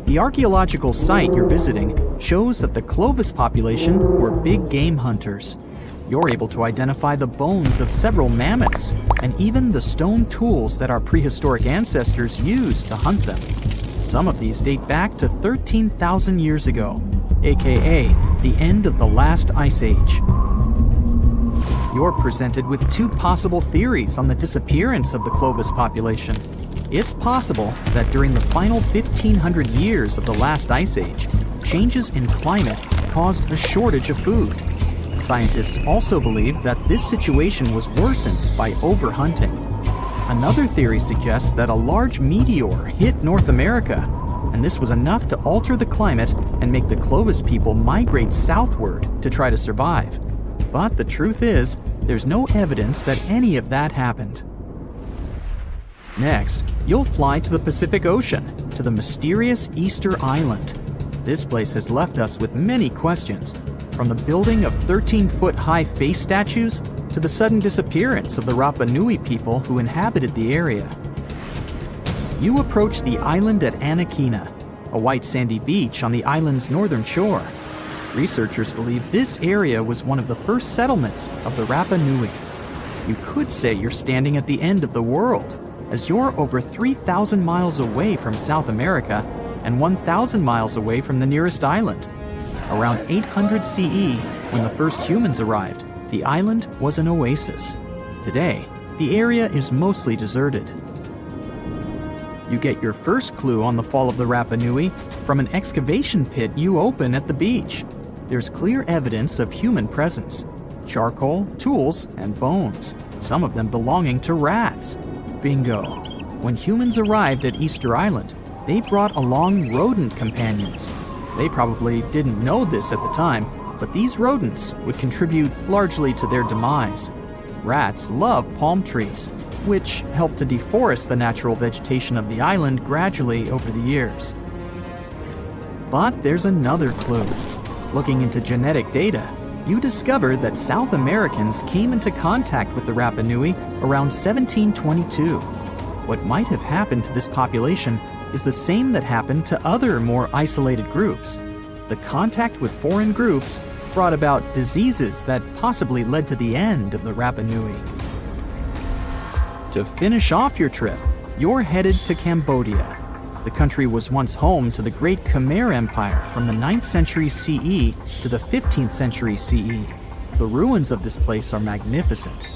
The archaeological site you're visiting shows that the Clovis population were big game hunters. You're able to identify the bones of several mammoths and even the stone tools that our prehistoric ancestors used to hunt them. Some of these date back to 13,000 years ago, aka the end of the last ice age. You're presented with two possible theories on the disappearance of the Clovis population. It's possible that during the final 1,500 years of the last ice age, changes in climate caused a shortage of food. Scientists also believe that this situation was worsened by overhunting. Another theory suggests that a large meteor hit North America, and this was enough to alter the climate and make the Clovis people migrate southward to try to survive. But the truth is, there's no evidence that any of that happened. Next, you'll fly to the Pacific Ocean, to the mysterious Easter Island. This place has left us with many questions, from the building of 13-foot-high face statues to the sudden disappearance of the Rapa Nui people who inhabited the area. You approach the island at Anakina, a white sandy beach on the island's northern shore. Researchers believe this area was one of the first settlements of the Rapa Nui. You could say you're standing at the end of the world, as you're over 3,000 miles away from South America and 1,000 miles away from the nearest island. Around 800 CE, when the first humans arrived, the island was an oasis. Today, the area is mostly deserted. You get your first clue on the fall of the Rapa Nui from an excavation pit you open at the beach. There's clear evidence of human presence: charcoal, tools, and bones, some of them belonging to rats. Bingo! When humans arrived at Easter Island, they brought along rodent companions. They probably didn't know this at the time, but these rodents would contribute largely to their demise. Rats love palm trees, which helped to deforest the natural vegetation of the island gradually over the years. But there's another clue. Looking into genetic data, you discover that South Americans came into contact with the Rapa Nui around 1722. What might have happened to this population is the same that happened to other more isolated groups. The contact with foreign groups brought about diseases that possibly led to the end of the Rapa Nui. To finish off your trip, you're headed to Cambodia. The country was once home to the Great Khmer Empire from the 9th century CE to the 15th century CE. The ruins of this place are magnificent.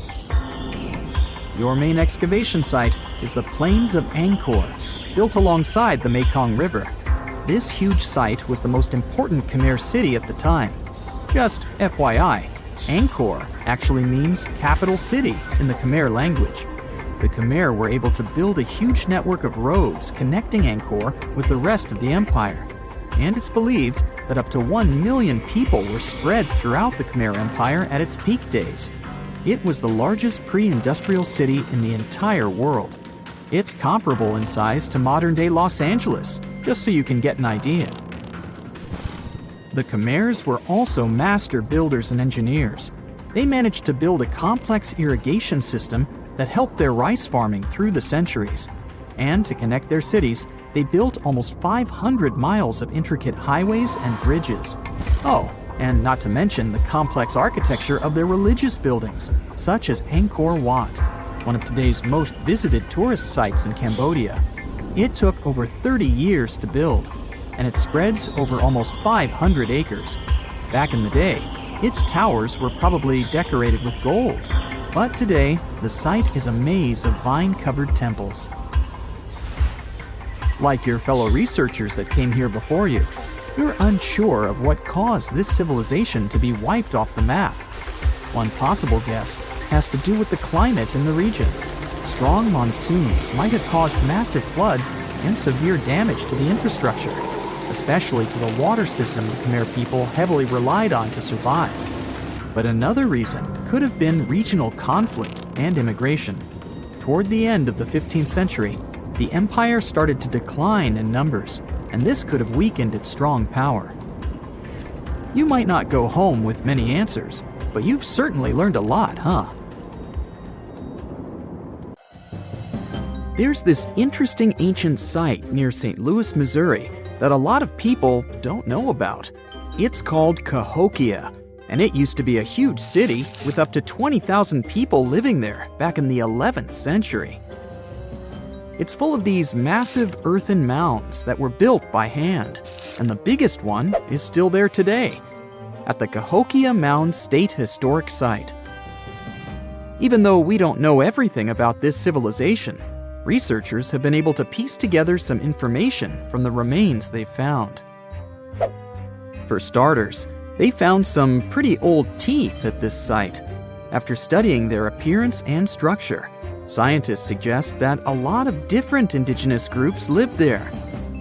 Your main excavation site is the Plains of Angkor, built alongside the Mekong River. This huge site was the most important Khmer city at the time. Just FYI, Angkor actually means capital city in the Khmer language. The Khmer were able to build a huge network of roads connecting Angkor with the rest of the empire. And it's believed that up to 1 million people were spread throughout the Khmer Empire at its peak days. It was the largest pre-industrial city in the entire world. It's comparable in size to modern-day Los Angeles, just so you can get an idea. The Khmers were also master builders and engineers. They managed to build a complex irrigation system that helped their rice farming through the centuries. And to connect their cities, they built almost 500 miles of intricate highways and bridges. Oh, and not to mention the complex architecture of their religious buildings, such as Angkor Wat, one of today's most visited tourist sites in Cambodia. It took over 30 years to build, and it spreads over almost 500 acres. Back in the day, its towers were probably decorated with gold, but today, the site is a maze of vine-covered temples. Like your fellow researchers that came here before you, you're unsure of what caused this civilization to be wiped off the map. One possible guess has to do with the climate in the region. Strong monsoons might have caused massive floods and severe damage to the infrastructure, especially to the water system the Khmer people heavily relied on to survive. But another reason could have been regional conflict and immigration. Toward the end of the 15th century, the empire started to decline in numbers, and this could have weakened its strong power. You might not go home with many answers, but you've certainly learned a lot, huh? There's this interesting ancient site near St. Louis, Missouri, that a lot of people don't know about. It's called Cahokia, and it used to be a huge city with up to 20,000 people living there back in the 11th century. It's full of these massive earthen mounds that were built by hand, and the biggest one is still there today, at the Cahokia Mound State Historic Site. Even though we don't know everything about this civilization, researchers have been able to piece together some information from the remains they've found. For starters, they found some pretty old teeth at this site. After studying their appearance and structure, scientists suggest that a lot of different indigenous groups lived there.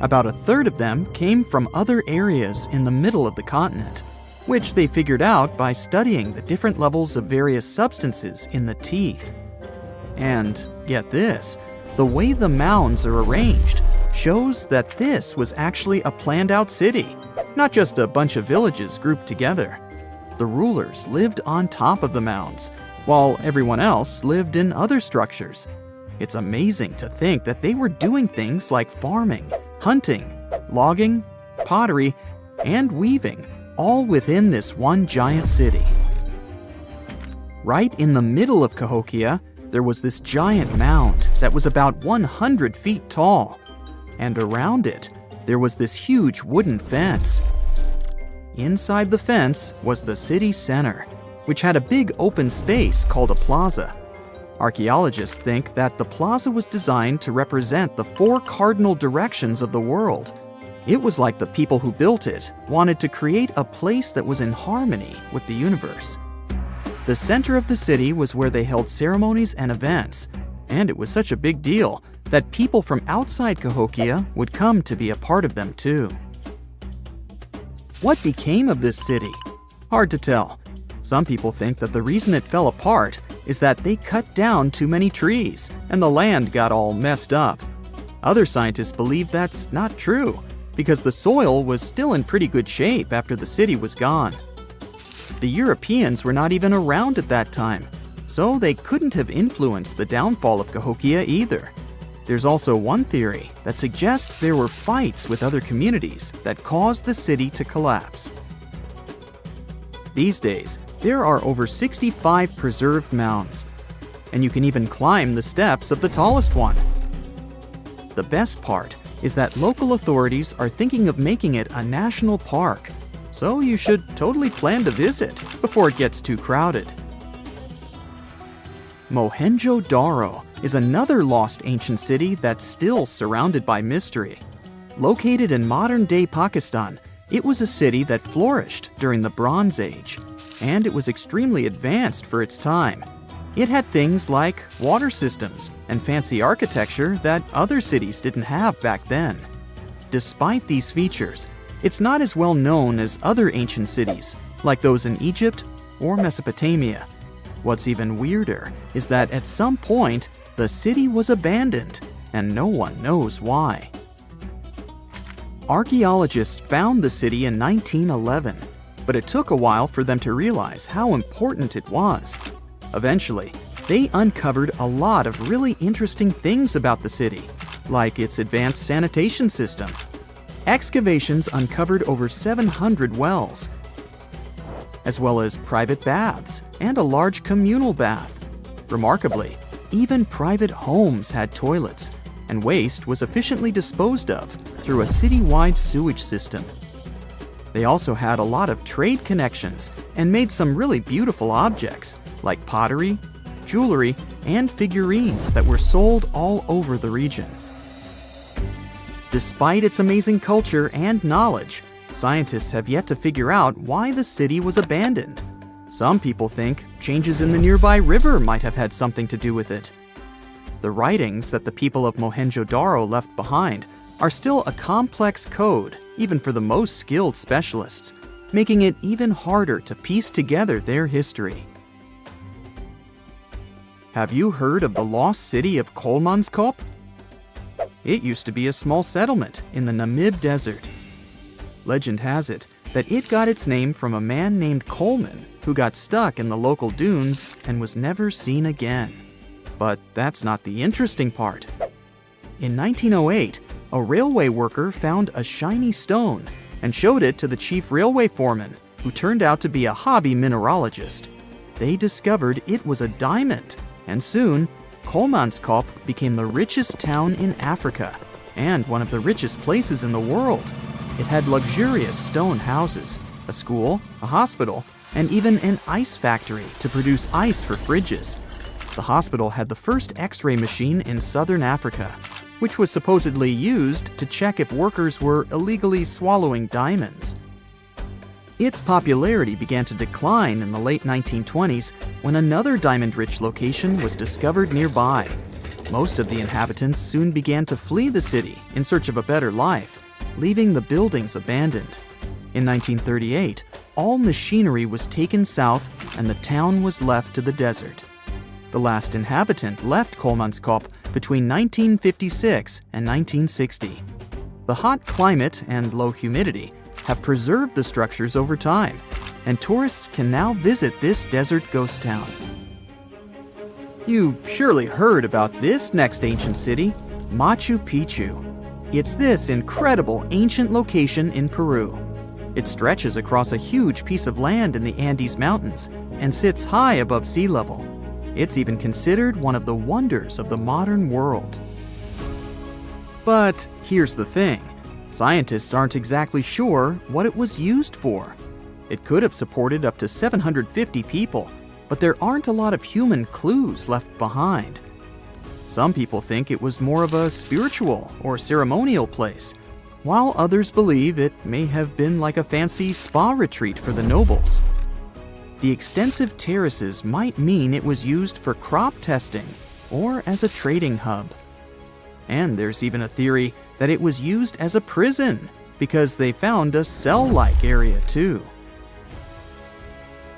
About a third of them came from other areas in the middle of the continent, which they figured out by studying the different levels of various substances in the teeth. And get this, the way the mounds are arranged shows that this was actually a planned-out city, not just a bunch of villages grouped together. The rulers lived on top of the mounds, while everyone else lived in other structures. It's amazing to think that they were doing things like farming, hunting, logging, pottery, and weaving, all within this one giant city. Right in the middle of Cahokia, there was this giant mound that was about 100 feet tall, and around it, there was this huge wooden fence. Inside the fence was the city center, which had a big open space called a plaza. Archaeologists think that the plaza was designed to represent the 4 cardinal directions of the world. It was like the people who built it wanted to create a place that was in harmony with the universe. The center of the city was where they held ceremonies and events, and it was such a big deal that people from outside Cahokia would come to be a part of them too. What became of this city? Hard to tell. Some people think that the reason it fell apart is that they cut down too many trees and the land got all messed up. Other scientists believe that's not true because the soil was still in pretty good shape after the city was gone. The Europeans were not even around at that time, so they couldn't have influenced the downfall of Cahokia either. There's also one theory that suggests there were fights with other communities that caused the city to collapse. These days, there are over 65 preserved mounds, and you can even climb the steps of the tallest one. The best part is that local authorities are thinking of making it a national park, so you should totally plan to visit before it gets too crowded. Mohenjo-Daro is another lost ancient city that's still surrounded by mystery. Located in modern-day Pakistan, it was a city that flourished during the Bronze Age, and it was extremely advanced for its time. It had things like water systems and fancy architecture that other cities didn't have back then. Despite these features, it's not as well known as other ancient cities, like those in Egypt or Mesopotamia. What's even weirder is that at some point, the city was abandoned, and no one knows why. Archaeologists found the city in 1911, but it took a while for them to realize how important it was. Eventually, they uncovered a lot of really interesting things about the city, like its advanced sanitation system. Excavations uncovered over 700 wells, as well as private baths and a large communal bath. Remarkably, even private homes had toilets, and waste was efficiently disposed of through a citywide sewage system. They also had a lot of trade connections and made some really beautiful objects like pottery, jewelry, and figurines that were sold all over the region. Despite its amazing culture and knowledge, scientists have yet to figure out why the city was abandoned. Some people think changes in the nearby river might have had something to do with it. The writings that the people of Mohenjo-Daro left behind are still a complex code, even for the most skilled specialists, making it even harder to piece together their history. Have you heard of the lost city of Kolmanskop? It used to be a small settlement in the Namib Desert. Legend has it that it got its name from a man named Coleman who got stuck in the local dunes and was never seen again. But that's not the interesting part. In 1908, a railway worker found a shiny stone and showed it to the chief railway foreman, who turned out to be a hobby mineralogist. They discovered it was a diamond, and soon, Kolmanskop became the richest town in Africa and one of the richest places in the world. It had luxurious stone houses, a school, a hospital, and even an ice factory to produce ice for fridges. The hospital had the first X-ray machine in southern Africa, which was supposedly used to check if workers were illegally swallowing diamonds. Its popularity began to decline in the late 1920s when another diamond-rich location was discovered nearby. Most of the inhabitants soon began to flee the city in search of a better life, leaving the buildings abandoned. In 1938, all machinery was taken south and the town was left to the desert. The last inhabitant left Kolmanskop between 1956 and 1960. The hot climate and low humidity have preserved the structures over time, and tourists can now visit this desert ghost town. You've surely heard about this next ancient city, Machu Picchu. It's this incredible ancient location in Peru. It stretches across a huge piece of land in the Andes Mountains and sits high above sea level. It's even considered one of the wonders of the modern world. But here's the thing. Scientists aren't exactly sure what it was used for. It could have supported up to 750 people, but there aren't a lot of human clues left behind. Some people think it was more of a spiritual or ceremonial place, while others believe it may have been like a fancy spa retreat for the nobles. The extensive terraces might mean it was used for crop testing or as a trading hub. And there's even a theory that it was used as a prison because they found a cell-like area too.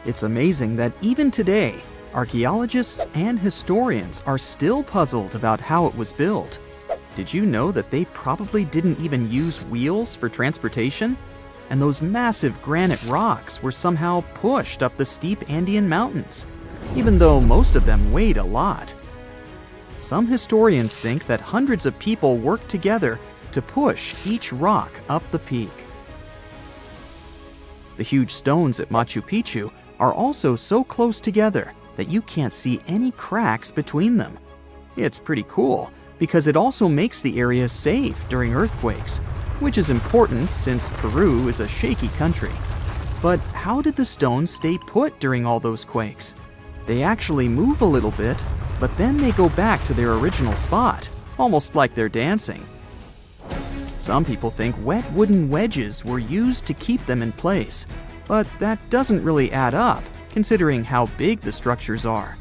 It's amazing that even today, archaeologists and historians are still puzzled about how it was built. Did you know that they probably didn't even use wheels for transportation? And those massive granite rocks were somehow pushed up the steep Andean mountains, even though most of them weighed a lot. Some historians think that hundreds of people worked together to push each rock up the peak. The huge stones at Machu Picchu are also so close together that you can't see any cracks between them. It's pretty cool because it also makes the area safe during earthquakes, which is important since Peru is a shaky country. But how did the stones stay put during all those quakes? They actually move a little bit, but then they go back to their original spot, almost like they're dancing. Some people think wet wooden wedges were used to keep them in place, but that doesn't really add up, considering how big the structures are.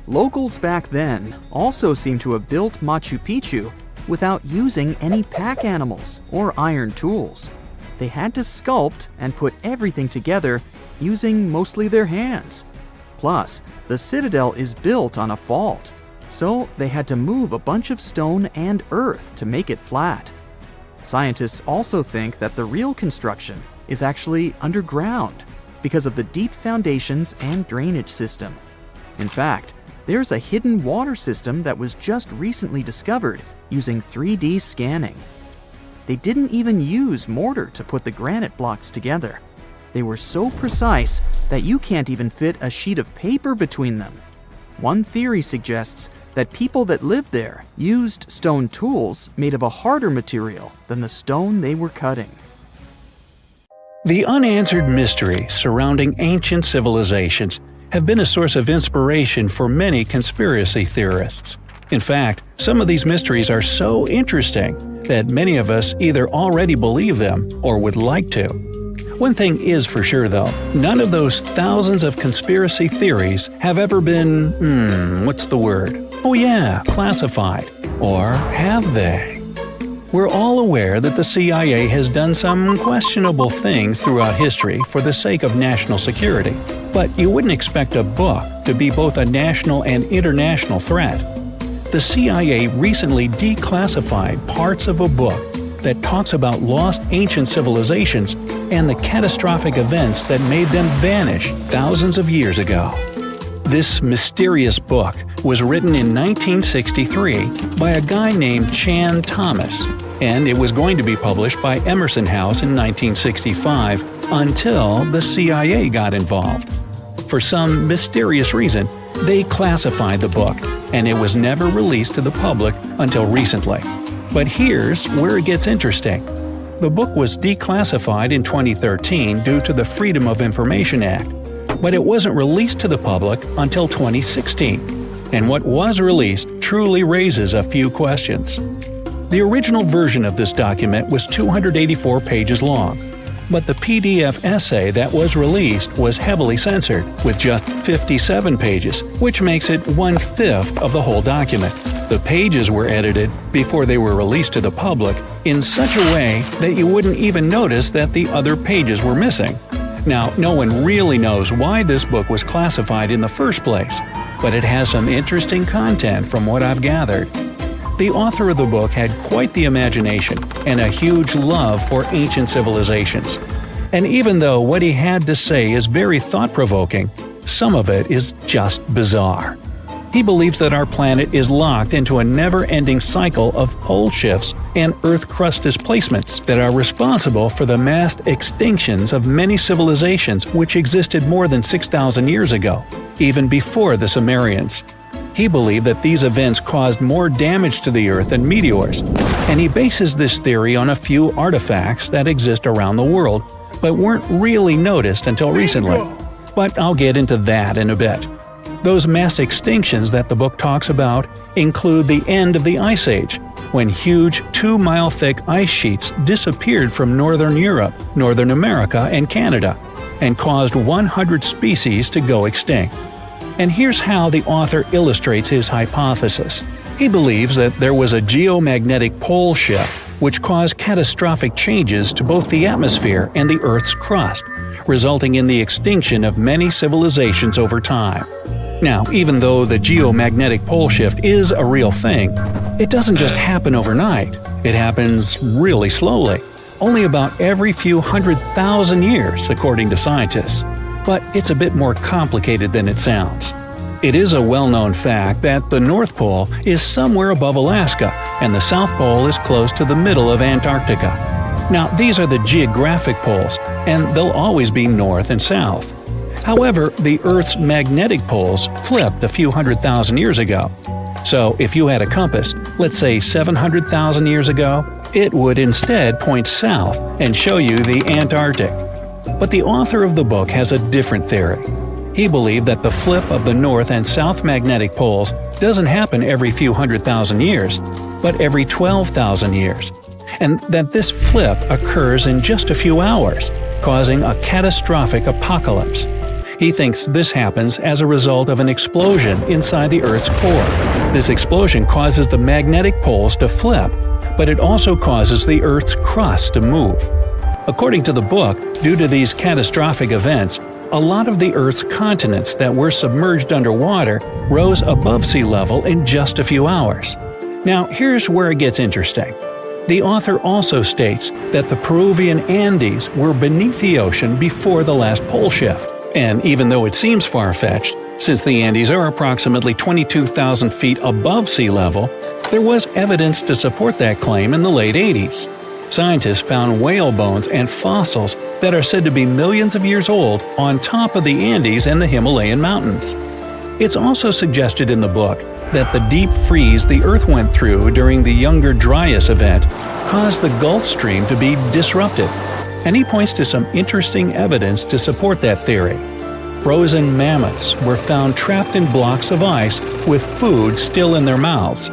Locals back then also seem to have built Machu Picchu without using any pack animals or iron tools. They had to sculpt and put everything together using mostly their hands. Plus, the citadel is built on a fault, so they had to move a bunch of stone and earth to make it flat. Scientists also think that the real construction is actually underground because of the deep foundations and drainage system. In fact, there's a hidden water system that was just recently discovered using 3D scanning. They didn't even use mortar to put the granite blocks together. They were so precise that you can't even fit a sheet of paper between them. One theory suggests that people that lived there used stone tools made of a harder material than the stone they were cutting. The unanswered mysteries surrounding ancient civilizations have been a source of inspiration for many conspiracy theorists. In fact, some of these mysteries are so interesting that many of us either already believe them or would like to. One thing is for sure though, none of those thousands of conspiracy theories have ever been, classified. Or have they? We're all aware that the CIA has done some questionable things throughout history for the sake of national security, but you wouldn't expect a book to be both a national and international threat. The CIA recently declassified parts of a book that talks about lost ancient civilizations and the catastrophic events that made them vanish thousands of years ago. This mysterious book was written in 1963 by a guy named Chan Thomas, and it was going to be published by Emerson House in 1965 until the CIA got involved. For some mysterious reason, they classified the book, and it was never released to the public until recently. But here's where it gets interesting. The book was declassified in 2013 due to the Freedom of Information Act, but it wasn't released to the public until 2016. And what was released truly raises a few questions. The original version of this document was 284 pages long, but the PDF essay that was released was heavily censored, with just 57 pages, which makes it 1/5 of the whole document. The pages were edited before they were released to the public in such a way that you wouldn't even notice that the other pages were missing. Now, no one really knows why this book was classified in the first place, but it has some interesting content from what I've gathered. The author of the book had quite the imagination and a huge love for ancient civilizations. And even though what he had to say is very thought-provoking, some of it is just bizarre. He believes that our planet is locked into a never-ending cycle of pole shifts and Earth crust displacements that are responsible for the mass extinctions of many civilizations which existed more than 6,000 years ago, even before the Sumerians. He believed that these events caused more damage to the Earth than meteors, and he bases this theory on a few artifacts that exist around the world, but weren't really noticed until recently. But I'll get into that in a bit. Those mass extinctions that the book talks about include the end of the Ice Age, when huge 2-mile-thick ice sheets disappeared from northern Europe, Northern America, and Canada, and caused 100 species to go extinct. And here's how the author illustrates his hypothesis. He believes that there was a geomagnetic pole shift which caused catastrophic changes to both the atmosphere and the Earth's crust, resulting in the extinction of many civilizations over time. Now, even though the geomagnetic pole shift is a real thing, it doesn't just happen overnight. It happens really slowly, only about every few 100,000 years, according to scientists. But it's a bit more complicated than it sounds. It is a well-known fact that the North Pole is somewhere above Alaska, and the South Pole is close to the middle of Antarctica. Now, these are the geographic poles, and they'll always be north and south. However, the Earth's magnetic poles flipped a few 100,000 years ago. So if you had a compass, let's say 700,000 years ago, it would instead point south and show you the Antarctic. But the author of the book has a different theory. He believed that the flip of the north and south magnetic poles doesn't happen every few 100,000 years, but every 12,000 years, and that this flip occurs in just a few hours, causing a catastrophic apocalypse. He thinks this happens as a result of an explosion inside the Earth's core. This explosion causes the magnetic poles to flip, but it also causes the Earth's crust to move. According to the book, due to these catastrophic events, a lot of the Earth's continents that were submerged underwater rose above sea level in just a few hours. Now, here's where it gets interesting. The author also states that the Peruvian Andes were beneath the ocean before the last pole shift. And even though it seems far-fetched, Since the Andes are approximately 22,000 feet above sea level, there was evidence to support that claim in the late 80s. Scientists found whale bones and fossils that are said to be millions of years old on top of the Andes and the Himalayan mountains. It's also suggested in the book that the deep freeze the Earth went through during the Younger Dryas event caused the Gulf Stream to be disrupted, and he points to some interesting evidence to support that theory. Frozen mammoths were found trapped in blocks of ice with food still in their mouths.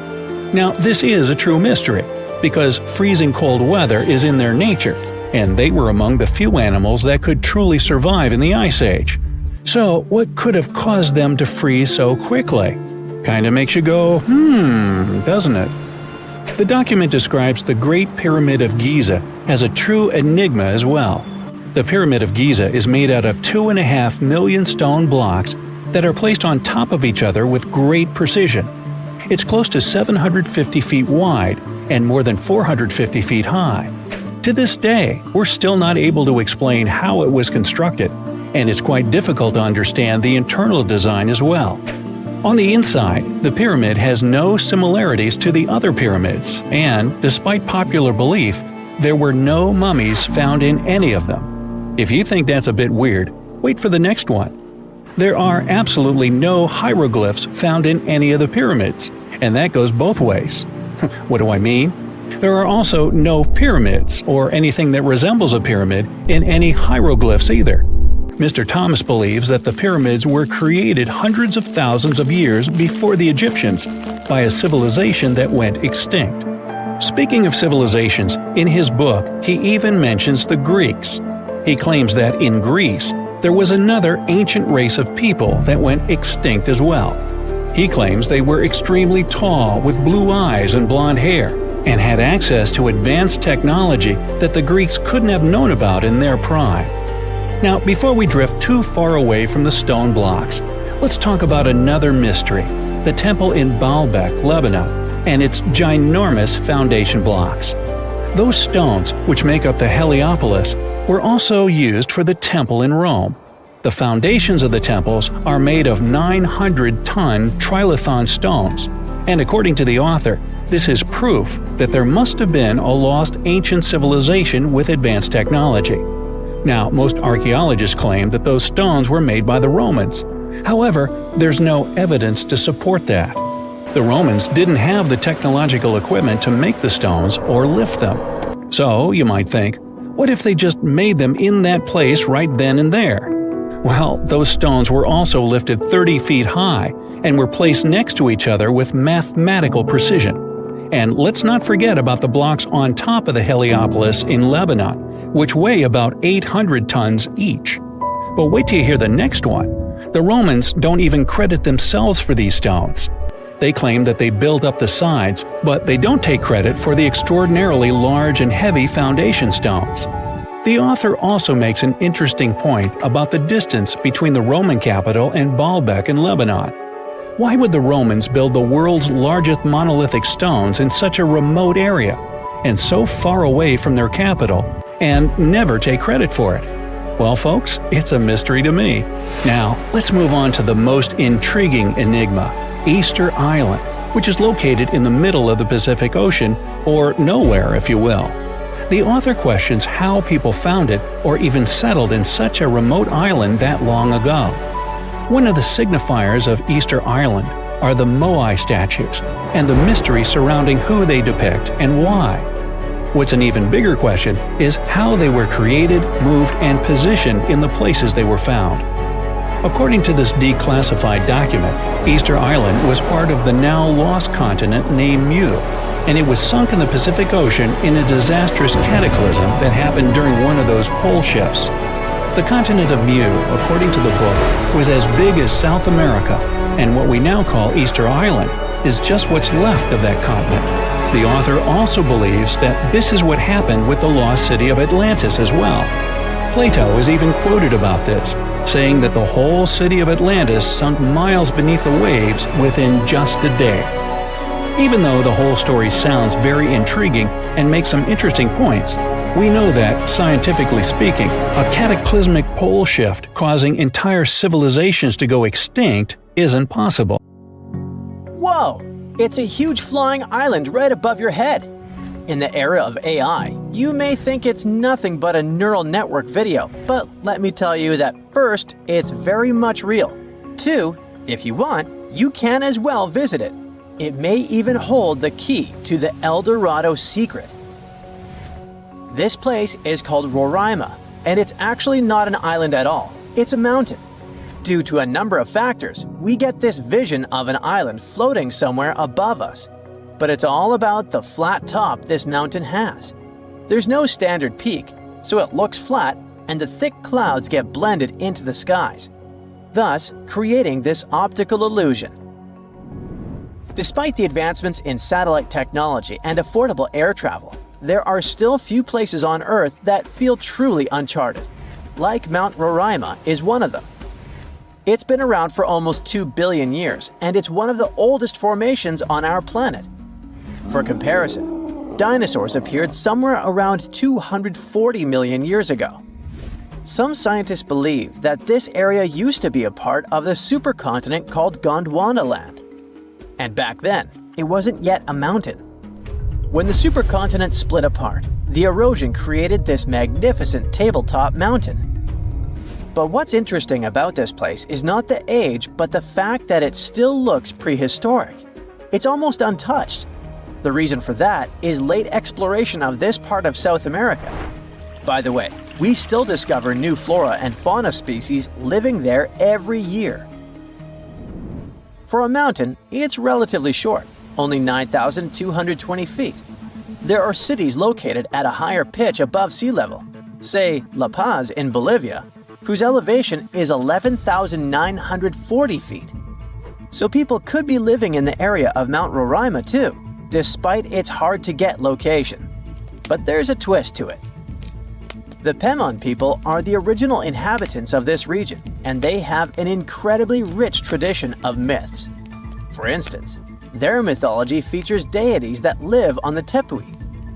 Now, this is a true mystery, because freezing cold weather is in their nature, and they were among the few animals that could truly survive in the Ice Age. So, what could have caused them to freeze so quickly? Kinda makes you go, doesn't it? The document describes the Great Pyramid of Giza as a true enigma as well. The Pyramid of Giza is made out of 2.5 million stone blocks that are placed on top of each other with great precision. It's close to 750 feet wide and more than 450 feet high. To this day, we're still not able to explain how it was constructed, and it's quite difficult to understand the internal design as well. On the inside, the pyramid has no similarities to the other pyramids, and, despite popular belief, there were no mummies found in any of them. If you think that's a bit weird, wait for the next one. There are absolutely no hieroglyphs found in any of the pyramids, and that goes both ways. What do I mean? There are also no pyramids, or anything that resembles a pyramid, in any hieroglyphs either. Mr. Thomas believes that the pyramids were created hundreds of thousands of years before the Egyptians, by a civilization that went extinct. Speaking of civilizations, in his book he even mentions the Greeks. He claims that in Greece, there was another ancient race of people that went extinct as well. He claims they were extremely tall with blue eyes and blonde hair, and had access to advanced technology that the Greeks couldn't have known about in their prime. Now, before we drift too far away from the stone blocks, let's talk about another mystery, the temple in Baalbek, Lebanon, and its ginormous foundation blocks. Those stones, which make up the Heliopolis, were also used for the temple in Rome. The foundations of the temples are made of 900-ton trilithon stones, and according to the author, this is proof that there must have been a lost ancient civilization with advanced technology. Now, most archaeologists claim that those stones were made by the Romans. However, there's no evidence to support that. The Romans didn't have the technological equipment to make the stones or lift them. So, you might think, what if they just made them in that place right then and there? Well, those stones were also lifted 30 feet high and were placed next to each other with mathematical precision. And let's not forget about the blocks on top of the Heliopolis in Lebanon, which weigh about 800 tons each. But wait till you hear the next one. The Romans don't even credit themselves for these stones. They claim that they built up the sides, but they don't take credit for the extraordinarily large and heavy foundation stones. The author also makes an interesting point about the distance between the Roman capital and Baalbek in Lebanon. Why would the Romans build the world's largest monolithic stones in such a remote area, and so far away from their capital, and never take credit for it? Well, folks, it's a mystery to me. Now, let's move on to the most intriguing enigma, Easter Island, which is located in the middle of the Pacific Ocean, or nowhere if you will. The author questions how people found it or even settled in such a remote island that long ago. One of the signifiers of Easter Island are the Moai statues, and the mystery surrounding who they depict and why. What's an even bigger question is how they were created, moved, and positioned in the places they were found. According to this declassified document, Easter Island was part of the now lost continent named Mu, and it was sunk in the Pacific Ocean in a disastrous cataclysm that happened during one of those pole shifts. The continent of Mu, according to the book, was as big as South America, and what we now call Easter Island is just what's left of that continent. The author also believes that this is what happened with the lost city of Atlantis as well. Plato is even quoted about this, saying that the whole city of Atlantis sunk miles beneath the waves within just a day. Even though the whole story sounds very intriguing and makes some interesting points, We know that, scientifically speaking, a cataclysmic pole shift causing entire civilizations to go extinct isn't possible. Whoa! It's a huge flying island right above your head. In the era of AI, you may think it's nothing but a neural network video, but let me tell you that first, it's very much real. Two, if you want, you can as well visit it. It may even hold the key to the El Dorado secret. This place is called Roraima, and it's actually not an island at all. It's a mountain. Due to a number of factors, we get this vision of an island floating somewhere above us. But it's all about the flat top this mountain has. There's no standard peak, so it looks flat and the thick clouds get blended into the skies, thus creating this optical illusion. Despite the advancements in satellite technology and affordable air travel, there are still few places on Earth that feel truly uncharted. Like Mount Roraima is one of them. It's been around for almost 2 billion years, and it's one of the oldest formations on our planet. For comparison, dinosaurs appeared somewhere around 240 million years ago. Some scientists believe that this area used to be a part of the supercontinent called Gondwanaland. And back then, it wasn't yet a mountain. When the supercontinent split apart, the erosion created this magnificent tabletop mountain. But what's interesting about this place is not the age, but the fact that it still looks prehistoric. It's almost untouched. The reason for that is late exploration of this part of South America. By the way, we still discover new flora and fauna species living there every year. For a mountain, it's relatively short, only 9,220 feet. There are cities located at a higher pitch above sea level, say La Paz in Bolivia, whose elevation is 11,940 feet. So people could be living in the area of Mount Roraima too, despite its hard-to-get location. But there's a twist to it. The Pemon people are the original inhabitants of this region, and they have an incredibly rich tradition of myths. For instance, their mythology features deities that live on the Tepui,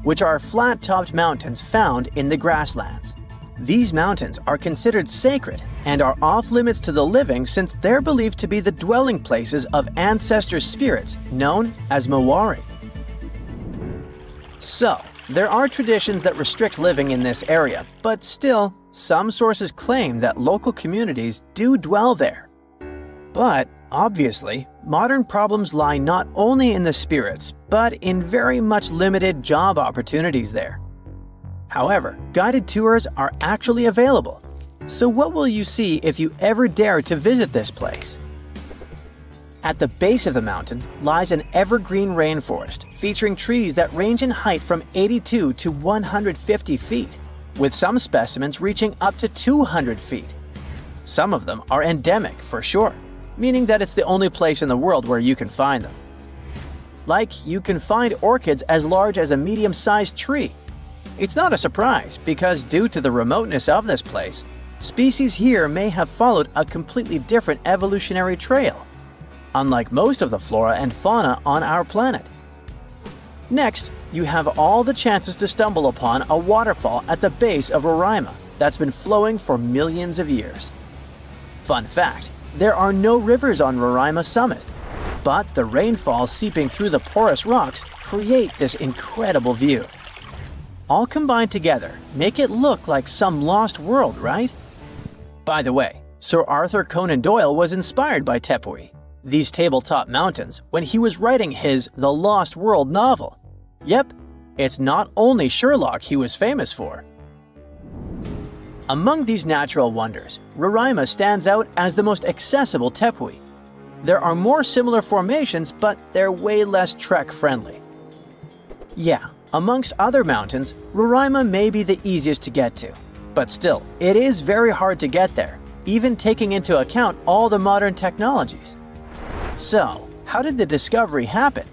which are flat-topped mountains found in the grasslands. These mountains are considered sacred and are off-limits to the living since they're believed to be the dwelling places of ancestor spirits known as Mawari. So, there are traditions that restrict living in this area, but still, some sources claim that local communities do dwell there. But, obviously, modern problems lie not only in the spirits, but in very much limited job opportunities there. However, guided tours are actually available. So what will you see if you ever dare to visit this place? At the base of the mountain lies an evergreen rainforest featuring trees that range in height from 82 to 150 feet, with some specimens reaching up to 200 feet. Some of them are endemic for sure, meaning that it's the only place in the world where you can find them. Like, you can find orchids as large as a medium-sized tree. It's not a surprise because due to the remoteness of this place, species here may have followed a completely different evolutionary trail, unlike most of the flora and fauna on our planet. Next, you have all the chances to stumble upon a waterfall at the base of Roraima that's been flowing for millions of years. Fun fact, there are no rivers on Roraima summit, but the rainfall seeping through the porous rocks create this incredible view. All combined together make it look like some lost world, right? By the way, Sir Arthur Conan Doyle was inspired by Tepui, these tabletop mountains, when he was writing his The Lost World novel. Yep, it's not only Sherlock he was famous for. Among these natural wonders, Roraima stands out as the most accessible Tepui. There are more similar formations, but they're way less trek-friendly. Yeah, amongst other mountains, Roraima may be the easiest to get to, but still, it is very hard to get there, even taking into account all the modern technologies. So, how did the discovery happen?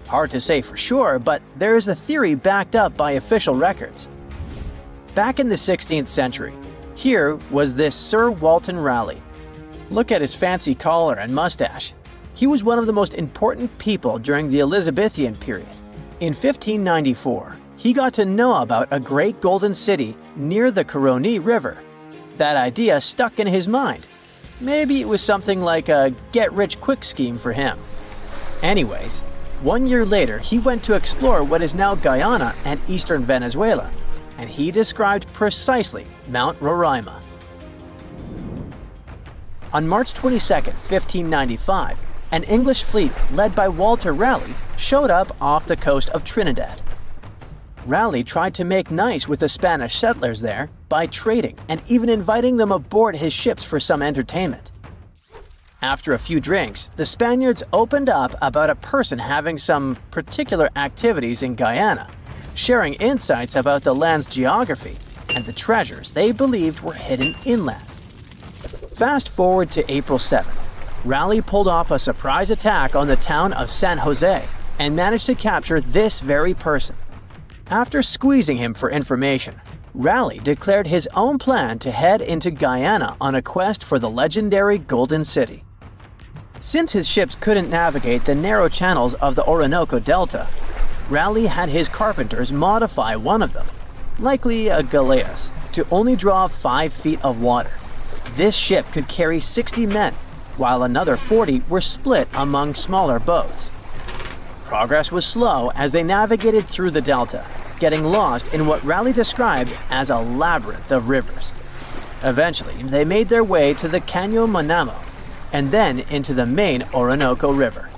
Hard to say for sure, but there is a theory backed up by official records. Back in the 16th century, here was this Sir Walter Raleigh. Look at his fancy collar and mustache. He was one of the most important people during the Elizabethan period. In 1594, he got to know about a great golden city near the Caroni River. That idea stuck in his mind. Maybe it was something like a get-rich-quick scheme for him. Anyways, 1 year later, he went to explore what is now Guyana and eastern Venezuela, and he described precisely Mount Roraima. On March 22, 1595, an English fleet led by Walter Raleigh showed up off the coast of Trinidad. Raleigh tried to make nice with the Spanish settlers there by trading and even inviting them aboard his ships for some entertainment. After a few drinks, the Spaniards opened up about a person having some particular activities in Guyana, sharing insights about the land's geography and the treasures they believed were hidden inland. Fast forward to April 7th, Raleigh pulled off a surprise attack on the town of San Jose and managed to capture this very person. After squeezing him for information, Raleigh declared his own plan to head into Guyana on a quest for the legendary Golden City. Since his ships couldn't navigate the narrow channels of the Orinoco Delta, Raleigh had his carpenters modify one of them, likely a galleass, to only draw 5 feet of water. This ship could carry 60 men, while another 40 were split among smaller boats. Progress was slow as they navigated through the delta, getting lost in what Raleigh described as a labyrinth of rivers. Eventually, they made their way to the Caño Manamo, and then into the main Orinoco River.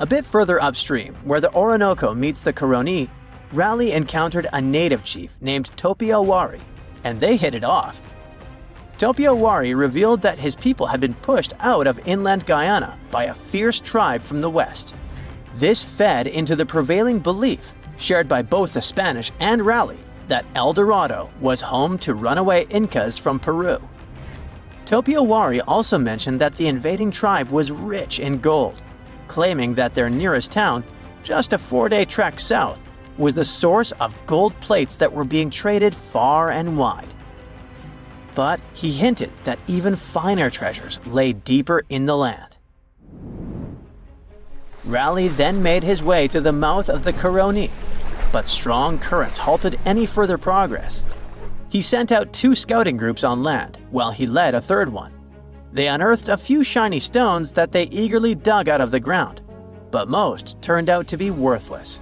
A bit further upstream, where the Orinoco meets the Caroni, Raleigh encountered a native chief named Topiawari, and they hit it off. Topiawari revealed that his people had been pushed out of inland Guyana by a fierce tribe from the west. This fed into the prevailing belief, shared by both the Spanish and Raleigh, that El Dorado was home to runaway Incas from Peru. Topiawari also mentioned that the invading tribe was rich in gold, claiming that their nearest town, just a 4-day trek south, was the source of gold plates that were being traded far and wide. But he hinted that even finer treasures lay deeper in the land. Raleigh then made his way to the mouth of the Caroni, but strong currents halted any further progress. He sent out 2 scouting groups on land, while he led a third one. They unearthed a few shiny stones that they eagerly dug out of the ground, but most turned out to be worthless.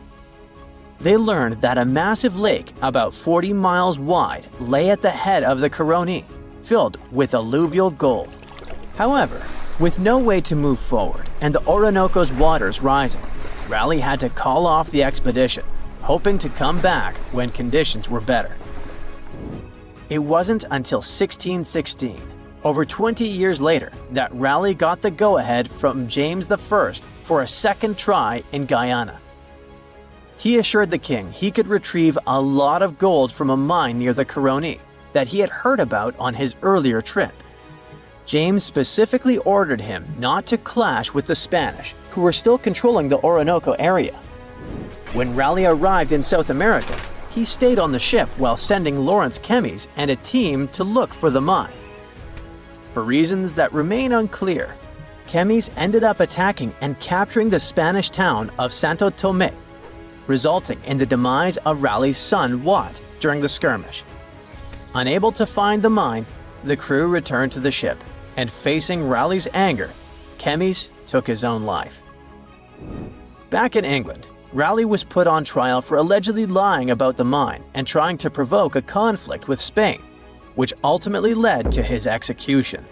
They learned that a massive lake about 40 miles wide lay at the head of the Caroni, filled with alluvial gold. However, with no way to move forward and the Orinoco's waters rising, Raleigh had to call off the expedition, hoping to come back when conditions were better. It wasn't until 1616, over 20 years later, that Raleigh got the go-ahead from James I for a second try in Guyana. He assured the king he could retrieve a lot of gold from a mine near the Caroni that he had heard about on his earlier trip. James specifically ordered him not to clash with the Spanish, who were still controlling the Orinoco area. When Raleigh arrived in South America, he stayed on the ship while sending Lawrence Kemmys and a team to look for the mine. For reasons that remain unclear, Kemmys ended up attacking and capturing the Spanish town of Santo Tomé, resulting in the demise of Raleigh's son Wat during the skirmish. Unable to find the mine, the crew returned to the ship, and facing Raleigh's anger, Kemmys took his own life. Back in England, Raleigh was put on trial for allegedly lying about the mine and trying to provoke a conflict with Spain, which ultimately led to his execution.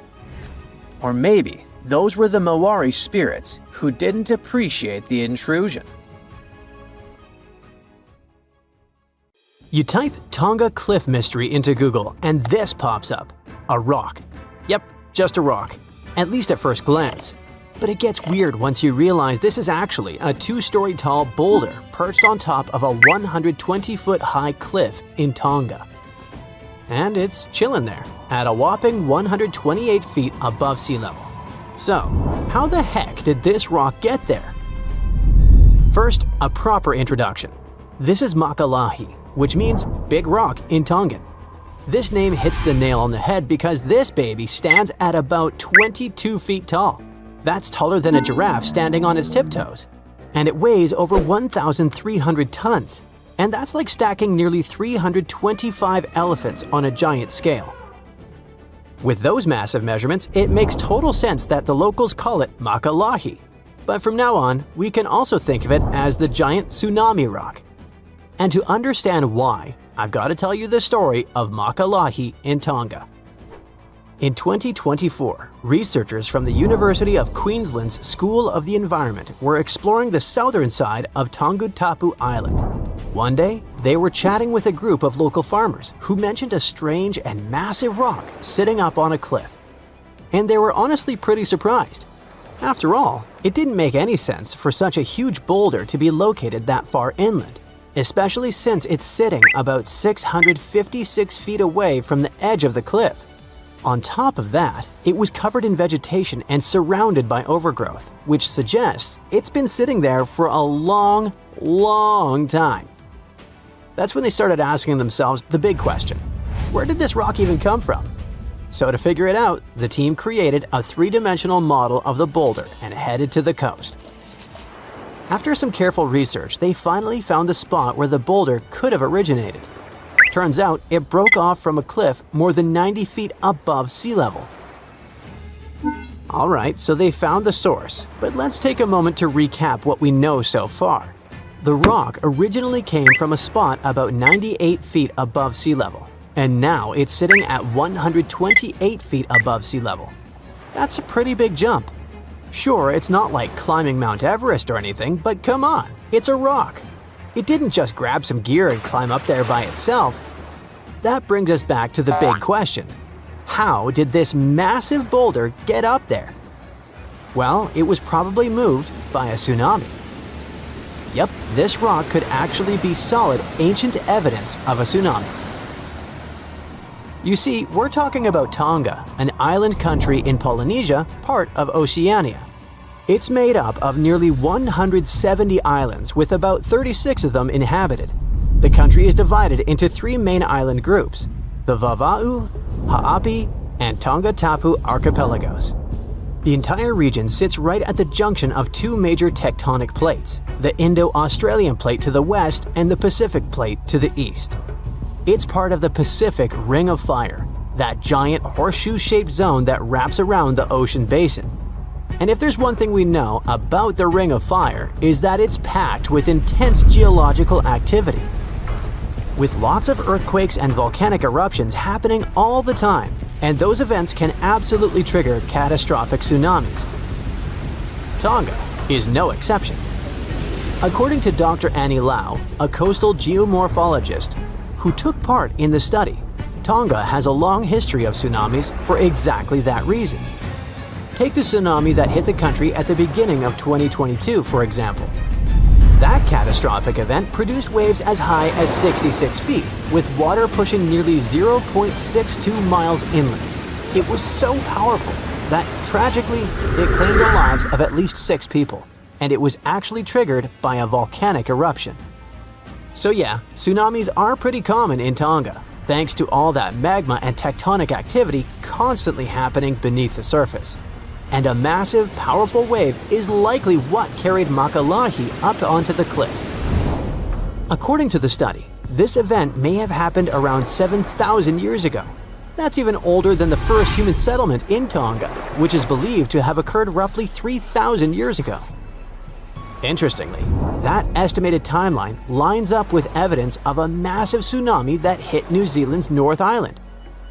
Or maybe those were the Maori spirits who didn't appreciate the intrusion. You type Tonga Cliff Mystery into Google and this pops up. A rock. Yep, just a rock. At least at first glance. But it gets weird once you realize this is actually a 2-story tall boulder perched on top of a 120-foot high cliff in Tonga. And it's chilling there, at a whopping 128 feet above sea level. So, how the heck did this rock get there? First, a proper introduction. This is Makalahi, which means big rock in Tongan. This name hits the nail on the head because this baby stands at about 22 feet tall. That's taller than a giraffe standing on its tiptoes. And it weighs over 1,300 tons. And that's like stacking nearly 325 elephants on a giant scale. With those massive measurements, it makes total sense that the locals call it Makalahi. But from now on, we can also think of it as the giant tsunami rock. And to understand why, I've got to tell you the story of Makalahi in Tonga. In 2024, researchers from the University of Queensland's School of the Environment were exploring the southern side of Tongatapu Island. One day, they were chatting with a group of local farmers who mentioned a strange and massive rock sitting up on a cliff. And they were honestly pretty surprised. After all, it didn't make any sense for such a huge boulder to be located that far inland, especially since it's sitting about 656 feet away from the edge of the cliff. On top of that, it was covered in vegetation and surrounded by overgrowth, which suggests it's been sitting there for a long, long time. That's when they started asking themselves the big question: where did this rock even come from? So to figure it out, the team created a three-dimensional model of the boulder and headed to the coast. After some careful research, they finally found the spot where the boulder could have originated. Turns out it broke off from a cliff more than 90 feet above sea level. Alright, so they found the source, but let's take a moment to recap what we know so far. The rock originally came from a spot about 98 feet above sea level, and now it's sitting at 128 feet above sea level. That's a pretty big jump. Sure, it's not like climbing Mount Everest or anything, but come on, it's a rock. It didn't just grab some gear and climb up there by itself. That brings us back to the big question: how did this massive boulder get up there? Well, it was probably moved by a tsunami. Yep, this rock could actually be solid ancient evidence of a tsunami. You see, we're talking about Tonga, an island country in Polynesia, part of Oceania. It's made up of nearly 170 islands, with about 36 of them inhabited. The country is divided into three main island groups: the Vava'u, Ha'api, and Tongatapu archipelagos. The entire region sits right at the junction of two major tectonic plates, the Indo-Australian plate to the west and the Pacific plate to the east. It's part of the Pacific Ring of Fire, that giant horseshoe-shaped zone that wraps around the ocean basin. And if there's one thing we know about the Ring of Fire, is that it's packed with intense geological activity. With lots of earthquakes and volcanic eruptions happening all the time, and those events can absolutely trigger catastrophic tsunamis. Tonga is no exception. According to Dr. Annie Lau, a coastal geomorphologist who took part in the study, Tonga has a long history of tsunamis for exactly that reason. Take the tsunami that hit the country at the beginning of 2022, for example. That catastrophic event produced waves as high as 66 feet, with water pushing nearly 0.62 miles inland. It was so powerful that, tragically, it claimed the lives of at least 6 people, and it was actually triggered by a volcanic eruption. So yeah, tsunamis are pretty common in Tonga, thanks to all that magma and tectonic activity constantly happening beneath the surface. And a massive, powerful wave is likely what carried Makalahi up onto the cliff. According to the study, this event may have happened around 7,000 years ago. That's even older than the first human settlement in Tonga, which is believed to have occurred roughly 3,000 years ago. Interestingly, that estimated timeline lines up with evidence of a massive tsunami that hit New Zealand's North Island,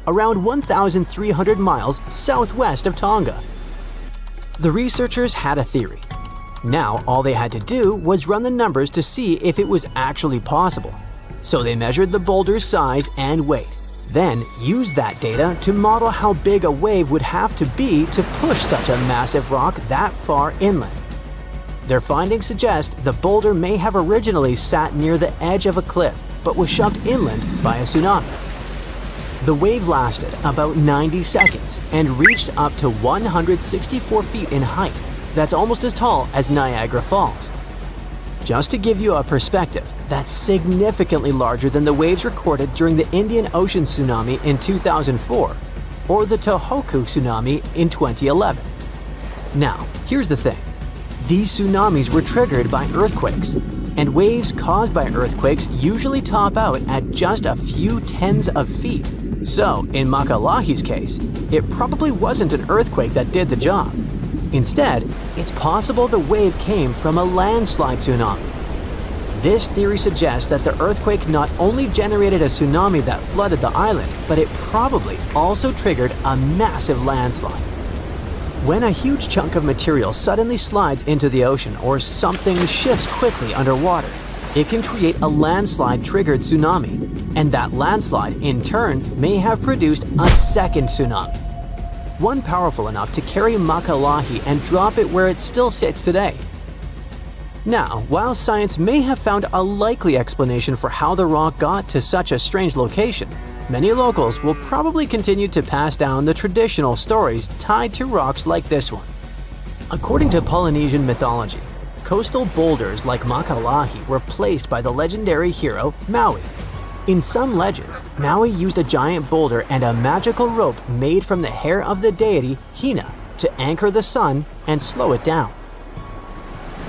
around 1,300 miles southwest of Tonga. The researchers had a theory. Now all they had to do was run the numbers to see if it was actually possible. So they measured the boulder's size and weight, then used that data to model how big a wave would have to be to push such a massive rock that far inland. Their findings suggest the boulder may have originally sat near the edge of a cliff, but was shoved inland by a tsunami. The wave lasted about 90 seconds and reached up to 164 feet in height. That's almost as tall as Niagara Falls. Just to give you a perspective, that's significantly larger than the waves recorded during the Indian Ocean tsunami in 2004 or the Tohoku tsunami in 2011. Now, here's the thing. These tsunamis were triggered by earthquakes, and waves caused by earthquakes usually top out at just a few tens of feet. So, in Makalahi's case, it probably wasn't an earthquake that did the job. Instead, it's possible the wave came from a landslide tsunami. This theory suggests that the earthquake not only generated a tsunami that flooded the island, but it probably also triggered a massive landslide. When a huge chunk of material suddenly slides into the ocean or something shifts quickly underwater, it can create a landslide-triggered tsunami, and that landslide, in turn, may have produced a second tsunami. One powerful enough to carry Makalahi and drop it where it still sits today. Now, while science may have found a likely explanation for how the rock got to such a strange location, many locals will probably continue to pass down the traditional stories tied to rocks like this one. According to Polynesian mythology, coastal boulders like Makalahi were placed by the legendary hero Maui. In some legends, Maui used a giant boulder and a magical rope made from the hair of the deity Hina to anchor the sun and slow it down.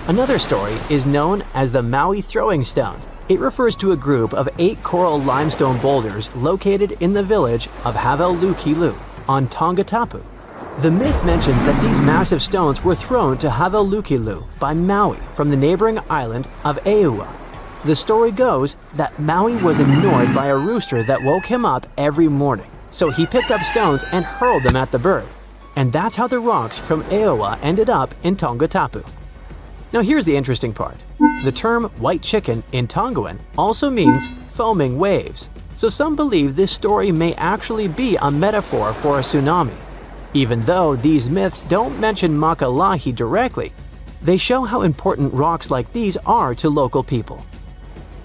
Another story is known as the Maui Throwing Stones. It refers to a group of 8 coral limestone boulders located in the village of Havelukilu on Tongatapu. The myth mentions that these massive stones were thrown to Havelukilu by Maui from the neighboring island of Eua. The story goes that Maui was annoyed by a rooster that woke him up every morning, so he picked up stones and hurled them at the bird. And that's how the rocks from Eua ended up in Tongatapu. Now here's the interesting part. The term white chicken in Tongawan also means foaming waves, so some believe this story may actually be a metaphor for a tsunami. Even though these myths don't mention Makalahi directly, they show how important rocks like these are to local people.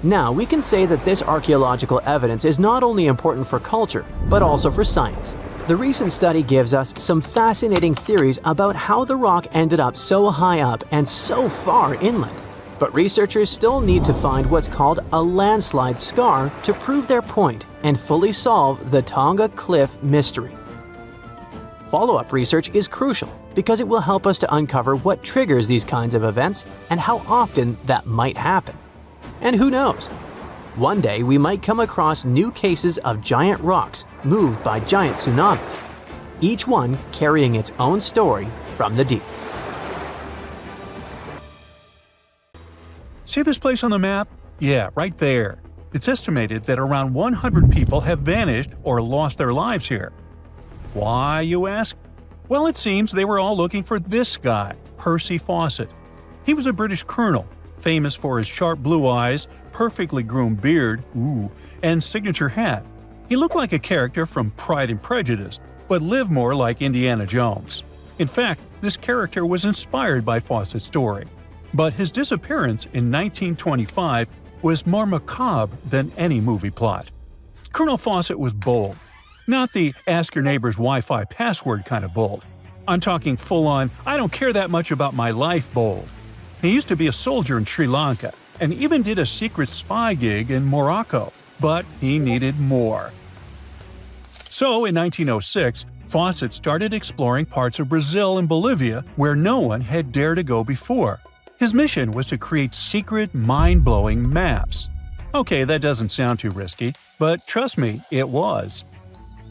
Now, we can say that this archaeological evidence is not only important for culture, but also for science. The recent study gives us some fascinating theories about how the rock ended up so high up and so far inland. But researchers still need to find what's called a landslide scar to prove their point and fully solve the Tonga Cliff mystery. Follow-up research is crucial because it will help us to uncover what triggers these kinds of events and how often that might happen. And who knows? One day we might come across new cases of giant rocks moved by giant tsunamis, each one carrying its own story from the deep. See this place on the map? Yeah, right there. It's estimated that around 100 people have vanished or lost their lives here. Why, you ask? Well, it seems they were all looking for this guy, Percy Fawcett. He was a British colonel, famous for his sharp blue eyes, perfectly groomed beard, and signature hat. He looked like a character from Pride and Prejudice, but lived more like Indiana Jones. In fact, this character was inspired by Fawcett's story. But his disappearance in 1925 was more macabre than any movie plot. Colonel Fawcett was bold. Not the ask your neighbor's Wi-Fi password kind of bold. I'm talking full-on, I don't care that much about my life bold. He used to be a soldier in Sri Lanka and even did a secret spy gig in Morocco, but he needed more. So in 1906, Fawcett started exploring parts of Brazil and Bolivia where no one had dared to go before. His mission was to create secret, mind-blowing maps. Okay, that doesn't sound too risky, but trust me, it was.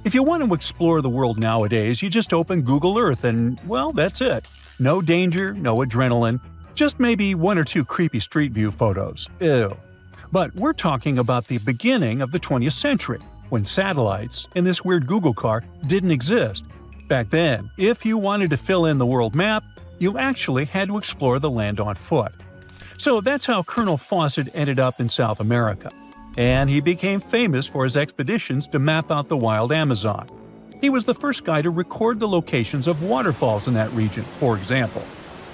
If you want to explore the world nowadays, you just open Google Earth and, well, that's it. No danger, no adrenaline, just maybe 1 or 2 creepy street view photos. Ew. But we're talking about the beginning of the 20th century, when satellites and this weird Google car didn't exist. Back then, if you wanted to fill in the world map, you actually had to explore the land on foot. So that's how Colonel Fawcett ended up in South America. And he became famous for his expeditions to map out the wild Amazon. He was the first guy to record the locations of waterfalls in that region, for example.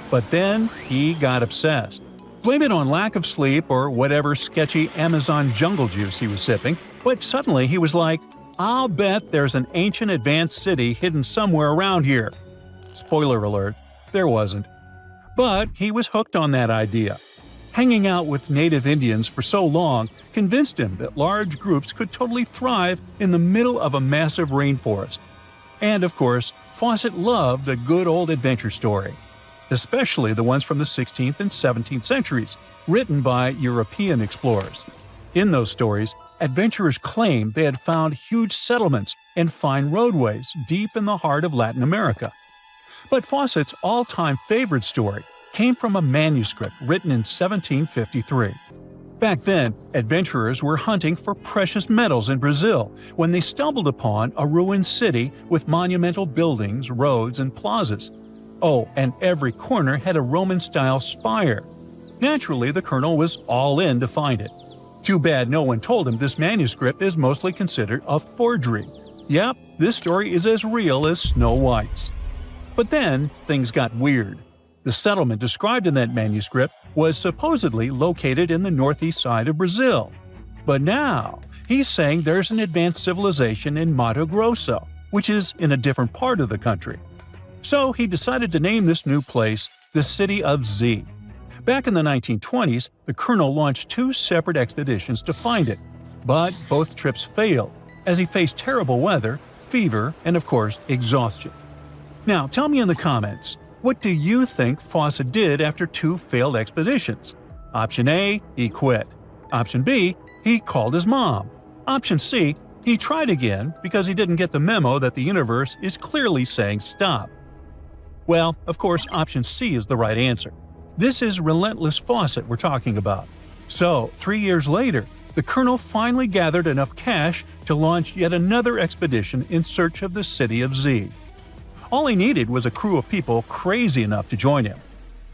But then he got obsessed. Blame it on lack of sleep or whatever sketchy Amazon jungle juice he was sipping, but suddenly he was like, I'll bet there's an ancient advanced city hidden somewhere around here. Spoiler alert, there wasn't. But he was hooked on that idea. Hanging out with native Indians for so long convinced him that large groups could totally thrive in the middle of a massive rainforest. And of course, Fawcett loved a good old adventure story. especially the ones from the 16th and 17th centuries, written by European explorers. In those stories, adventurers claimed they had found huge settlements and fine roadways deep in the heart of Latin America. But Fawcett's all-time favorite story came from a manuscript written in 1753. Back then, adventurers were hunting for precious metals in Brazil when they stumbled upon a ruined city with monumental buildings, roads, and plazas. Oh, and every corner had a Roman-style spire. Naturally, the colonel was all in to find it. Too bad no one told him this manuscript is mostly considered a forgery. Yep, this story is as real as Snow White's. But then, things got weird. The settlement described in that manuscript was supposedly located in the northeast side of Brazil. But now, he's saying there's an advanced civilization in Mato Grosso, which is in a different part of the country. So he decided to name this new place the City of Z. Back in the 1920s, the colonel launched 2 separate expeditions to find it. But both trips failed, as he faced terrible weather, fever, and of course, exhaustion. Now, tell me in the comments, what do you think Fawcett did after 2 failed expeditions? Option A, he quit. Option B, he called his mom. Option C, he tried again because he didn't get the memo that the universe is clearly saying stop. Well, of course, option C is the right answer. This is relentless Fawcett we're talking about. So, 3 years later, the colonel finally gathered enough cash to launch yet another expedition in search of the City of Z. All he needed was a crew of people crazy enough to join him.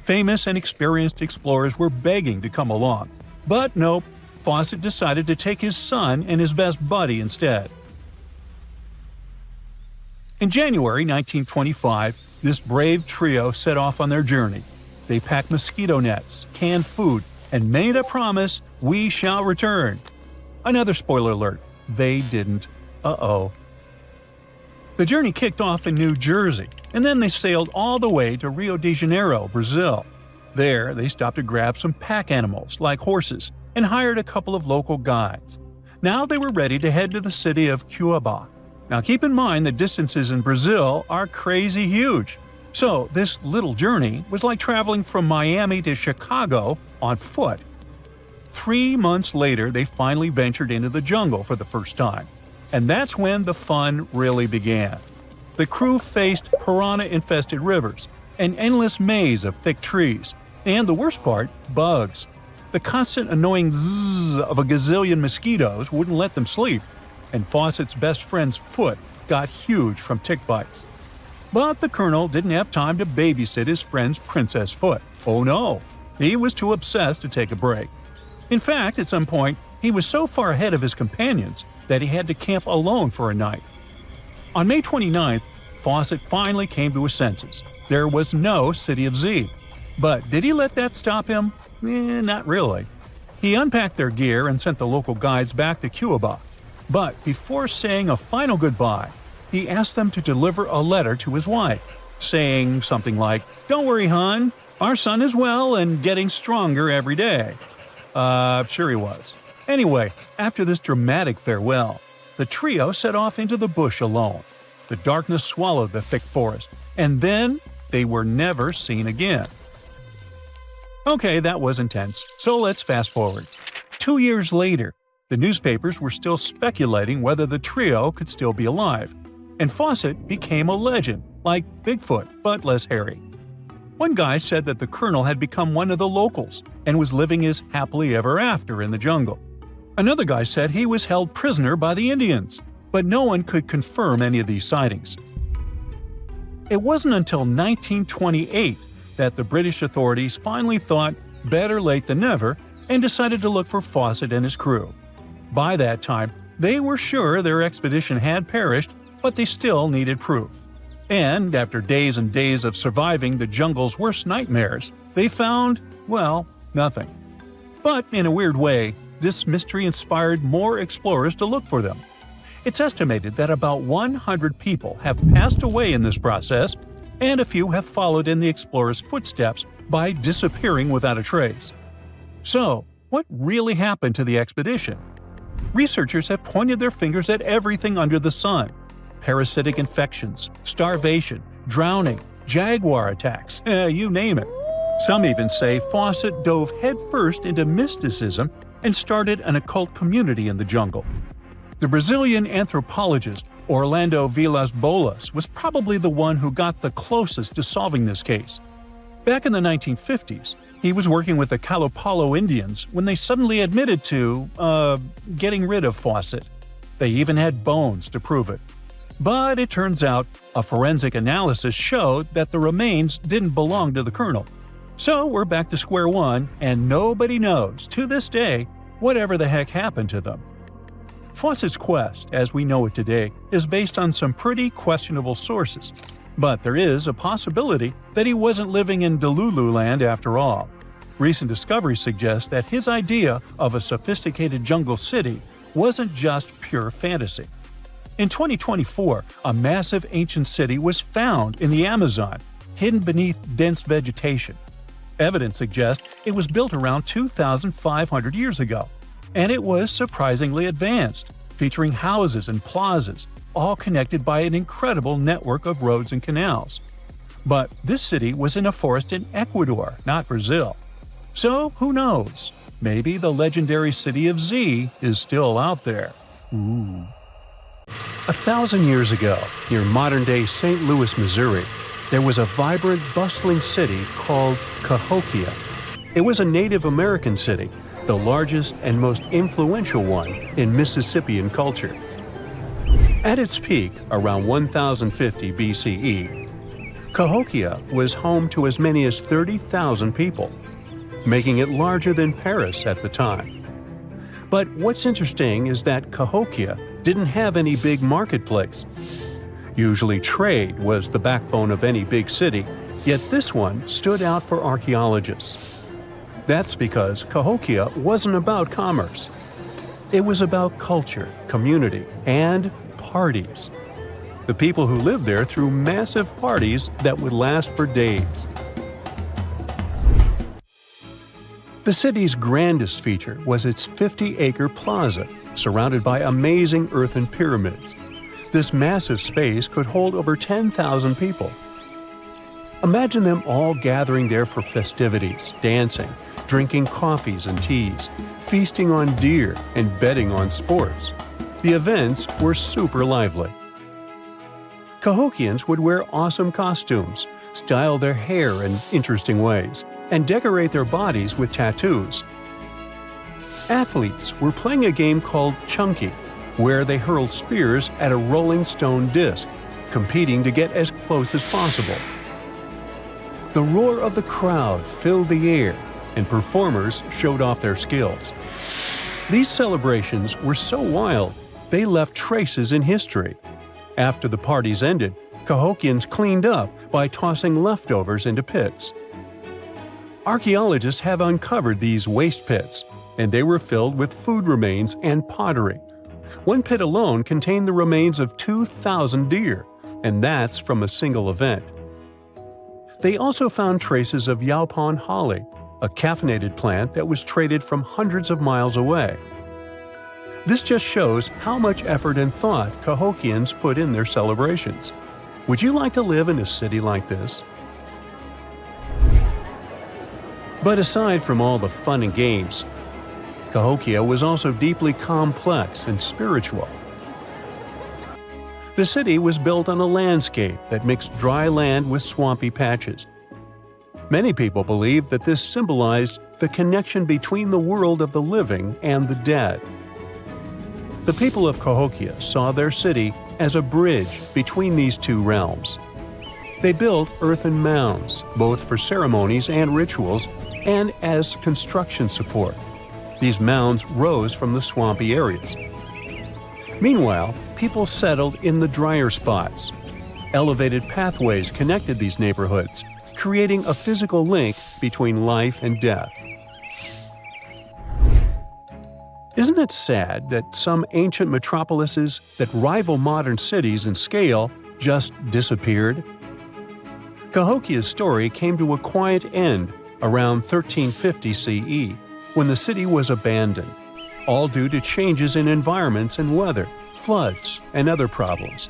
Famous and experienced explorers were begging to come along. But nope, Fawcett decided to take his son and his best buddy instead. In January 1925, this brave trio set off on their journey. They packed mosquito nets, canned food, and made a promise, "We shall return." Another spoiler alert, they didn't. Uh-oh. The journey kicked off in New Jersey, and then they sailed all the way to Rio de Janeiro, Brazil. There, they stopped to grab some pack animals, like horses, and hired a couple of local guides. Now they were ready to head to the city of Cuiabá. Now keep in mind the distances in Brazil are crazy huge. So this little journey was like traveling from Miami to Chicago on foot. 3 months later, they finally ventured into the jungle for the first time. And that's when the fun really began. The crew faced piranha-infested rivers, an endless maze of thick trees, and the worst part, bugs. The constant annoying zzz of a gazillion mosquitoes wouldn't let them sleep, and Fawcett's best friend's foot got huge from tick bites. But the colonel didn't have time to babysit his friend's princess foot. Oh no, he was too obsessed to take a break. In fact, at some point, he was so far ahead of his companions that he had to camp alone for a night. On May 29th, Fawcett finally came to his senses. There was no City of Z. But did he let that stop him? Not really. He unpacked their gear and sent the local guides back to Cuiabá. But before saying a final goodbye, he asked them to deliver a letter to his wife, saying something like, "Don't worry, hon, our son is well and getting stronger every day." Sure he was. Anyway, after this dramatic farewell, the trio set off into the bush alone. The darkness swallowed the thick forest, and then they were never seen again. Okay, that was intense, so let's fast forward. 2 years later, the newspapers were still speculating whether the trio could still be alive, and Fawcett became a legend, like Bigfoot, but less hairy. One guy said that the colonel had become one of the locals and was living his happily ever after in the jungle. Another guy said he was held prisoner by the Indians, but no one could confirm any of these sightings. It wasn't until 1928 that the British authorities finally thought better late than never and decided to look for Fawcett and his crew. By that time, they were sure their expedition had perished, but they still needed proof. And after days and days of surviving the jungle's worst nightmares, they found, well, nothing. But in a weird way, this mystery inspired more explorers to look for them. It's estimated that about 100 people have passed away in this process, and a few have followed in the explorers' footsteps by disappearing without a trace. So, what really happened to the expedition? Researchers have pointed their fingers at everything under the sun: parasitic infections, starvation, drowning, jaguar attacks, you name it. Some even say Fawcett dove headfirst into mysticism and started an occult community in the jungle. The Brazilian anthropologist Orlando Villas-Boas was probably the one who got the closest to solving this case. Back in the 1950s, he was working with the Kalapalo Indians when they suddenly admitted to, getting rid of Fawcett. They even had bones to prove it. But it turns out a forensic analysis showed that the remains didn't belong to the colonel. So we're back to square one, and nobody knows, to this day, whatever the heck happened to them. Fawcett's quest, as we know it today, is based on some pretty questionable sources. But there is a possibility that he wasn't living in Delulu land after all. Recent discoveries suggest that his idea of a sophisticated jungle city wasn't just pure fantasy. In 2024, a massive ancient city was found in the Amazon, hidden beneath dense vegetation. Evidence suggests it was built around 2,500 years ago, and it was surprisingly advanced, featuring houses and plazas, all connected by an incredible network of roads and canals. But this city was in a forest in Ecuador, not Brazil. So who knows? Maybe the legendary city of Z is still out there. Ooh. 1,000 years ago, near modern-day St. Louis, Missouri, there was a vibrant, bustling city called Cahokia. It was a Native American city, the largest and most influential one in Mississippian culture. At its peak, around 1050 BCE, Cahokia was home to as many as 30,000 people, making it larger than Paris at the time. But what's interesting is that Cahokia didn't have any big marketplace. Usually trade was the backbone of any big city, yet this one stood out for archaeologists. That's because Cahokia wasn't about commerce. It was about culture, community, and parties. The people who lived there threw massive parties that would last for days. The city's grandest feature was its 50-acre plaza, surrounded by amazing earthen pyramids. This massive space could hold over 10,000 people. Imagine them all gathering there for festivities, dancing, drinking coffees and teas, feasting on deer, and betting on sports. The events were super lively. Cahokians would wear awesome costumes, style their hair in interesting ways, and decorate their bodies with tattoos. Athletes were playing a game called Chunky, where they hurled spears at a rolling stone disc, competing to get as close as possible. The roar of the crowd filled the air, and performers showed off their skills. These celebrations were so wild, they left traces in history. After the parties ended, Cahokians cleaned up by tossing leftovers into pits. Archaeologists have uncovered these waste pits, and they were filled with food remains and pottery. One pit alone contained the remains of 2,000 deer, and that's from a single event. They also found traces of yaupon holly, a caffeinated plant that was traded from hundreds of miles away. This just shows how much effort and thought Cahokians put in their celebrations. Would you like to live in a city like this? But aside from all the fun and games, Cahokia was also deeply complex and spiritual. The city was built on a landscape that mixed dry land with swampy patches. Many people believed that this symbolized the connection between the world of the living and the dead. The people of Cahokia saw their city as a bridge between these two realms. They built earthen mounds, both for ceremonies and rituals, and as construction support. These mounds rose from the swampy areas. Meanwhile, people settled in the drier spots. Elevated pathways connected these neighborhoods, creating a physical link between life and death. Isn't it sad that some ancient metropolises that rival modern cities in scale just disappeared? Cahokia's story came to a quiet end around 1350 CE, when the city was abandoned, all due to changes in environments and weather, floods, and other problems.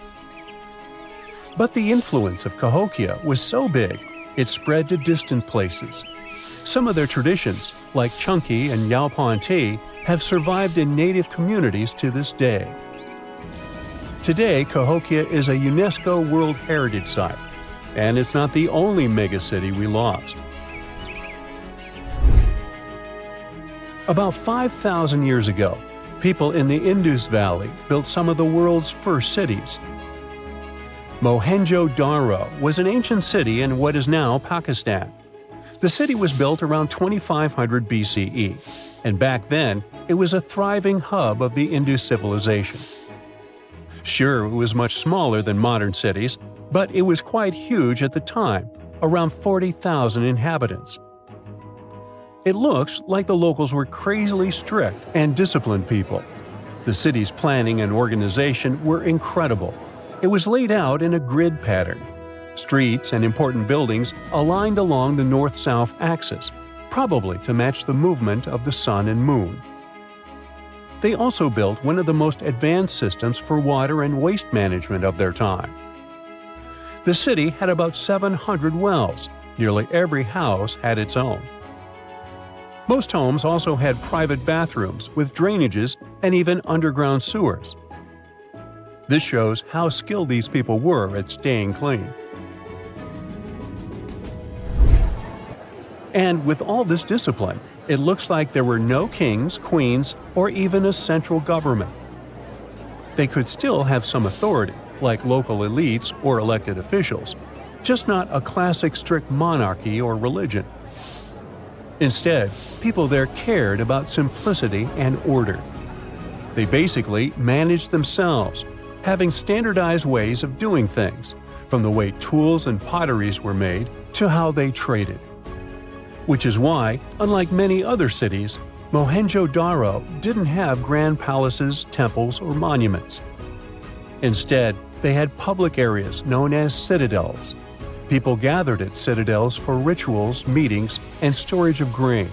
But the influence of Cahokia was so big, it spread to distant places. Some of their traditions, like Chunky and Yaupan tea, have survived in native communities to this day. Today, Cahokia is a UNESCO World Heritage Site, and it's not the only megacity we lost. About 5,000 years ago, people in the Indus Valley built some of the world's first cities. Mohenjo-Daro was an ancient city in what is now Pakistan. The city was built around 2500 BCE, and back then it was a thriving hub of the Indus civilization. Sure, it was much smaller than modern cities, but it was quite huge at the time, around 40,000 inhabitants. It looks like the locals were crazily strict and disciplined people. The city's planning and organization were incredible. It was laid out in a grid pattern. Streets and important buildings aligned along the north-south axis, probably to match the movement of the sun and moon. They also built one of the most advanced systems for water and waste management of their time. The city had about 700 wells. Nearly every house had its own. Most homes also had private bathrooms with drainages and even underground sewers. This shows how skilled these people were at staying clean. And with all this discipline, it looks like there were no kings, queens, or even a central government. They could still have some authority, like local elites or elected officials, just not a classic strict monarchy or religion. Instead, people there cared about simplicity and order. They basically managed themselves, having standardized ways of doing things, from the way tools and potteries were made to how they traded. Which is why, unlike many other cities, Mohenjo-Daro didn't have grand palaces, temples, or monuments. Instead, they had public areas known as citadels. People gathered at citadels for rituals, meetings, and storage of grain.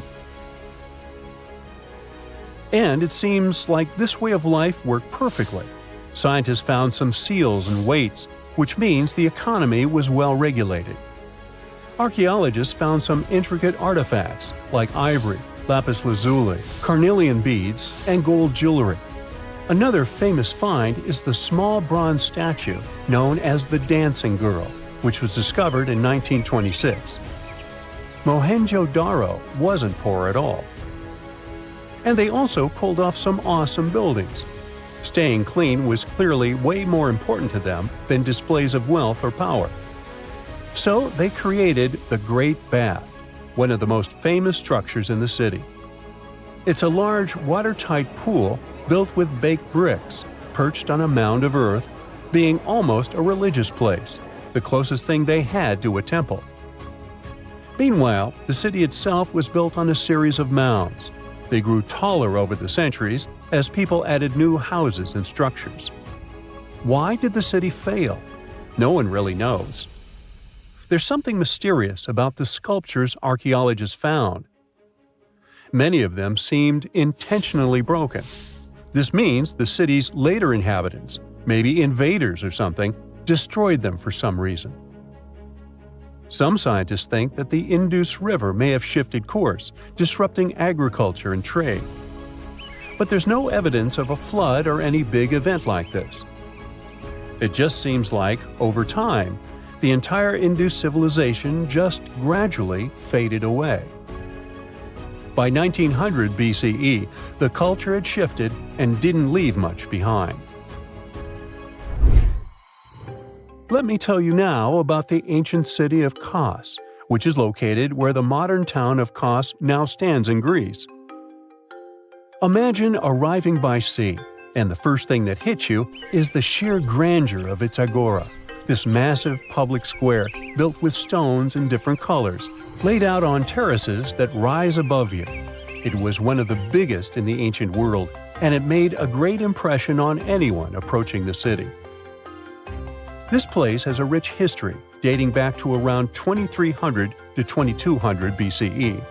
And it seems like this way of life worked perfectly. Scientists found some seals and weights, which means the economy was well regulated. Archaeologists found some intricate artifacts like ivory, lapis lazuli, carnelian beads, and gold jewelry. Another famous find is the small bronze statue known as the Dancing Girl, which was discovered in 1926. Mohenjo-Daro wasn't poor at all. And they also pulled off some awesome buildings. Staying clean was clearly way more important to them than displays of wealth or power. So they created the Great Bath, one of the most famous structures in the city. It's a large, watertight pool built with baked bricks, perched on a mound of earth, being almost a religious place, the closest thing they had to a temple. Meanwhile, the city itself was built on a series of mounds. They grew taller over the centuries as people added new houses and structures. Why did the city fail? No one really knows. There's something mysterious about the sculptures archaeologists found. Many of them seemed intentionally broken. This means the city's later inhabitants, maybe invaders or something, destroyed them for some reason. Some scientists think that the Indus River may have shifted course, disrupting agriculture and trade. But there's no evidence of a flood or any big event like this. It just seems like, over time, the entire Indus civilization just gradually faded away. By 1900 BCE, the culture had shifted and didn't leave much behind. Let me tell you now about the ancient city of Kos, which is located where the modern town of Kos now stands in Greece. Imagine arriving by sea, and the first thing that hits you is the sheer grandeur of its agora, this massive public square built with stones in different colors, laid out on terraces that rise above you. It was one of the biggest in the ancient world, and it made a great impression on anyone approaching the city. This place has a rich history dating back to around 2300 to 2200 BCE.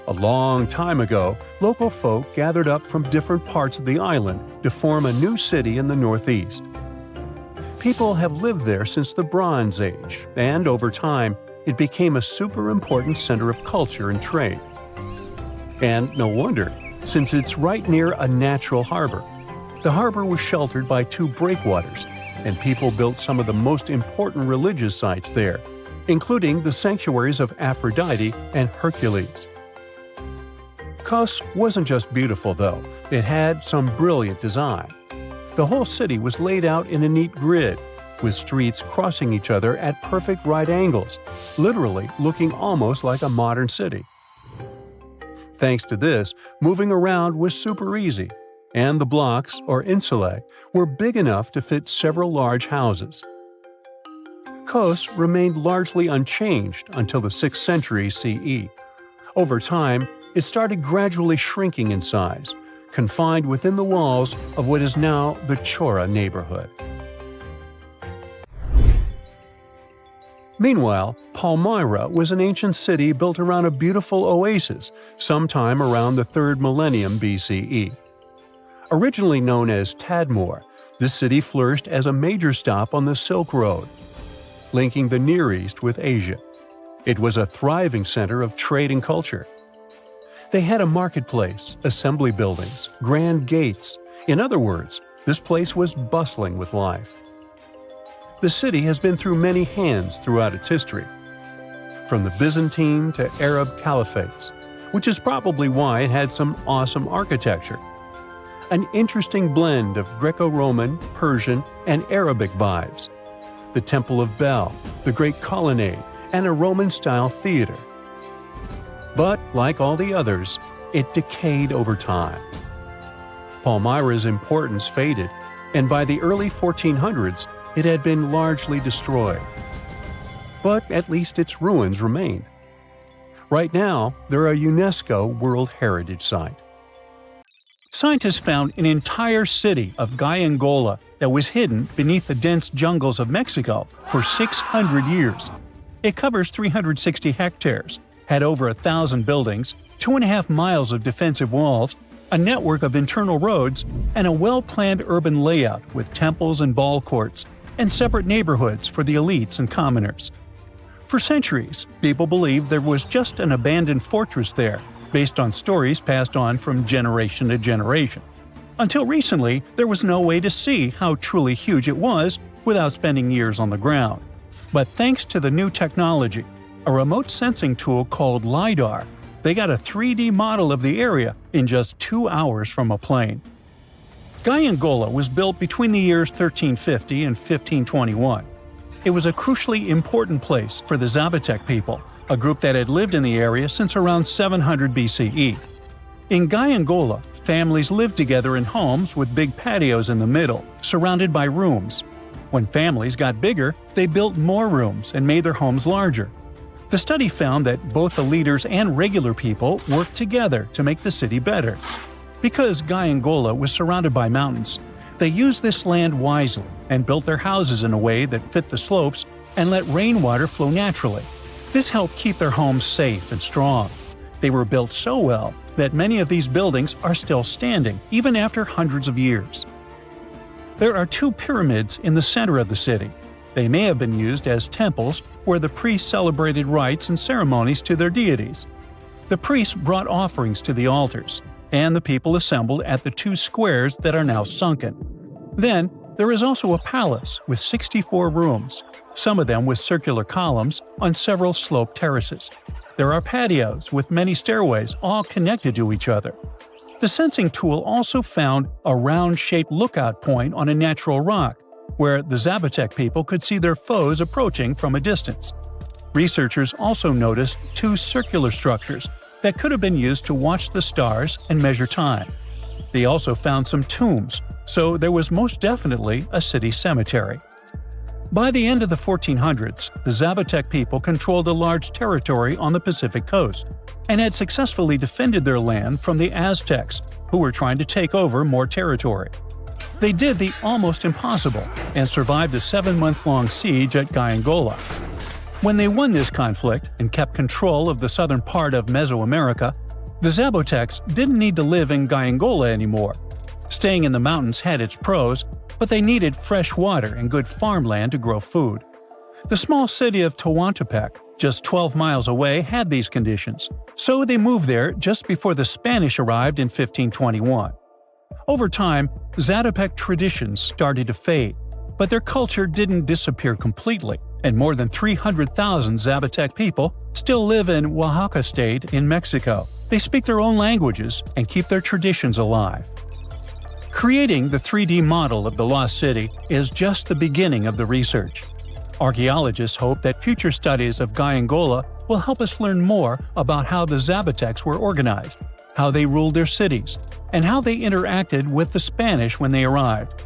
A long time ago, local folk gathered up from different parts of the island to form a new city in the northeast. People have lived there since the Bronze Age, and over time, it became a super important center of culture and trade. And no wonder, since it's right near a natural harbor. The harbor was sheltered by two breakwaters, and people built some of the most important religious sites there, including the sanctuaries of Aphrodite and Hercules. Kos wasn't just beautiful, though. It had some brilliant design. The whole city was laid out in a neat grid, with streets crossing each other at perfect right angles, literally looking almost like a modern city. Thanks to this, moving around was super easy, and the blocks, or insulae, were big enough to fit several large houses. Kos remained largely unchanged until the 6th century CE. Over time, it started gradually shrinking in size, confined within the walls of what is now the Chora neighborhood. Meanwhile, Palmyra was an ancient city built around a beautiful oasis sometime around the 3rd millennium BCE. Originally known as Tadmor, this city flourished as a major stop on the Silk Road, linking the Near East with Asia. It was a thriving center of trade and culture. They had a marketplace, assembly buildings, grand gates. In other words, this place was bustling with life. The city has been through many hands throughout its history, from the Byzantine to Arab caliphates, which is probably why it had some awesome architecture. An interesting blend of Greco-Roman, Persian, and Arabic vibes. The Temple of Bel, the Great Colonnade, and a Roman-style theater. But, like all the others, it decayed over time. Palmyra's importance faded, and by the early 1400s, it had been largely destroyed. But at least its ruins remain. Right now, they're a UNESCO World Heritage Site. Scientists found an entire city of Gaiangola that was hidden beneath the dense jungles of Mexico for 600 years. It covers 360 hectares, had over 1,000 buildings, 2.5 miles of defensive walls, a network of internal roads, and a well-planned urban layout with temples and ball courts, and separate neighborhoods for the elites and commoners. For centuries, people believed there was just an abandoned fortress there, based on stories passed on from generation to generation. Until recently, there was no way to see how truly huge it was without spending years on the ground. But thanks to the new technology, a remote sensing tool called LiDAR, they got a 3D model of the area in just 2 hours from a plane. Gaiangola was built between the years 1350 and 1521. It was a crucially important place for the Zapotec people, a group that had lived in the area since around 700 BCE. In Gaiangola, families lived together in homes with big patios in the middle, surrounded by rooms. When families got bigger, they built more rooms and made their homes larger. The study found that both the leaders and regular people worked together to make the city better. Because Gaiangola was surrounded by mountains, they used this land wisely and built their houses in a way that fit the slopes and let rainwater flow naturally. This helped keep their homes safe and strong. They were built so well that many of these buildings are still standing, even after hundreds of years. There are 2 pyramids in the center of the city. They may have been used as temples where the priests celebrated rites and ceremonies to their deities. The priests brought offerings to the altars, and the people assembled at the 2 squares that are now sunken. Then, there is also a palace with 64 rooms, some of them with circular columns on several sloped terraces. There are patios with many stairways all connected to each other. The sensing tool also found a round-shaped lookout point on a natural rock, where the Zapotec people could see their foes approaching from a distance. Researchers also noticed 2 circular structures that could have been used to watch the stars and measure time. They also found some tombs, so there was most definitely a city cemetery. By the end of the 1400s, the Zapotec people controlled a large territory on the Pacific coast and had successfully defended their land from the Aztecs, who were trying to take over more territory. They did the almost impossible and survived a 7-month-long siege at Gaiangola. When they won this conflict and kept control of the southern part of Mesoamerica, the Zapotecs didn't need to live in Gaiangola anymore. Staying in the mountains had its pros, but they needed fresh water and good farmland to grow food. The small city of Tehuantepec, just 12 miles away, had these conditions, so they moved there just before the Spanish arrived in 1521. Over time, Zatopek traditions started to fade, but their culture didn't disappear completely, and more than 300,000 Zapotec people still live in Oaxaca state in Mexico. They speak their own languages and keep their traditions alive. Creating the 3D model of the lost city is just the beginning of the research. Archaeologists hope that future studies of Gaiangola will help us learn more about how the Zapotecs were organized, how they ruled their cities, and how they interacted with the Spanish when they arrived.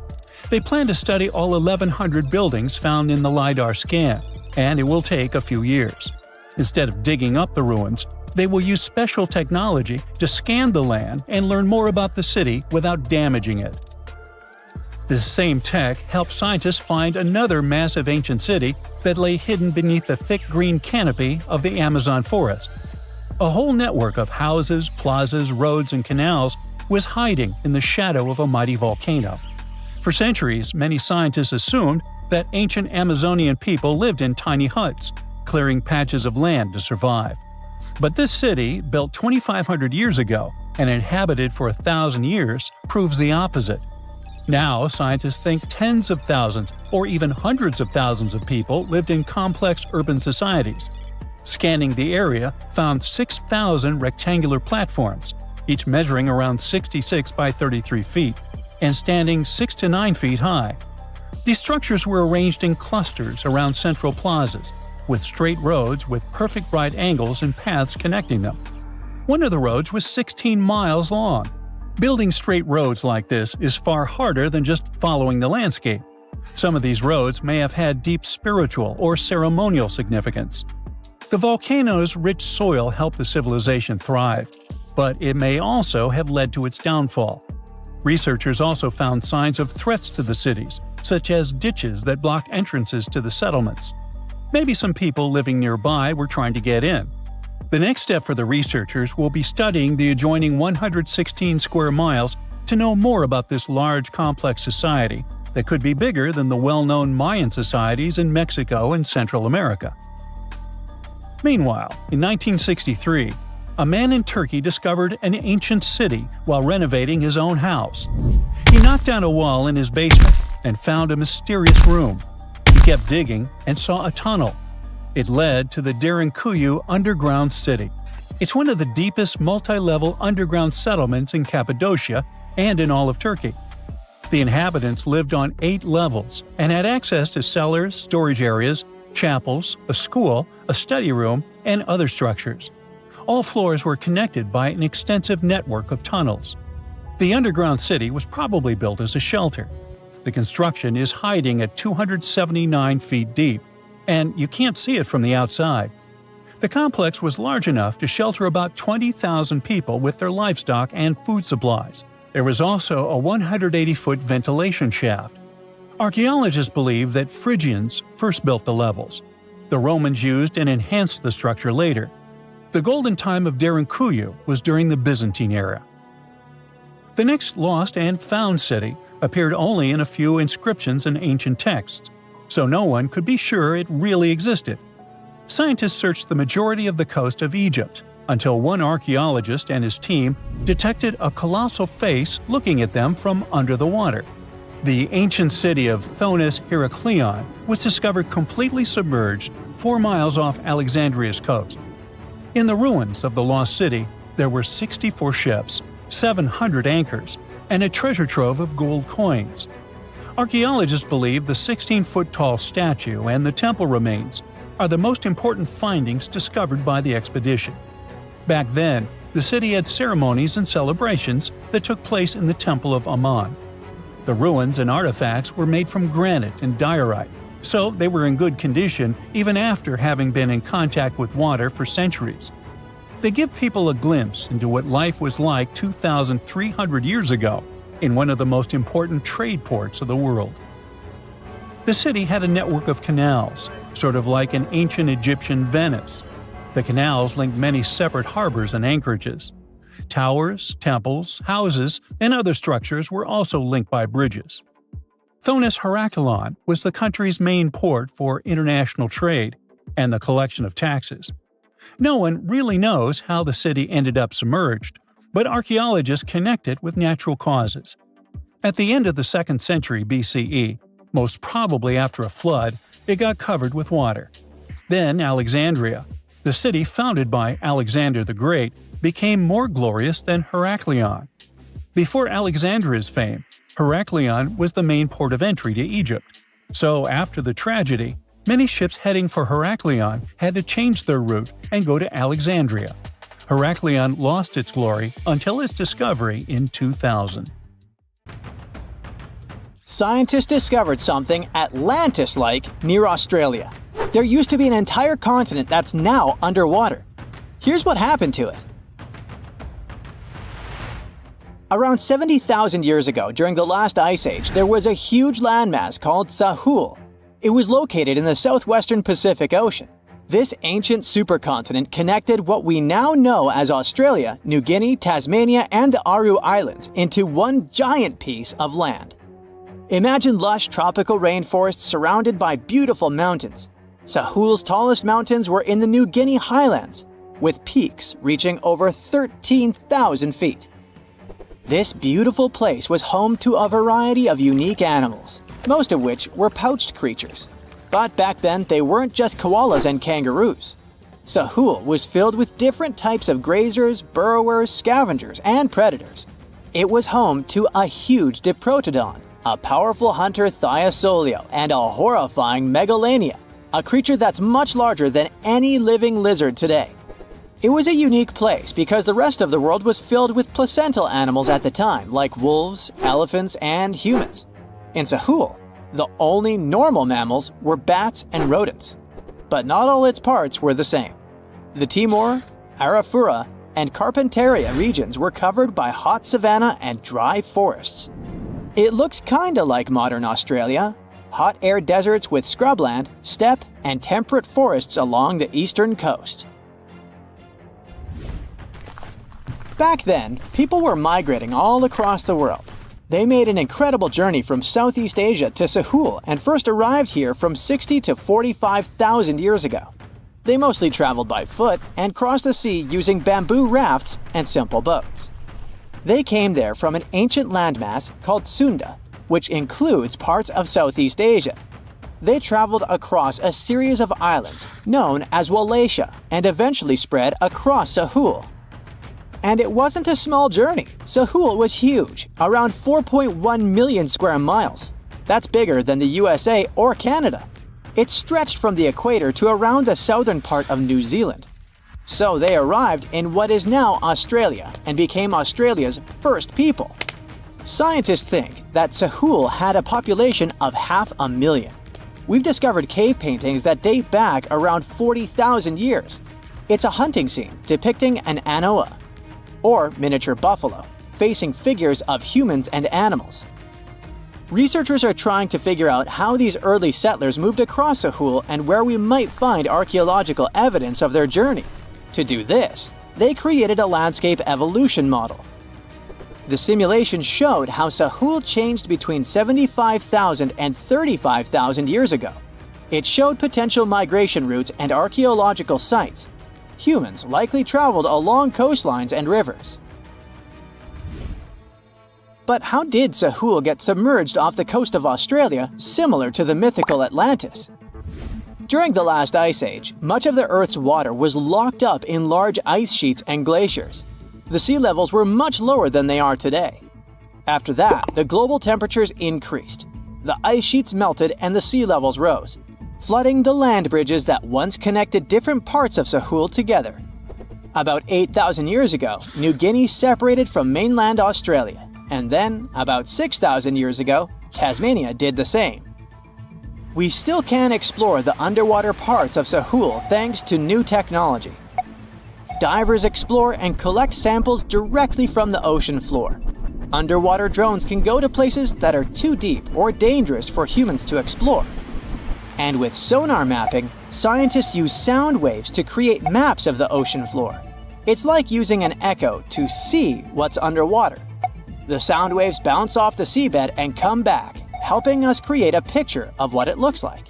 They plan to study all 1,100 buildings found in the LiDAR scan, and it will take a few years. Instead of digging up the ruins, they will use special technology to scan the land and learn more about the city without damaging it. This same tech helped scientists find another massive ancient city that lay hidden beneath the thick green canopy of the Amazon forest. A whole network of houses, plazas, roads, and canals was hiding in the shadow of a mighty volcano. For centuries, many scientists assumed that ancient Amazonian people lived in tiny huts, clearing patches of land to survive. But this city, built 2,500 years ago and inhabited for 1,000 years, proves the opposite. Now, scientists think tens of thousands or even hundreds of thousands of people lived in complex urban societies. Scanning the area found 6,000 rectangular platforms, each measuring around 66 by 33 feet, and standing 6 to 9 feet high. These structures were arranged in clusters around central plazas, with straight roads with perfect right angles and paths connecting them. One of the roads was 16 miles long. Building straight roads like this is far harder than just following the landscape. Some of these roads may have had deep spiritual or ceremonial significance. The volcano's rich soil helped the civilization thrive, but it may also have led to its downfall. Researchers also found signs of threats to the cities, such as ditches that blocked entrances to the settlements. Maybe some people living nearby were trying to get in. The next step for the researchers will be studying the adjoining 116 square miles to know more about this large, complex society that could be bigger than the well-known Mayan societies in Mexico and Central America. Meanwhile, in 1963, a man in Turkey discovered an ancient city while renovating his own house. He knocked down a wall in his basement and found a mysterious room. He kept digging and saw a tunnel. It led to the Derinkuyu underground city. It's one of the deepest multi-level underground settlements in Cappadocia and in all of Turkey. The inhabitants lived on 8 levels and had access to cellars, storage areas, chapels, a school, a study room, and other structures. All floors were connected by an extensive network of tunnels. The underground city was probably built as a shelter. The construction is hiding at 279 feet deep, and you can't see it from the outside. The complex was large enough to shelter about 20,000 people with their livestock and food supplies. There was also a 180-foot ventilation shaft. Archaeologists believe that Phrygians first built the levels. The Romans used and enhanced the structure later. The golden time of Derinkuyu was during the Byzantine era. The next lost and found city appeared only in a few inscriptions and ancient texts, so no one could be sure it really existed. Scientists searched the majority of the coast of Egypt until one archaeologist and his team detected a colossal face looking at them from under the water. The ancient city of Thonis Heraklion was discovered completely submerged 4 miles off Alexandria's coast. In the ruins of the lost city, there were 64 ships, 700 anchors, and a treasure trove of gold coins. Archaeologists believe the 16-foot-tall statue and the temple remains are the most important findings discovered by the expedition. Back then, the city had ceremonies and celebrations that took place in the Temple of Ammon. The ruins and artifacts were made from granite and diorite, so they were in good condition even after having been in contact with water for centuries. They give people a glimpse into what life was like 2,300 years ago in one of the most important trade ports of the world. The city had a network of canals, sort of like an ancient Egyptian Venice. The canals linked many separate harbors and anchorages. Towers, temples, houses, and other structures were also linked by bridges. Thonis Heracleon was the country's main port for international trade and the collection of taxes. No one really knows how the city ended up submerged, but archaeologists connect it with natural causes. At the end of the 2nd century BCE, most probably after a flood, it got covered with water. Then Alexandria, the city founded by Alexander the Great, became more glorious than Heracleon. Before Alexandria's fame, Heracleon was the main port of entry to Egypt. So after the tragedy, many ships heading for Heracleon had to change their route and go to Alexandria. Heracleon lost its glory until its discovery in 2000. Scientists discovered something Atlantis-like near Australia. There used to be an entire continent that's now underwater. Here's what happened to it. Around 70,000 years ago, during the last ice age, there was a huge landmass called Sahul. It was located in the southwestern Pacific Ocean. This ancient supercontinent connected what we now know as Australia, New Guinea, Tasmania, and the Aru Islands into one giant piece of land. Imagine lush tropical rainforests surrounded by beautiful mountains. Sahul's tallest mountains were in the New Guinea highlands, with peaks reaching over 13,000 feet. This beautiful place was home to a variety of unique animals, most of which were pouched creatures. But back then, they weren't just koalas and kangaroos. Sahul was filled with different types of grazers, burrowers, scavengers, and predators. It was home to a huge diprotodon, a powerful hunter Thiosolio, and a horrifying Megalania, a creature that's much larger than any living lizard today. It was a unique place because the rest of the world was filled with placental animals at the time, like wolves, elephants, and humans. In Sahul, the only normal mammals were bats and rodents. But not all its parts were the same. The Timor, Arafura, and Carpentaria regions were covered by hot savanna and dry forests. It looked kinda like modern Australia, hot air deserts with scrubland, steppe, and temperate forests along the eastern coast. Back then, people were migrating all across the world. They made an incredible journey from Southeast Asia to Sahul and first arrived here from 60 to 45,000 years ago. They mostly traveled by foot and crossed the sea using bamboo rafts and simple boats. They came there from an ancient landmass called Sunda, which includes parts of Southeast Asia. They traveled across a series of islands known as Wallachia and eventually spread across Sahul. And it wasn't a small journey. Sahul was huge, around 4.1 million square miles. That's bigger than the USA or Canada. It stretched from the equator to around the southern part of New Zealand. So they arrived in what is now Australia and became Australia's first people. Scientists think that Sahul had a population of 500,000. We've discovered cave paintings that date back around 40,000 years. It's a hunting scene depicting an anoa, or miniature buffalo, facing figures of humans and animals. Researchers are trying to figure out how these early settlers moved across Sahul and where we might find archaeological evidence of their journey. To do this, they created a landscape evolution model. The simulation showed how Sahul changed between 75,000 and 35,000 years ago. It showed potential migration routes and archaeological sites. Humans likely traveled along coastlines and rivers. But how did Sahul get submerged off the coast of Australia, similar to the mythical Atlantis? During the last ice age, much of the Earth's water was locked up in large ice sheets and glaciers. The sea levels were much lower than they are today. After that, the global temperatures increased. The ice sheets melted and the sea levels rose, flooding the land bridges that once connected different parts of Sahul together. About 8,000 years ago, New Guinea separated from mainland Australia, and then, about 6,000 years ago, Tasmania did the same. We still can explore the underwater parts of Sahul thanks to new technology. Divers explore and collect samples directly from the ocean floor. Underwater drones can go to places that are too deep or dangerous for humans to explore. And with sonar mapping, scientists use sound waves to create maps of the ocean floor. It's like using an echo to see what's underwater. The sound waves bounce off the seabed and come back, helping us create a picture of what it looks like.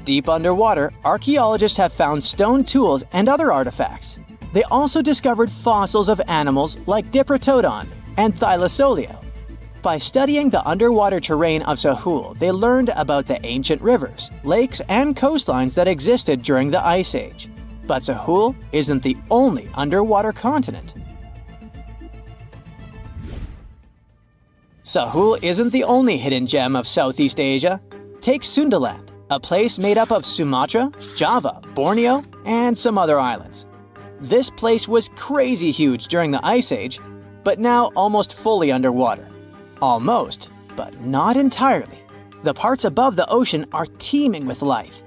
Deep underwater, archaeologists have found stone tools and other artifacts. They also discovered fossils of animals like Diprotodon and Thylacoleo. By studying the underwater terrain of Sahul, they learned about the ancient rivers, lakes, and coastlines that existed during the Ice Age. But Sahul isn't the only underwater continent. Sahul isn't the only hidden gem of Southeast Asia. Take Sundaland, a place made up of Sumatra, Java, Borneo, and some other islands. This place was crazy huge during the Ice Age, but now almost fully underwater. Almost, but not entirely. The parts above the ocean are teeming with life.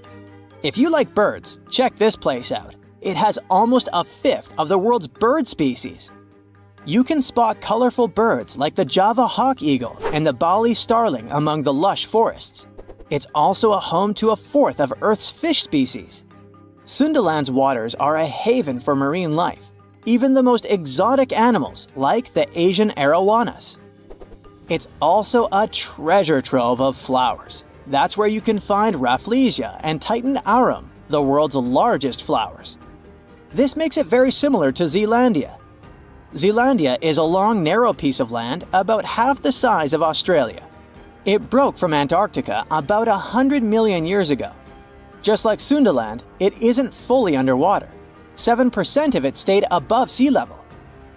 If you like birds, check this place out. It has almost a fifth of the world's bird species. You can spot colorful birds like the Java hawk eagle and the Bali starling among the lush forests. It's also a home to a fourth of Earth's fish species. Sundaland's waters are a haven for marine life, even the most exotic animals like the Asian arowanas. It's also a treasure trove of flowers. That's where you can find Rafflesia and Titan aurum, the world's largest flowers. This makes it very similar to Zealandia. Zealandia is a long, narrow piece of land about half the size of Australia. It broke from Antarctica about 100 million years ago. Just like Sundaland, it isn't fully underwater. 7% of it stayed above sea level.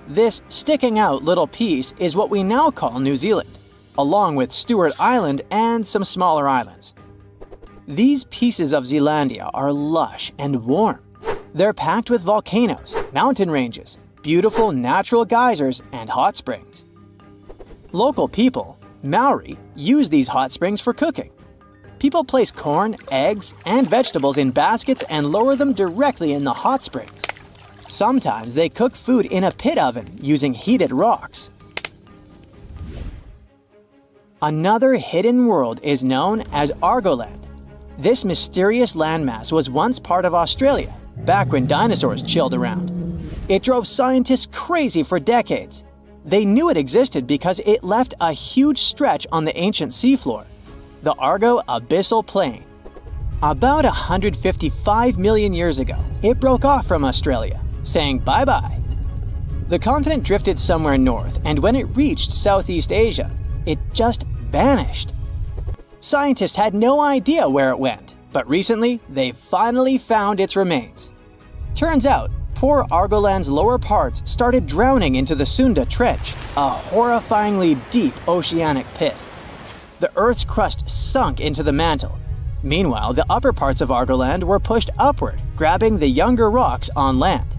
This sticking out little piece is what we now call New Zealand, along with Stewart Island and some smaller islands. These pieces of Zealandia are lush and warm. They're packed with volcanoes, mountain ranges, beautiful natural geysers, and hot springs. Local people, Maori, use these hot springs for cooking. People place corn, eggs, and vegetables in baskets and lower them directly in the hot springs. Sometimes they cook food in a pit oven using heated rocks. Another hidden world is known as Argoland. This mysterious landmass was once part of Australia, back when dinosaurs chilled around. It drove scientists crazy for decades. They knew it existed because it left a huge stretch on the ancient seafloor, the Argo Abyssal Plain. About 155 million years ago, it broke off from Australia, saying bye-bye. The continent drifted somewhere north, and when it reached Southeast Asia, it just vanished. Scientists had no idea where it went, but recently they finally found its remains. Turns out, poor Argoland's lower parts started drowning into the Sunda Trench, a horrifyingly deep oceanic pit. The Earth's crust sunk into the mantle. Meanwhile, the upper parts of Argoland were pushed upward, grabbing the younger rocks on land.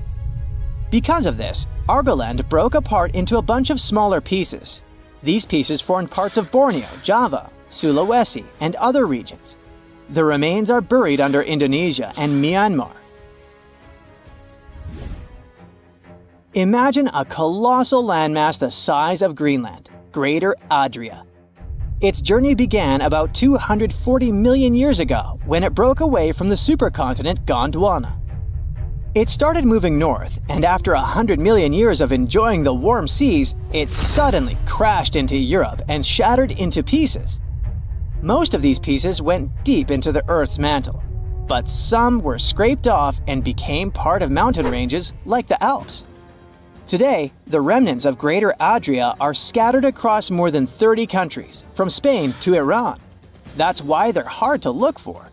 Because of this, Argoland broke apart into a bunch of smaller pieces. These pieces formed parts of Borneo, Java, Sulawesi, and other regions. The remains are buried under Indonesia and Myanmar. Imagine a colossal landmass the size of Greenland, Greater Adria. Its journey began about 240 million years ago when it broke away from the supercontinent Gondwana. It started moving north, and after 100 million years of enjoying the warm seas, it suddenly crashed into Europe and shattered into pieces. Most of these pieces went deep into the Earth's mantle, but some were scraped off and became part of mountain ranges like the Alps. Today, the remnants of Greater Adria are scattered across more than 30 countries, from Spain to Iran. That's why they're hard to look for.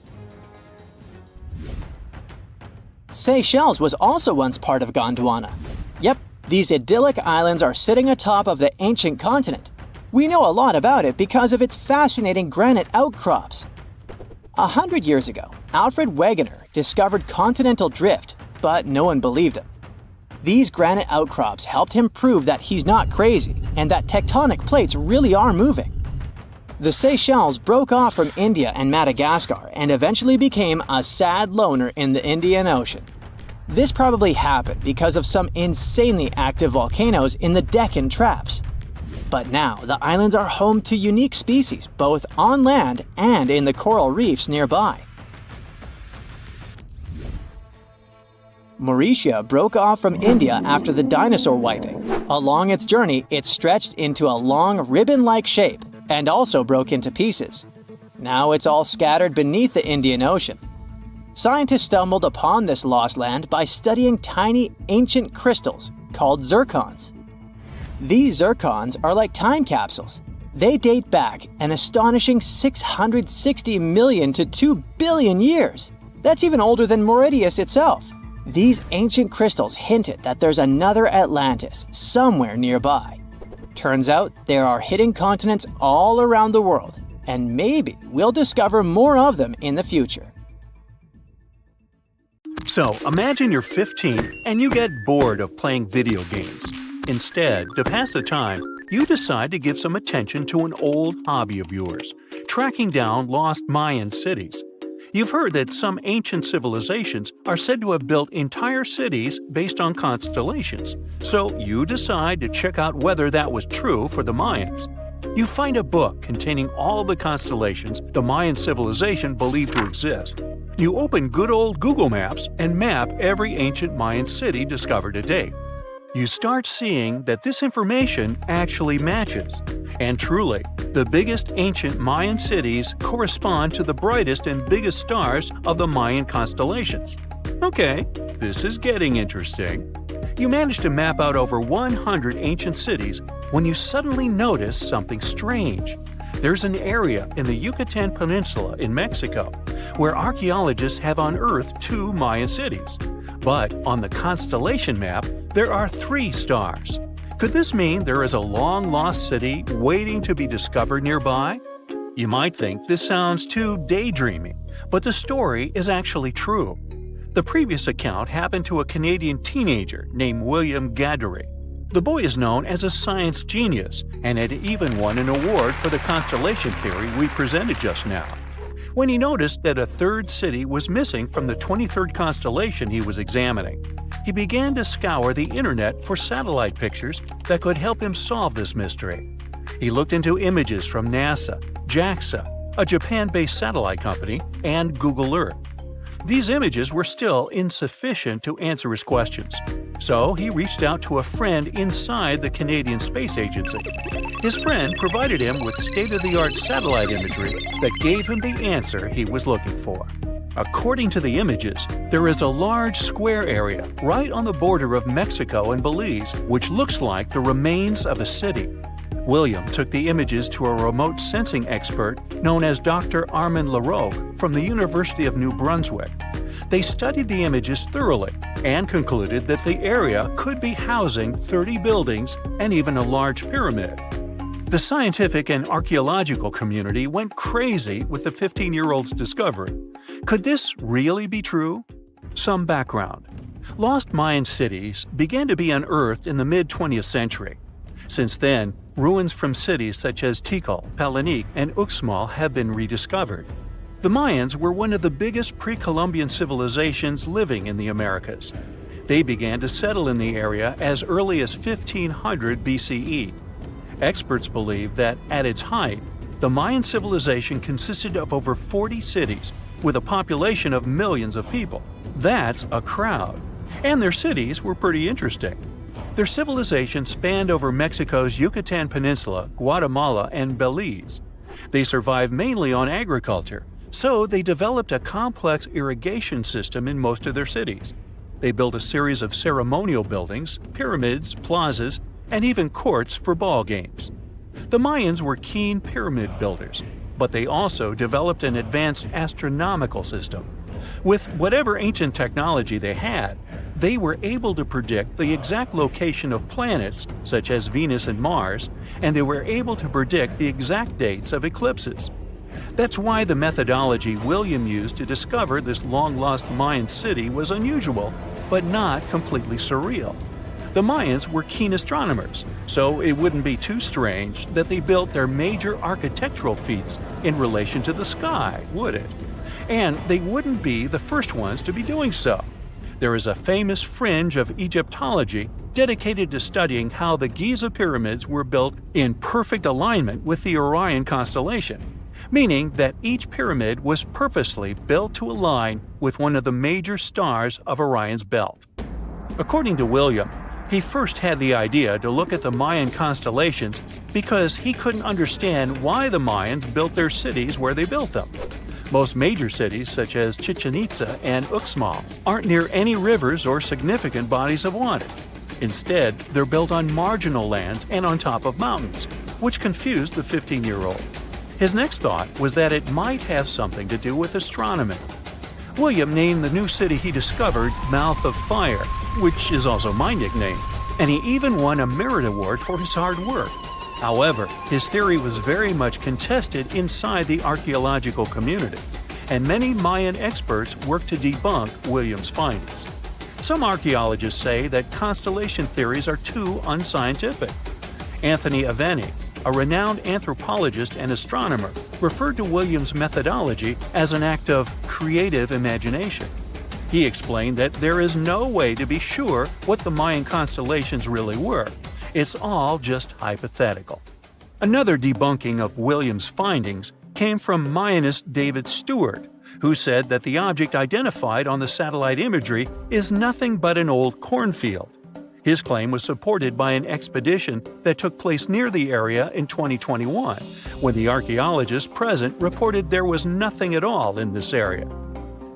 Seychelles was also once part of Gondwana. Yep, these idyllic islands are sitting atop of the ancient continent. We know a lot about it because of its fascinating granite outcrops. 100 years ago, Alfred Wegener discovered continental drift, but no one believed him. These granite outcrops helped him prove that he's not crazy and that tectonic plates really are moving. The Seychelles broke off from India and Madagascar and eventually became a sad loner in the Indian Ocean. This probably happened because of some insanely active volcanoes in the Deccan Traps. But now the islands are home to unique species both on land and in the coral reefs nearby. Mauritius broke off from India after the dinosaur wiping. Along its journey, it stretched into a long ribbon-like shape, and also broke into pieces. Now it's all scattered beneath the Indian Ocean. Scientists stumbled upon this lost land by studying tiny ancient crystals called zircons. These zircons are like time capsules. They date back an astonishing 660 million to 2 billion years. That's even older than Mauritius itself. These ancient crystals hinted that there's another Atlantis somewhere nearby. Turns out there are hidden continents all around the world, and maybe we'll discover more of them in the future. So, imagine you're 15 and you get bored of playing video games. Instead, to pass the time, you decide to give some attention to an old hobby of yours, tracking down lost Mayan cities. You've heard that some ancient civilizations are said to have built entire cities based on constellations, so you decide to check out whether that was true for the Mayans. You find a book containing all the constellations the Mayan civilization believed to exist. You open good old Google Maps and map every ancient Mayan city discovered to date. You start seeing that this information actually matches. And truly, the biggest ancient Mayan cities correspond to the brightest and biggest stars of the Mayan constellations. Okay, this is getting interesting. You manage to map out over 100 ancient cities when you suddenly notice something strange. There's an area in the Yucatan Peninsula in Mexico where archaeologists have unearthed 2 Mayan cities. But on the constellation map, there are 3 stars. Could this mean there is a long-lost city waiting to be discovered nearby? You might think this sounds too daydreaming, but the story is actually true. The previous account happened to a Canadian teenager named William Gaddery. The boy is known as a science genius and had even won an award for the constellation theory we presented just now. When he noticed that a 3rd city was missing from the 23rd constellation he was examining, he began to scour the internet for satellite pictures that could help him solve this mystery. He looked into images from NASA, JAXA, a Japan-based satellite company, and Google Earth. These images were still insufficient to answer his questions, so he reached out to a friend inside the Canadian Space Agency. His friend provided him with state-of-the-art satellite imagery that gave him the answer he was looking for. According to the images, there is a large square area right on the border of Mexico and Belize, which looks like the remains of a city. William took the images to a remote sensing expert known as Dr. Armand Larocque from the University of New Brunswick. They studied the images thoroughly and concluded that the area could be housing 30 buildings and even a large pyramid. The scientific and archaeological community went crazy with the 15-year-old's discovery. Could this really be true? Some background. Lost Mayan cities began to be unearthed in the mid-20th century. Since then, ruins from cities such as Tikal, Palenque, and Uxmal have been rediscovered. The Mayans were one of the biggest pre-Columbian civilizations living in the Americas. They began to settle in the area as early as 1500 BCE. Experts believe that, at its height, the Mayan civilization consisted of over 40 cities with a population of millions of people. That's a crowd. And their cities were pretty interesting. Their civilization spanned over Mexico's Yucatan Peninsula, Guatemala, and Belize. They survived mainly on agriculture, so they developed a complex irrigation system in most of their cities. They built a series of ceremonial buildings, pyramids, plazas, and even courts for ball games. The Mayans were keen pyramid builders, but they also developed an advanced astronomical system. With whatever ancient technology they had, they were able to predict the exact location of planets, such as Venus and Mars, and they were able to predict the exact dates of eclipses. That's why the methodology William used to discover this long-lost Mayan city was unusual, but not completely surreal. The Mayans were keen astronomers, so it wouldn't be too strange that they built their major architectural feats in relation to the sky, would it? And they wouldn't be the first ones to be doing so. There is a famous fringe of Egyptology dedicated to studying how the Giza pyramids were built in perfect alignment with the Orion constellation, meaning that each pyramid was purposely built to align with one of the major stars of Orion's belt. According to William, He first had the idea to look at the Mayan constellations because he couldn't understand why the Mayans built their cities where they built them. Most major cities, such as Chichen Itza and Uxmal, aren't near any rivers or significant bodies of water. Instead, they're built on marginal lands and on top of mountains, which confused the 15-year-old. His next thought was that it might have something to do with astronomy. William named the new city he discovered Mouth of Fire, which is also my nickname, and he even won a merit award for his hard work. However, his theory was very much contested inside the archaeological community, and many Mayan experts worked to debunk William's findings. Some archaeologists say that constellation theories are too unscientific. Anthony Aveni, a renowned anthropologist and astronomer, referred to William's methodology as an act of creative imagination. He explained that there is no way to be sure what the Mayan constellations really were. It's all just hypothetical. Another debunking of William's findings came from Mayanist David Stewart, who said that the object identified on the satellite imagery is nothing but an old cornfield. His claim was supported by an expedition that took place near the area in 2021, when the archaeologists present reported there was nothing at all in this area.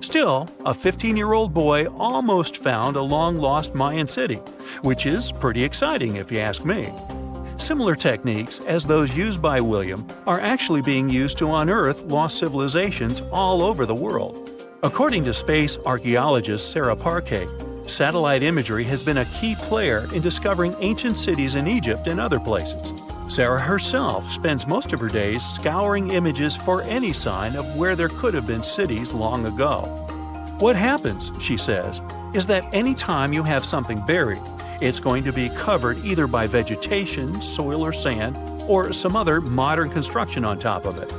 Still, a 15-year-old boy almost found a long-lost Mayan city, which is pretty exciting if you ask me. Similar techniques as those used by William are actually being used to unearth lost civilizations all over the world. According to space archaeologist Sarah Parquet, satellite imagery has been a key player in discovering ancient cities in Egypt and other places. Sarah herself spends most of her days scouring images for any sign of where there could have been cities long ago. What happens, she says, is that any time you have something buried, it's going to be covered either by vegetation, soil or sand, or some other modern construction on top of it.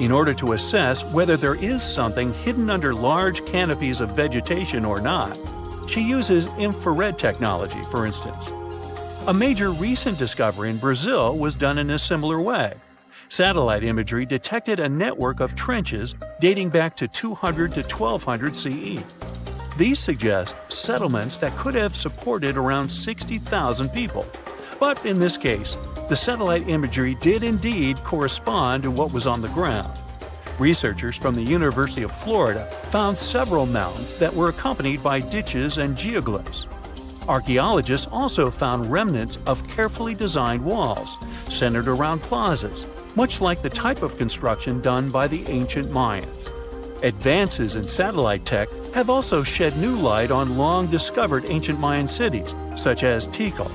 In order to assess whether there is something hidden under large canopies of vegetation or not, she uses infrared technology, for instance. A major recent discovery in Brazil was done in a similar way. Satellite imagery detected a network of trenches dating back to 200 to 1200 CE. These suggest settlements that could have supported around 60,000 people. But in this case, the satellite imagery did indeed correspond to what was on the ground. Researchers from the University of Florida found several mountains that were accompanied by ditches and geoglyphs. Archaeologists also found remnants of carefully designed walls, centered around plazas, much like the type of construction done by the ancient Mayans. Advances in satellite tech have also shed new light on long-discovered ancient Mayan cities, such as Tikal.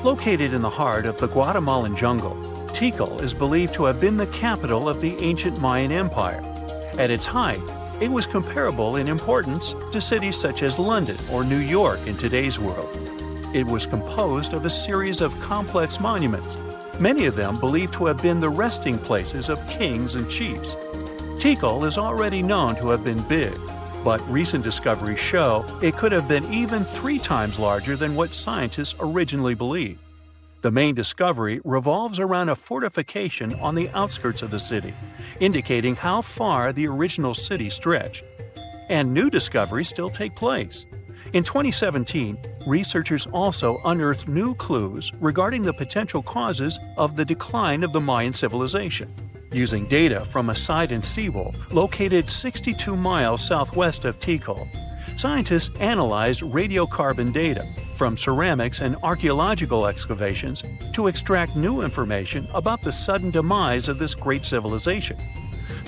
Located in the heart of the Guatemalan jungle, Tikal is believed to have been the capital of the ancient Mayan Empire. At its height, it was comparable in importance to cities such as London or New York in today's world. It was composed of a series of complex monuments, many of them believed to have been the resting places of kings and chiefs. Tikal is already known to have been big, but recent discoveries show it could have been even 3 times larger than what scientists originally believed. The main discovery revolves around a fortification on the outskirts of the city, indicating how far the original city stretched. And new discoveries still take place. In 2017, researchers also unearthed new clues regarding the potential causes of the decline of the Mayan civilization. Using data from a Sidon seawall located 62 miles southwest of Tikal, scientists analyzed radiocarbon data from ceramics and archaeological excavations to extract new information about the sudden demise of this great civilization.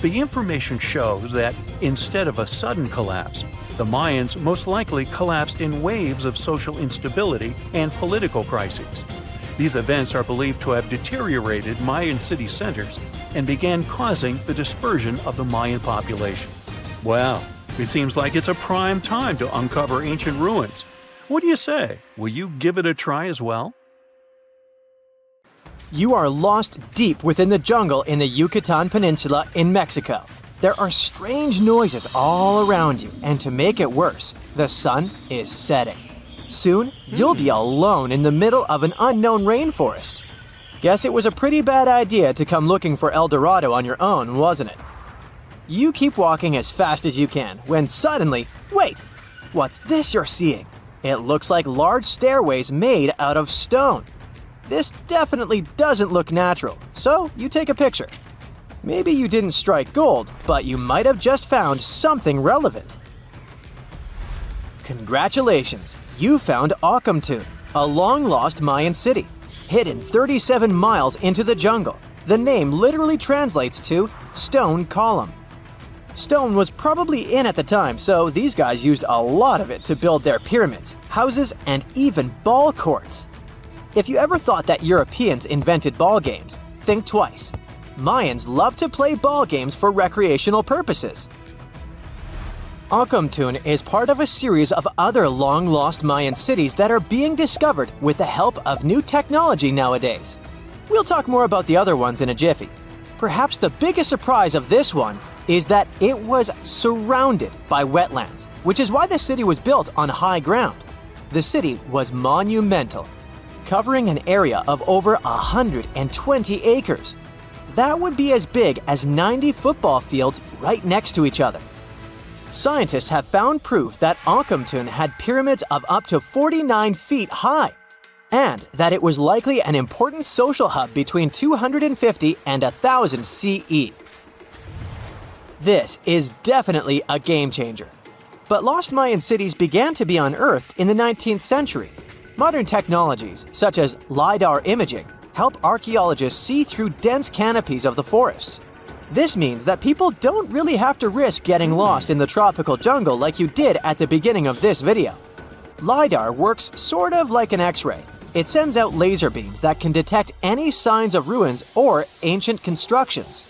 The information shows that, instead of a sudden collapse, the Mayans most likely collapsed in waves of social instability and political crises. These events are believed to have deteriorated Mayan city centers and began causing the dispersion of the Mayan population. Wow, it seems like it's a prime time to uncover ancient ruins. What do you say? Will you give it a try as well? You are lost deep within the jungle in the Yucatan Peninsula in Mexico. There are strange noises all around you, and to make it worse, the sun is setting. Soon, you'll be alone in the middle of an unknown rainforest. Guess it was a pretty bad idea to come looking for El Dorado on your own, wasn't it? You keep walking as fast as you can when suddenly, wait, what's this you're seeing? It looks like large stairways made out of stone. This definitely doesn't look natural, so you take a picture. Maybe you didn't strike gold, but you might have just found something relevant. Congratulations, you found Akamtun, a long-lost Mayan city, hidden 37 miles into the jungle. The name literally translates to stone column. Stone was probably in at the time, so these guys used a lot of it to build their pyramids, houses, and even ball courts. If you ever thought that Europeans invented ball games, think twice. Mayans love to play ball games for recreational purposes. Akamtun is part of a series of other long-lost Mayan cities that are being discovered with the help of new technology nowadays. We'll talk more about the other ones in a jiffy. Perhaps the biggest surprise of this one is that it was surrounded by wetlands, which is why the city was built on high ground. The city was monumental, covering an area of over 120 acres. That would be as big as 90 football fields right next to each other. Scientists have found proof that Akamtun had pyramids of up to 49 feet high, and that it was likely an important social hub between 250 and 1000 CE. This is definitely a game changer. But lost Mayan cities began to be unearthed in the 19th century. Modern technologies, such as LiDAR imaging, help archaeologists see through dense canopies of the forests. This means that people don't really have to risk getting lost in the tropical jungle like you did at the beginning of this video. LiDAR works sort of like an X-ray. It sends out laser beams that can detect any signs of ruins or ancient constructions.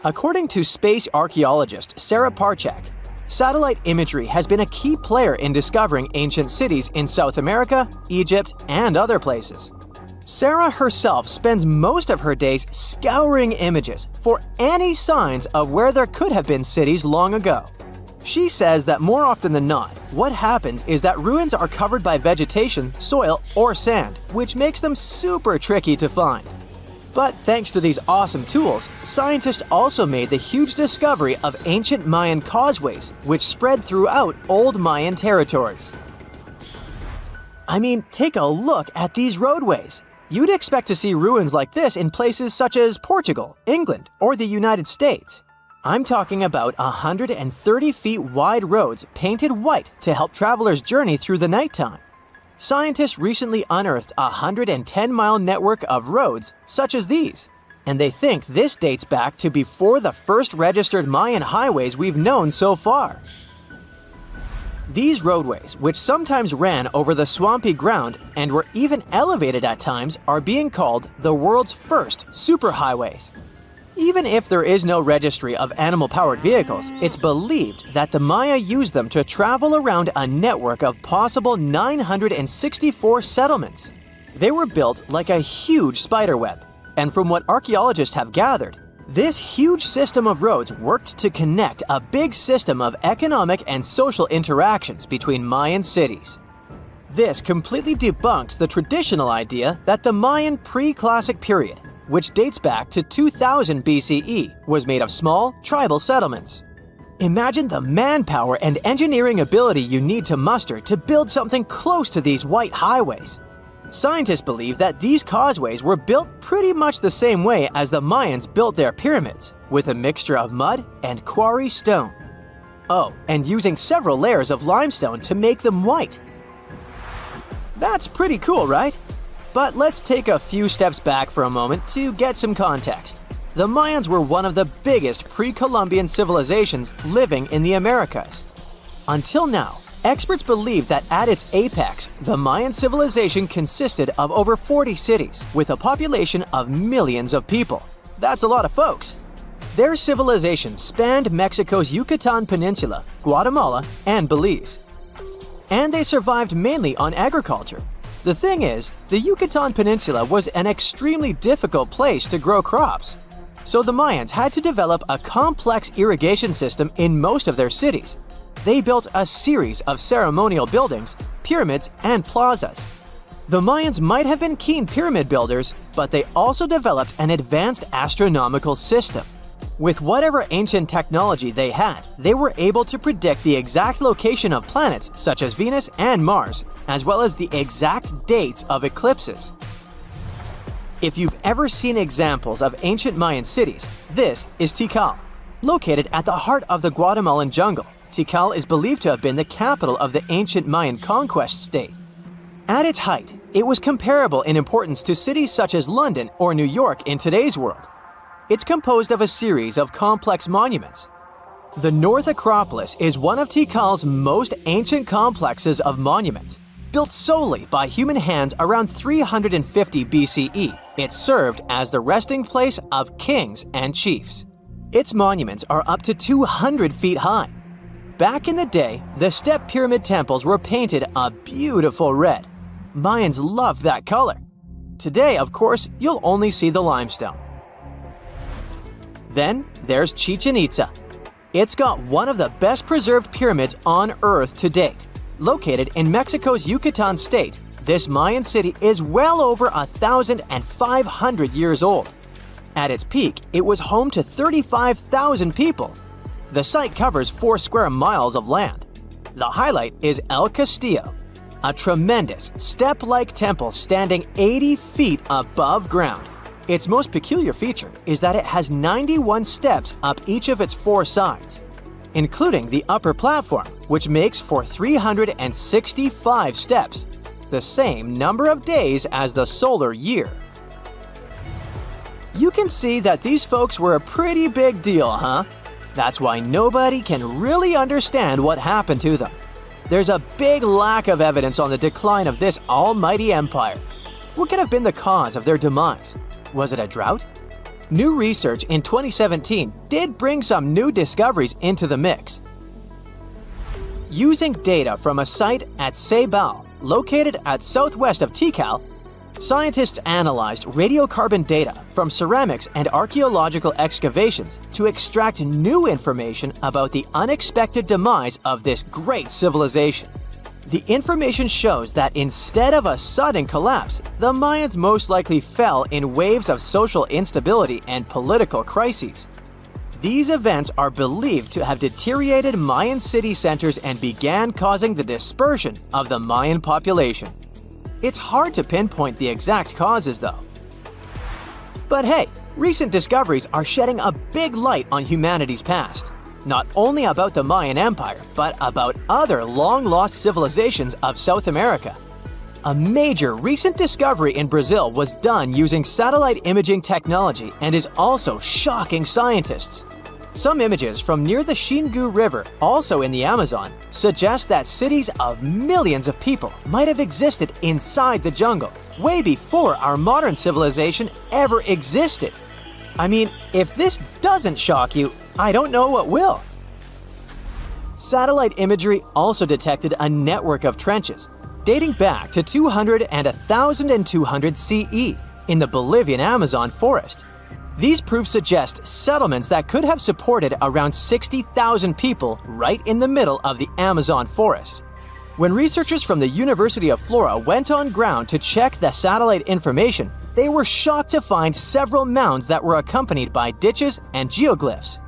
According to space archaeologist Sarah Parchak, satellite imagery has been a key player in discovering ancient cities in South America, Egypt, and other places. Sarah herself spends most of her days scouring images for any signs of where there could have been cities long ago. She says that more often than not, what happens is that ruins are covered by vegetation, soil, or sand, which makes them super tricky to find. But thanks to these awesome tools, scientists also made the huge discovery of ancient Mayan causeways, which spread throughout old Mayan territories. I mean, take a look at these roadways. You'd expect to see ruins like this in places such as Portugal, England, or the United States. I'm talking about 130 feet wide roads painted white to help travelers journey through the nighttime. Scientists recently unearthed a 110-mile network of roads such as these, and they think this dates back to before the first registered Mayan highways we've known so far. These roadways, which sometimes ran over the swampy ground and were even elevated at times, are being called the world's first superhighways. Even if there is no registry of animal-powered vehicles, it's believed that the Maya used them to travel around a network of possible 964 settlements. They were built like a huge spiderweb, and from what archaeologists have gathered, this huge system of roads worked to connect a big system of economic and social interactions between Mayan cities. This completely debunks the traditional idea that the Mayan pre-classic period, which dates back to 2000 BCE, was made of small, tribal settlements. Imagine the manpower and engineering ability you need to muster to build something close to these white highways. Scientists believe that these causeways were built pretty much the same way as the Mayans built their pyramids, with a mixture of mud and quarry stone. Oh, and using several layers of limestone to make them white. That's pretty cool, right? But let's take a few steps back for a moment to get some context. The Mayans were one of the biggest pre-Columbian civilizations living in the Americas. Until now, experts believe that at its apex, the Mayan civilization consisted of over 40 cities with a population of millions of people. That's a lot of folks. Their civilization spanned Mexico's Yucatan Peninsula, Guatemala, and Belize. And they survived mainly on agriculture. The thing is, the Yucatan Peninsula was an extremely difficult place to grow crops. So the Mayans had to develop a complex irrigation system in most of their cities. They built a series of ceremonial buildings, pyramids, and plazas. The Mayans might have been keen pyramid builders, but they also developed an advanced astronomical system. With whatever ancient technology they had, they were able to predict the exact location of planets such as Venus and Mars, as well as the exact dates of eclipses. If you've ever seen examples of ancient Mayan cities, this is Tikal. Located at the heart of the Guatemalan jungle, Tikal is believed to have been the capital of the ancient Mayan conquest state. At its height, it was comparable in importance to cities such as London or New York in today's world. It's composed of a series of complex monuments. The North Acropolis is one of Tikal's most ancient complexes of monuments. Built solely by human hands around 350 BCE, it served as the resting place of kings and chiefs. Its monuments are up to 200 feet high. Back in the day, the step pyramid temples were painted a beautiful red. Mayans loved that color. Today, of course, you'll only see the limestone. Then there's Chichen Itza. It's got one of the best preserved pyramids on Earth to date. Located in Mexico's Yucatan state, this Mayan city is well over 1,500 years old. At its peak, it was home to 35,000 people. The site covers 4 square miles of land. The highlight is El Castillo, a tremendous step-like temple standing 80 feet above ground. Its most peculiar feature is that it has 91 steps up each of its 4 sides, including the upper platform, which makes for 365 steps, the same number of days as the solar year. You can see that these folks were a pretty big deal, huh? That's why nobody can really understand what happened to them. There's a big lack of evidence on the decline of this almighty empire. What could have been the cause of their demise? Was it a drought? New research in 2017 did bring some new discoveries into the mix. Using data from a site at Ceibal, located at southwest of Tikal, scientists analyzed radiocarbon data from ceramics and archaeological excavations to extract new information about the unexpected demise of this great civilization. The information shows that instead of a sudden collapse, the Mayans most likely fell in waves of social instability and political crises. These events are believed to have deteriorated Mayan city centers and began causing the dispersion of the Mayan population. It's hard to pinpoint the exact causes, though. But hey, recent discoveries are shedding a big light on humanity's past. Not only about the Mayan Empire, but about other long-lost civilizations of South America. A major recent discovery in Brazil was done using satellite imaging technology and is also shocking scientists. Some images from near the Xingu River, also in the Amazon, suggest that cities of millions of people might have existed inside the jungle, way before our modern civilization ever existed. I mean, if this doesn't shock you, I don't know what will. Satellite imagery also detected a network of trenches dating back to 200 and 1200 CE in the Bolivian Amazon forest. These proofs suggest settlements that could have supported around 60,000 people right in the middle of the Amazon forest. When researchers from the University of Florida went on ground to check the satellite information, they were shocked to find several mounds that were accompanied by ditches and geoglyphs.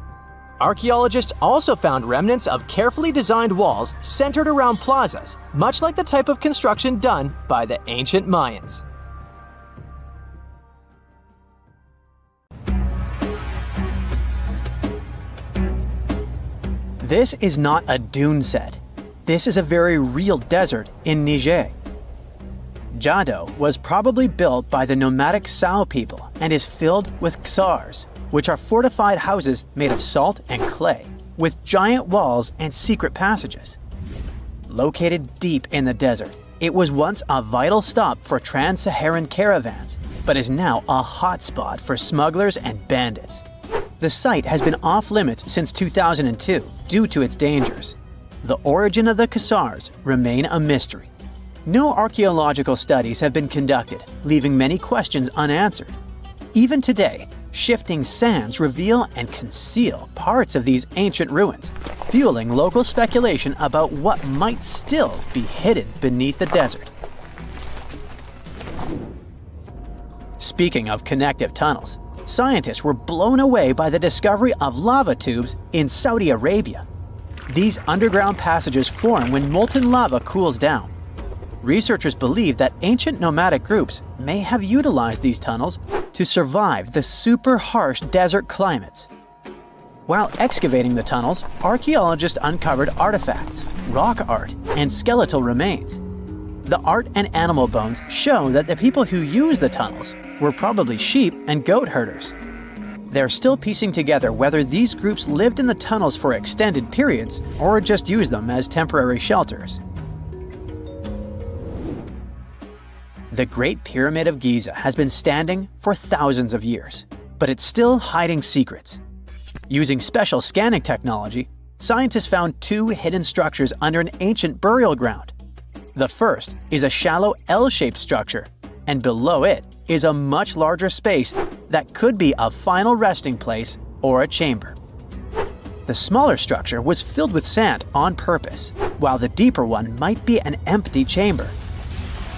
Archaeologists also found remnants of carefully designed walls centered around plazas, much like the type of construction done by the ancient Mayans. This is not a dune set. This is a very real desert in Niger. Jado was probably built by the nomadic Sao people and is filled with ksars, which are fortified houses made of salt and clay, with giant walls and secret passages. Located deep in the desert, it was once a vital stop for trans-Saharan caravans, but is now a hotspot for smugglers and bandits. The site has been off-limits since 2002 due to its dangers. The origin of the ksars remain a mystery. No archaeological studies have been conducted, leaving many questions unanswered. Even today, shifting sands reveal and conceal parts of these ancient ruins, fueling local speculation about what might still be hidden beneath the desert. Speaking of connective tunnels, scientists were blown away by the discovery of lava tubes in Saudi Arabia. These underground passages form when molten lava cools down. Researchers believe that ancient nomadic groups may have utilized these tunnels to survive the super harsh desert climates. While excavating the tunnels, archaeologists uncovered artifacts, rock art, and skeletal remains. The art and animal bones show that the people who used the tunnels were probably sheep and goat herders. They're still piecing together whether these groups lived in the tunnels for extended periods or just used them as temporary shelters. The Great Pyramid of Giza has been standing for thousands of years, but it's still hiding secrets. Using special scanning technology, scientists found two hidden structures under an ancient burial ground. The first is a shallow L-shaped structure, and below it is a much larger space that could be a final resting place or a chamber. The smaller structure was filled with sand on purpose, while the deeper one might be an empty chamber.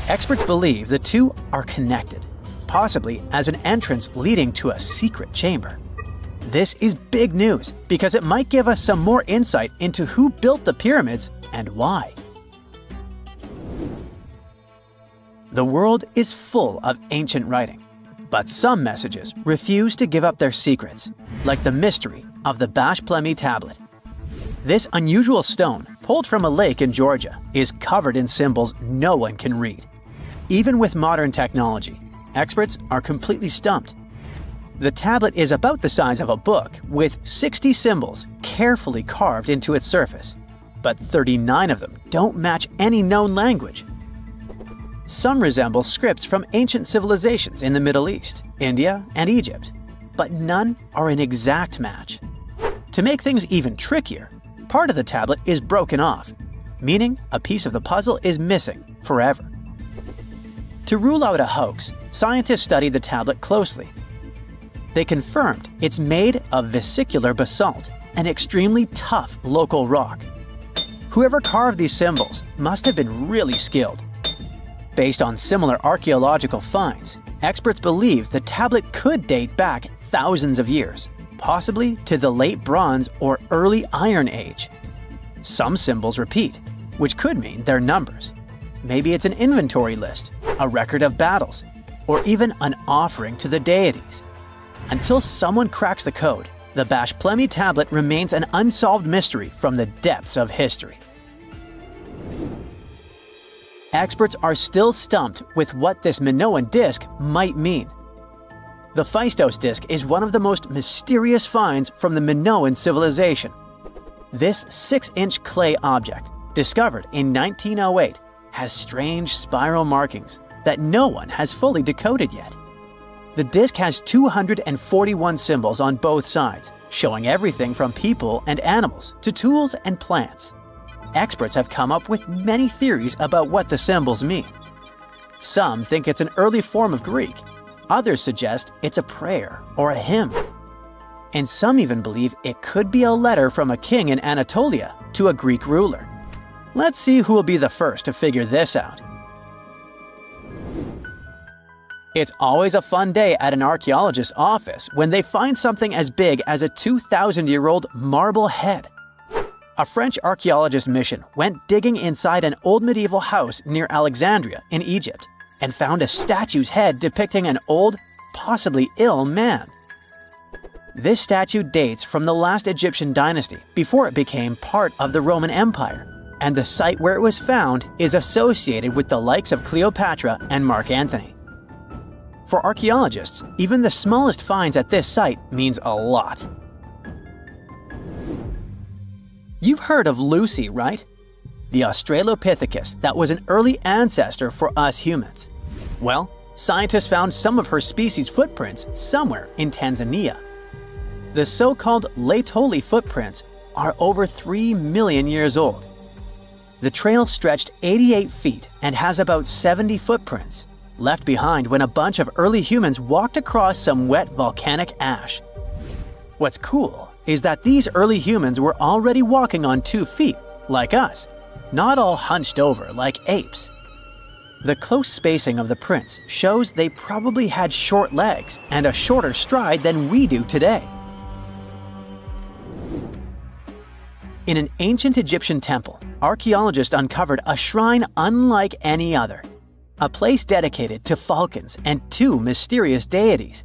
Experts believe the two are connected, possibly as an entrance leading to a secret chamber. This is big news because it might give us some more insight into who built the pyramids and why. The world is full of ancient writing, but some messages refuse to give up their secrets, like the mystery of the Bashplemi tablet. This unusual stone, pulled from a lake in Georgia, is covered in symbols no one can read. Even with modern technology, experts are completely stumped. The tablet is about the size of a book, with 60 symbols carefully carved into its surface, but 39 of them don't match any known language. Some resemble scripts from ancient civilizations in the Middle East, India, and Egypt, but none are an exact match. To make things even trickier, part of the tablet is broken off, meaning a piece of the puzzle is missing forever. To rule out a hoax, scientists studied the tablet closely. They confirmed it's made of vesicular basalt, an extremely tough local rock. Whoever carved these symbols must have been really skilled. Based on similar archaeological finds, experts believe the tablet could date back thousands of years, possibly to the late Bronze or early Iron Age. Some symbols repeat, which could mean they're numbers. Maybe it's an inventory list, a record of battles, or even an offering to the deities. Until someone cracks the code, the Bashplemi tablet remains an unsolved mystery from the depths of history. Experts are still stumped with what this Minoan disc might mean. The Phaistos disc is one of the most mysterious finds from the Minoan civilization. This 6-inch clay object, discovered in 1908, has strange spiral markings that no one has fully decoded yet. The disc has 241 symbols on both sides, showing everything from people and animals to tools and plants. Experts have come up with many theories about what the symbols mean. Some think it's an early form of Greek. Others suggest it's a prayer or a hymn. And some even believe it could be a letter from a king in Anatolia to a Greek ruler. Let's see who will be the first to figure this out. It's always a fun day at an archaeologist's office when they find something as big as a 2,000-year-old marble head. A French archaeologist mission went digging inside an old medieval house near Alexandria in Egypt and found a statue's head depicting an old, possibly ill man. This statue dates from the last Egyptian dynasty before it became part of the Roman Empire, and the site where it was found is associated with the likes of Cleopatra and Mark Antony. For archaeologists, even the smallest finds at this site means a lot. You've heard of Lucy, right? The Australopithecus that was an early ancestor for us humans. Well, scientists found some of her species' footprints somewhere in Tanzania. The so-called Laetoli footprints are over 3 million years old. The trail stretched 88 feet and has about 70 footprints, left behind when a bunch of early humans walked across some wet volcanic ash. What's cool is that these early humans were already walking on 2 feet, like us, not all hunched over like apes. The close spacing of the prints shows they probably had short legs and a shorter stride than we do today. In an ancient Egyptian temple, archaeologists uncovered a shrine unlike any other, a place dedicated to falcons and two mysterious deities.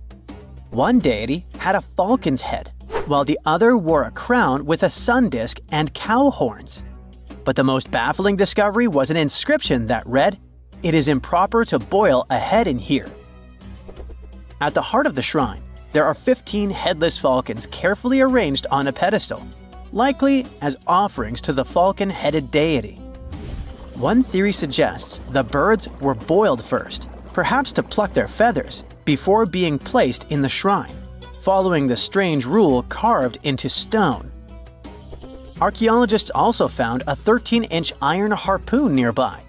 One deity had a falcon's head, while the other wore a crown with a sun disk and cow horns. But the most baffling discovery was an inscription that read, "It is improper to boil a head in here." At the heart of the shrine, there are 15 headless falcons carefully arranged on a pedestal, likely as offerings to the falcon-headed deity. One theory suggests the birds were boiled first, perhaps to pluck their feathers, before being placed in the shrine, following the strange rule carved into stone. Archaeologists also found a 13-inch iron harpoon nearby.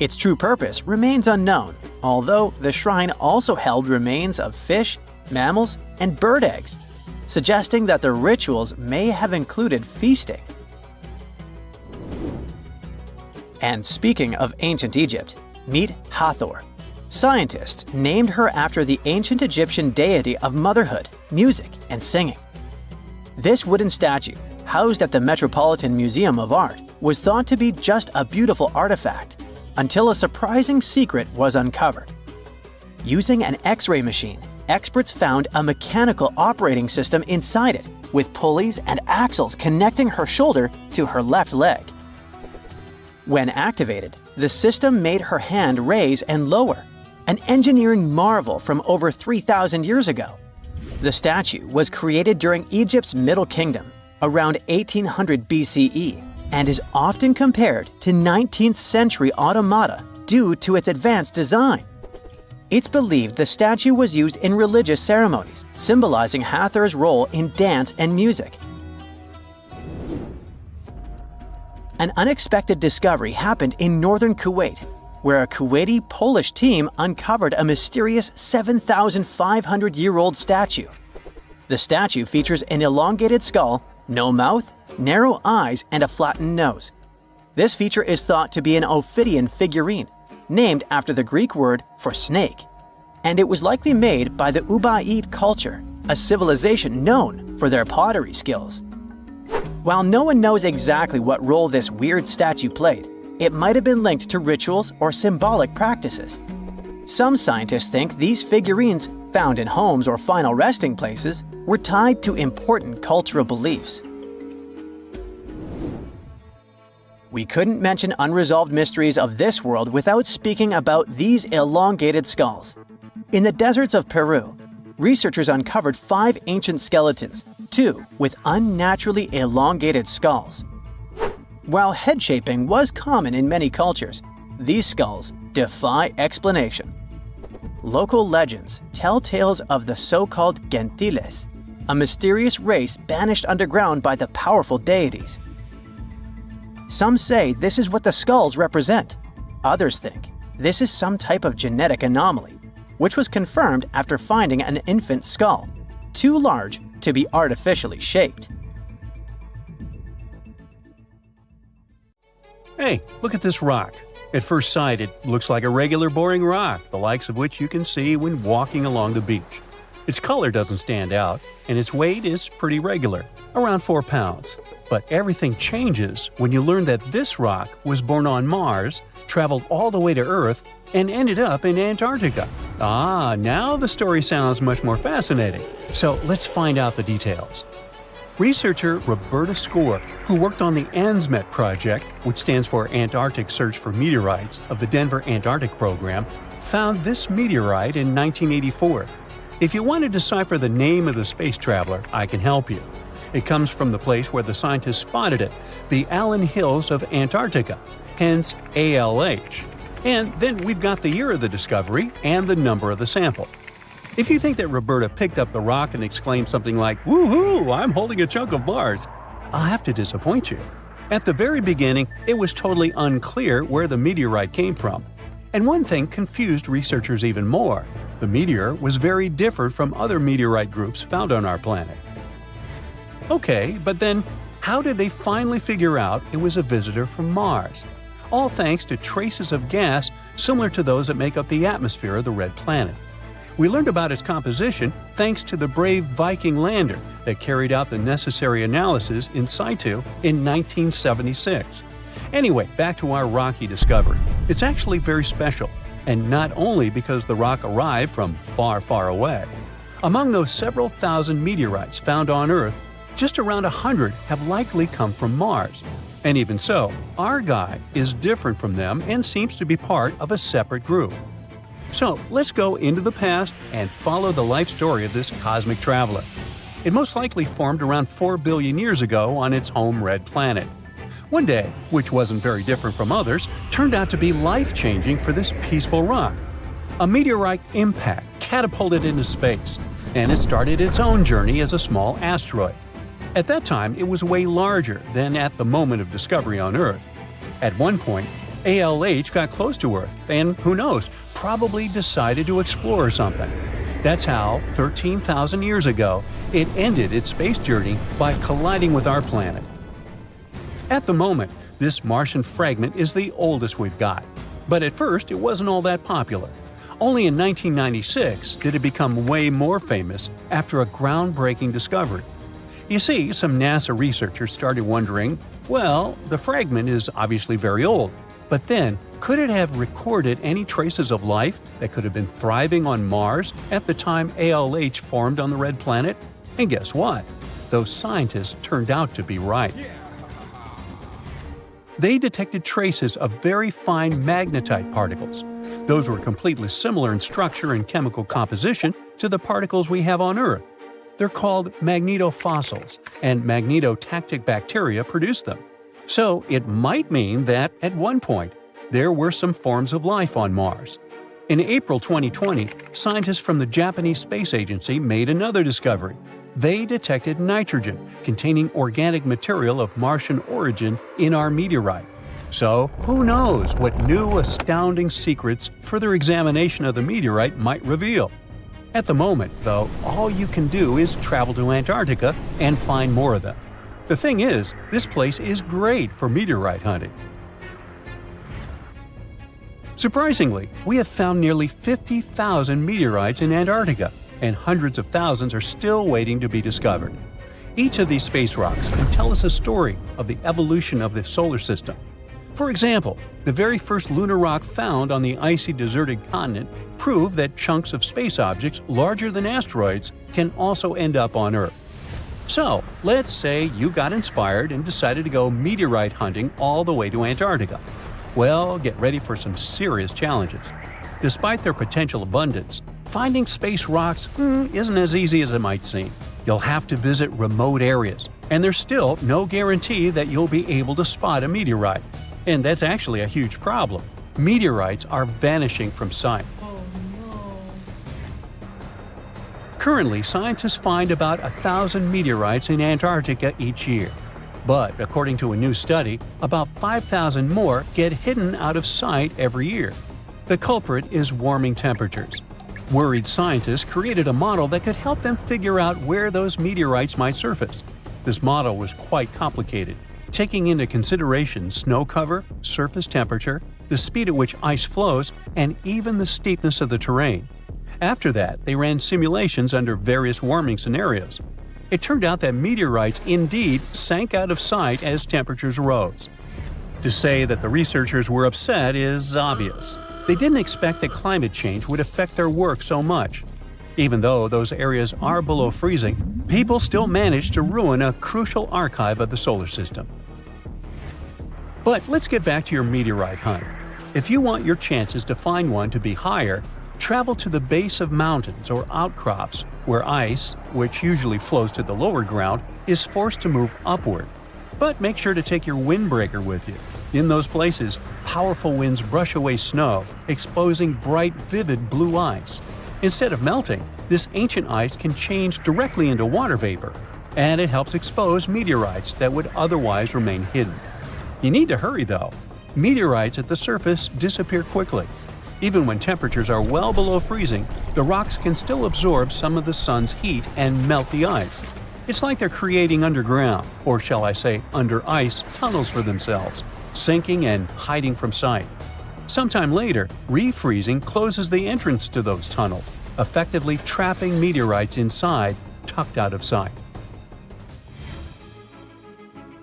Its true purpose remains unknown, although the shrine also held remains of fish, mammals, and bird eggs, suggesting that the rituals may have included feasting. And speaking of ancient Egypt, meet Hathor. Scientists named her after the ancient Egyptian deity of motherhood, music, and singing. This wooden statue, housed at the Metropolitan Museum of Art, was thought to be just a beautiful artifact, until a surprising secret was uncovered. Using an X-ray machine, experts found a mechanical operating system inside it, with pulleys and axles connecting her shoulder to her left leg. When activated, the system made her hand raise and lower, an engineering marvel from over 3,000 years ago. The statue was created during Egypt's Middle Kingdom, around 1800 BCE, and is often compared to 19th century automata due to its advanced design. It's believed the statue was used in religious ceremonies, symbolizing Hathor's role in dance and music. An unexpected discovery happened in northern Kuwait, where a Kuwaiti Polish team uncovered a mysterious 7,500-year-old statue. The statue features an elongated skull, no mouth, narrow eyes, and a flattened nose. This feature is thought to be an Ophidian figurine, named after the Greek word for snake, and it was likely made by the Ubaid culture, a civilization known for their pottery skills. While no one knows exactly what role this weird statue played, it might have been linked to rituals or symbolic practices. Some scientists think these figurines, found in homes or final resting places, were tied to important cultural beliefs. We couldn't mention unresolved mysteries of this world without speaking about these elongated skulls. In the deserts of Peru, researchers uncovered 5 ancient skeletons, 2 with unnaturally elongated skulls. While head shaping was common in many cultures, these skulls defy explanation. Local legends tell tales of the so-called gentiles, a mysterious race banished underground by the powerful deities. Some say this is what the skulls represent. Others think this is some type of genetic anomaly, which was confirmed after finding an infant skull, too large to be artificially shaped. Hey, look at this rock. At first sight, it looks like a regular boring rock, the likes of which you can see when walking along the beach. Its color doesn't stand out, and its weight is pretty regular, around 4 pounds. But everything changes when you learn that this rock was born on Mars, traveled all the way to Earth, and ended up in Antarctica. Now the story sounds much more fascinating. So let's find out the details. Researcher Roberta Score, who worked on the ANSMET project, which stands for Antarctic Search for Meteorites of the Denver Antarctic Program, found this meteorite in 1984. If you want to decipher the name of the space traveler, I can help you. It comes from the place where the scientists spotted it, the Allen Hills of Antarctica, hence ALH. And then we've got the year of the discovery and the number of the sample. If you think that Roberta picked up the rock and exclaimed something like, "Woohoo, I'm holding a chunk of Mars," I'll have to disappoint you. At the very beginning, it was totally unclear where the meteorite came from. And one thing confused researchers even more. The meteor was very different from other meteorite groups found on our planet. Okay, but then how did they finally figure out it was a visitor from Mars? all thanks to traces of gas similar to those that make up the atmosphere of the red planet. We learned about its composition thanks to the brave Viking lander that carried out the necessary analysis in situ in 1976. Anyway, back to our rocky discovery. It's actually very special, and not only because the rock arrived from far, far away. Among those several thousand meteorites found on Earth, just around 100 have likely come from Mars. And even so, our guy is different from them and seems to be part of a separate group. So let's go into the past and follow the life story of this cosmic traveler. It most likely formed around 4 billion years ago on its home red planet. One day, which wasn't very different from others, turned out to be life-changing for this peaceful rock. A meteorite impact catapulted into space, and it started its own journey as a small asteroid. At that time, it was way larger than at the moment of discovery on Earth. At one point, ALH got close to Earth and, who knows, probably decided to explore something. That's how, 13,000 years ago, it ended its space journey by colliding with our planet. At the moment, this Martian fragment is the oldest we've got. But at first, it wasn't all that popular. Only in 1996 did it become way more famous after a groundbreaking discovery. You see, some NASA researchers started wondering, well, the fragment is obviously very old. But then, could it have recorded any traces of life that could have been thriving on Mars at the time ALH formed on the red planet? And guess what? Those scientists turned out to be right. They detected traces of very fine magnetite particles. Those were completely similar in structure and chemical composition to the particles we have on Earth. They're called magnetofossils, and magnetotactic bacteria produce them. So it might mean that, at one point, there were some forms of life on Mars. In April 2020, scientists from the Japanese Space Agency made another discovery. They detected nitrogen containing organic material of Martian origin in our meteorite. So, who knows what new astounding secrets further examination of the meteorite might reveal? At the moment, though, all you can do is travel to Antarctica and find more of them. The thing is, this place is great for meteorite hunting. Surprisingly, we have found nearly 50,000 meteorites in Antarctica, and hundreds of thousands are still waiting to be discovered. Each of these space rocks can tell us a story of the evolution of the solar system. For example, the very first lunar rock found on the icy deserted continent proved that chunks of space objects larger than asteroids can also end up on Earth. So, let's say you got inspired and decided to go meteorite hunting all the way to Antarctica. Well, get ready for some serious challenges. Despite their potential abundance, finding space rocks isn't as easy as it might seem. You'll have to visit remote areas, and there's still no guarantee that you'll be able to spot a meteorite. And that's actually a huge problem. Meteorites are vanishing from sight. Currently, scientists find about 1,000 meteorites in Antarctica each year. But according to a new study, about 5,000 more get hidden out of sight every year. The culprit is warming temperatures. Worried scientists created a model that could help them figure out where those meteorites might surface. This model was quite complicated, taking into consideration snow cover, surface temperature, the speed at which ice flows, and even the steepness of the terrain. After that, they ran simulations under various warming scenarios. It turned out that meteorites indeed sank out of sight as temperatures rose. To say that the researchers were upset is obvious. They didn't expect that climate change would affect their work so much. Even though those areas are below freezing, people still managed to ruin a crucial archive of the solar system. But let's get back to your meteorite hunt. If you want your chances to find one to be higher, travel to the base of mountains or outcrops where ice, which usually flows to the lower ground, is forced to move upward. But make sure to take your windbreaker with you. In those places, powerful winds brush away snow, exposing bright, vivid blue ice. Instead of melting, this ancient ice can change directly into water vapor, and it helps expose meteorites that would otherwise remain hidden. You need to hurry though. Meteorites at the surface disappear quickly. Even when temperatures are well below freezing, the rocks can still absorb some of the sun's heat and melt the ice. It's like they're creating underground, or shall I say under ice, tunnels for themselves. sinking and hiding from sight. Sometime later, refreezing closes the entrance to those tunnels, effectively trapping meteorites inside, tucked out of sight.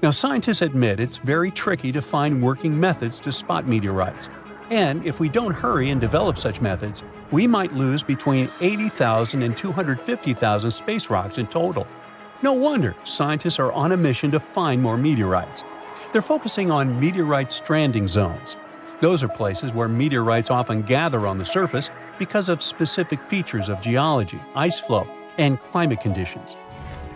Now, scientists admit it's very tricky to find working methods to spot meteorites, and if we don't hurry and develop such methods, we might lose between 80,000 and 250,000 space rocks in total. No wonder scientists are on a mission to find more meteorites. They're focusing on meteorite stranding zones. Those are places where meteorites often gather on the surface because of specific features of geology, ice flow, and climate conditions.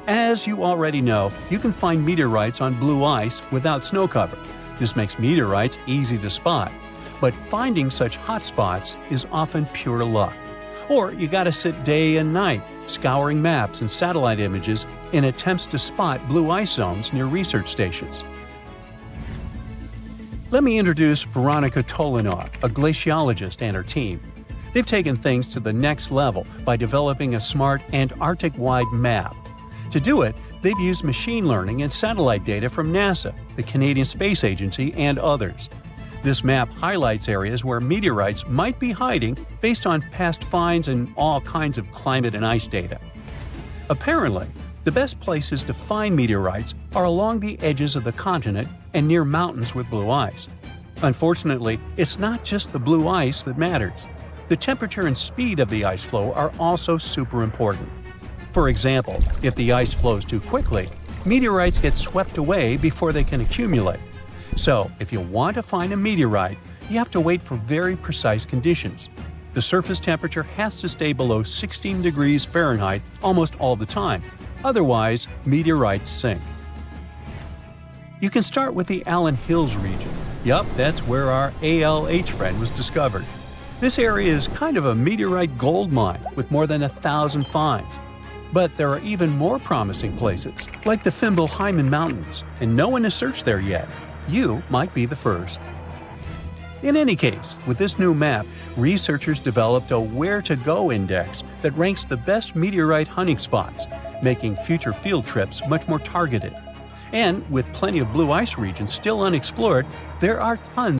As you already know, you can find meteorites on blue ice without snow cover. This makes meteorites easy to spot. But finding such hotspots is often pure luck. Or you gotta sit day and night, scouring maps and satellite images in attempts to spot blue ice zones near research stations. Let me introduce Veronika Tolinov, a glaciologist, and her team. They've taken things to the next level by developing a smart Antarctic-wide map. To do it, they've used machine learning and satellite data from NASA, the Canadian Space Agency, and others. This map highlights areas where meteorites might be hiding based on past finds and all kinds of climate and ice data. Apparently, the best places to find meteorites are along the edges of the continent and near mountains with blue ice. Unfortunately, it's not just the blue ice that matters. The temperature and speed of the ice flow are also super important. For example, if the ice flows too quickly, meteorites get swept away before they can accumulate. So, if you want to find a meteorite, you have to wait for very precise conditions. The surface temperature has to stay below 16 degrees Fahrenheit almost all the time. Otherwise, meteorites sink. You can start with the Allen Hills region. Yup, that's where our ALH friend was discovered. This area is kind of a meteorite gold mine with more than 1,000 finds. But there are even more promising places, like the Fimbulheimen Mountains, and no one has searched there yet. You might be the first. In any case, with this new map, researchers developed a where-to-go index that ranks the best meteorite hunting spots, making future field trips much more targeted. And with plenty of blue ice regions still unexplored, there are tons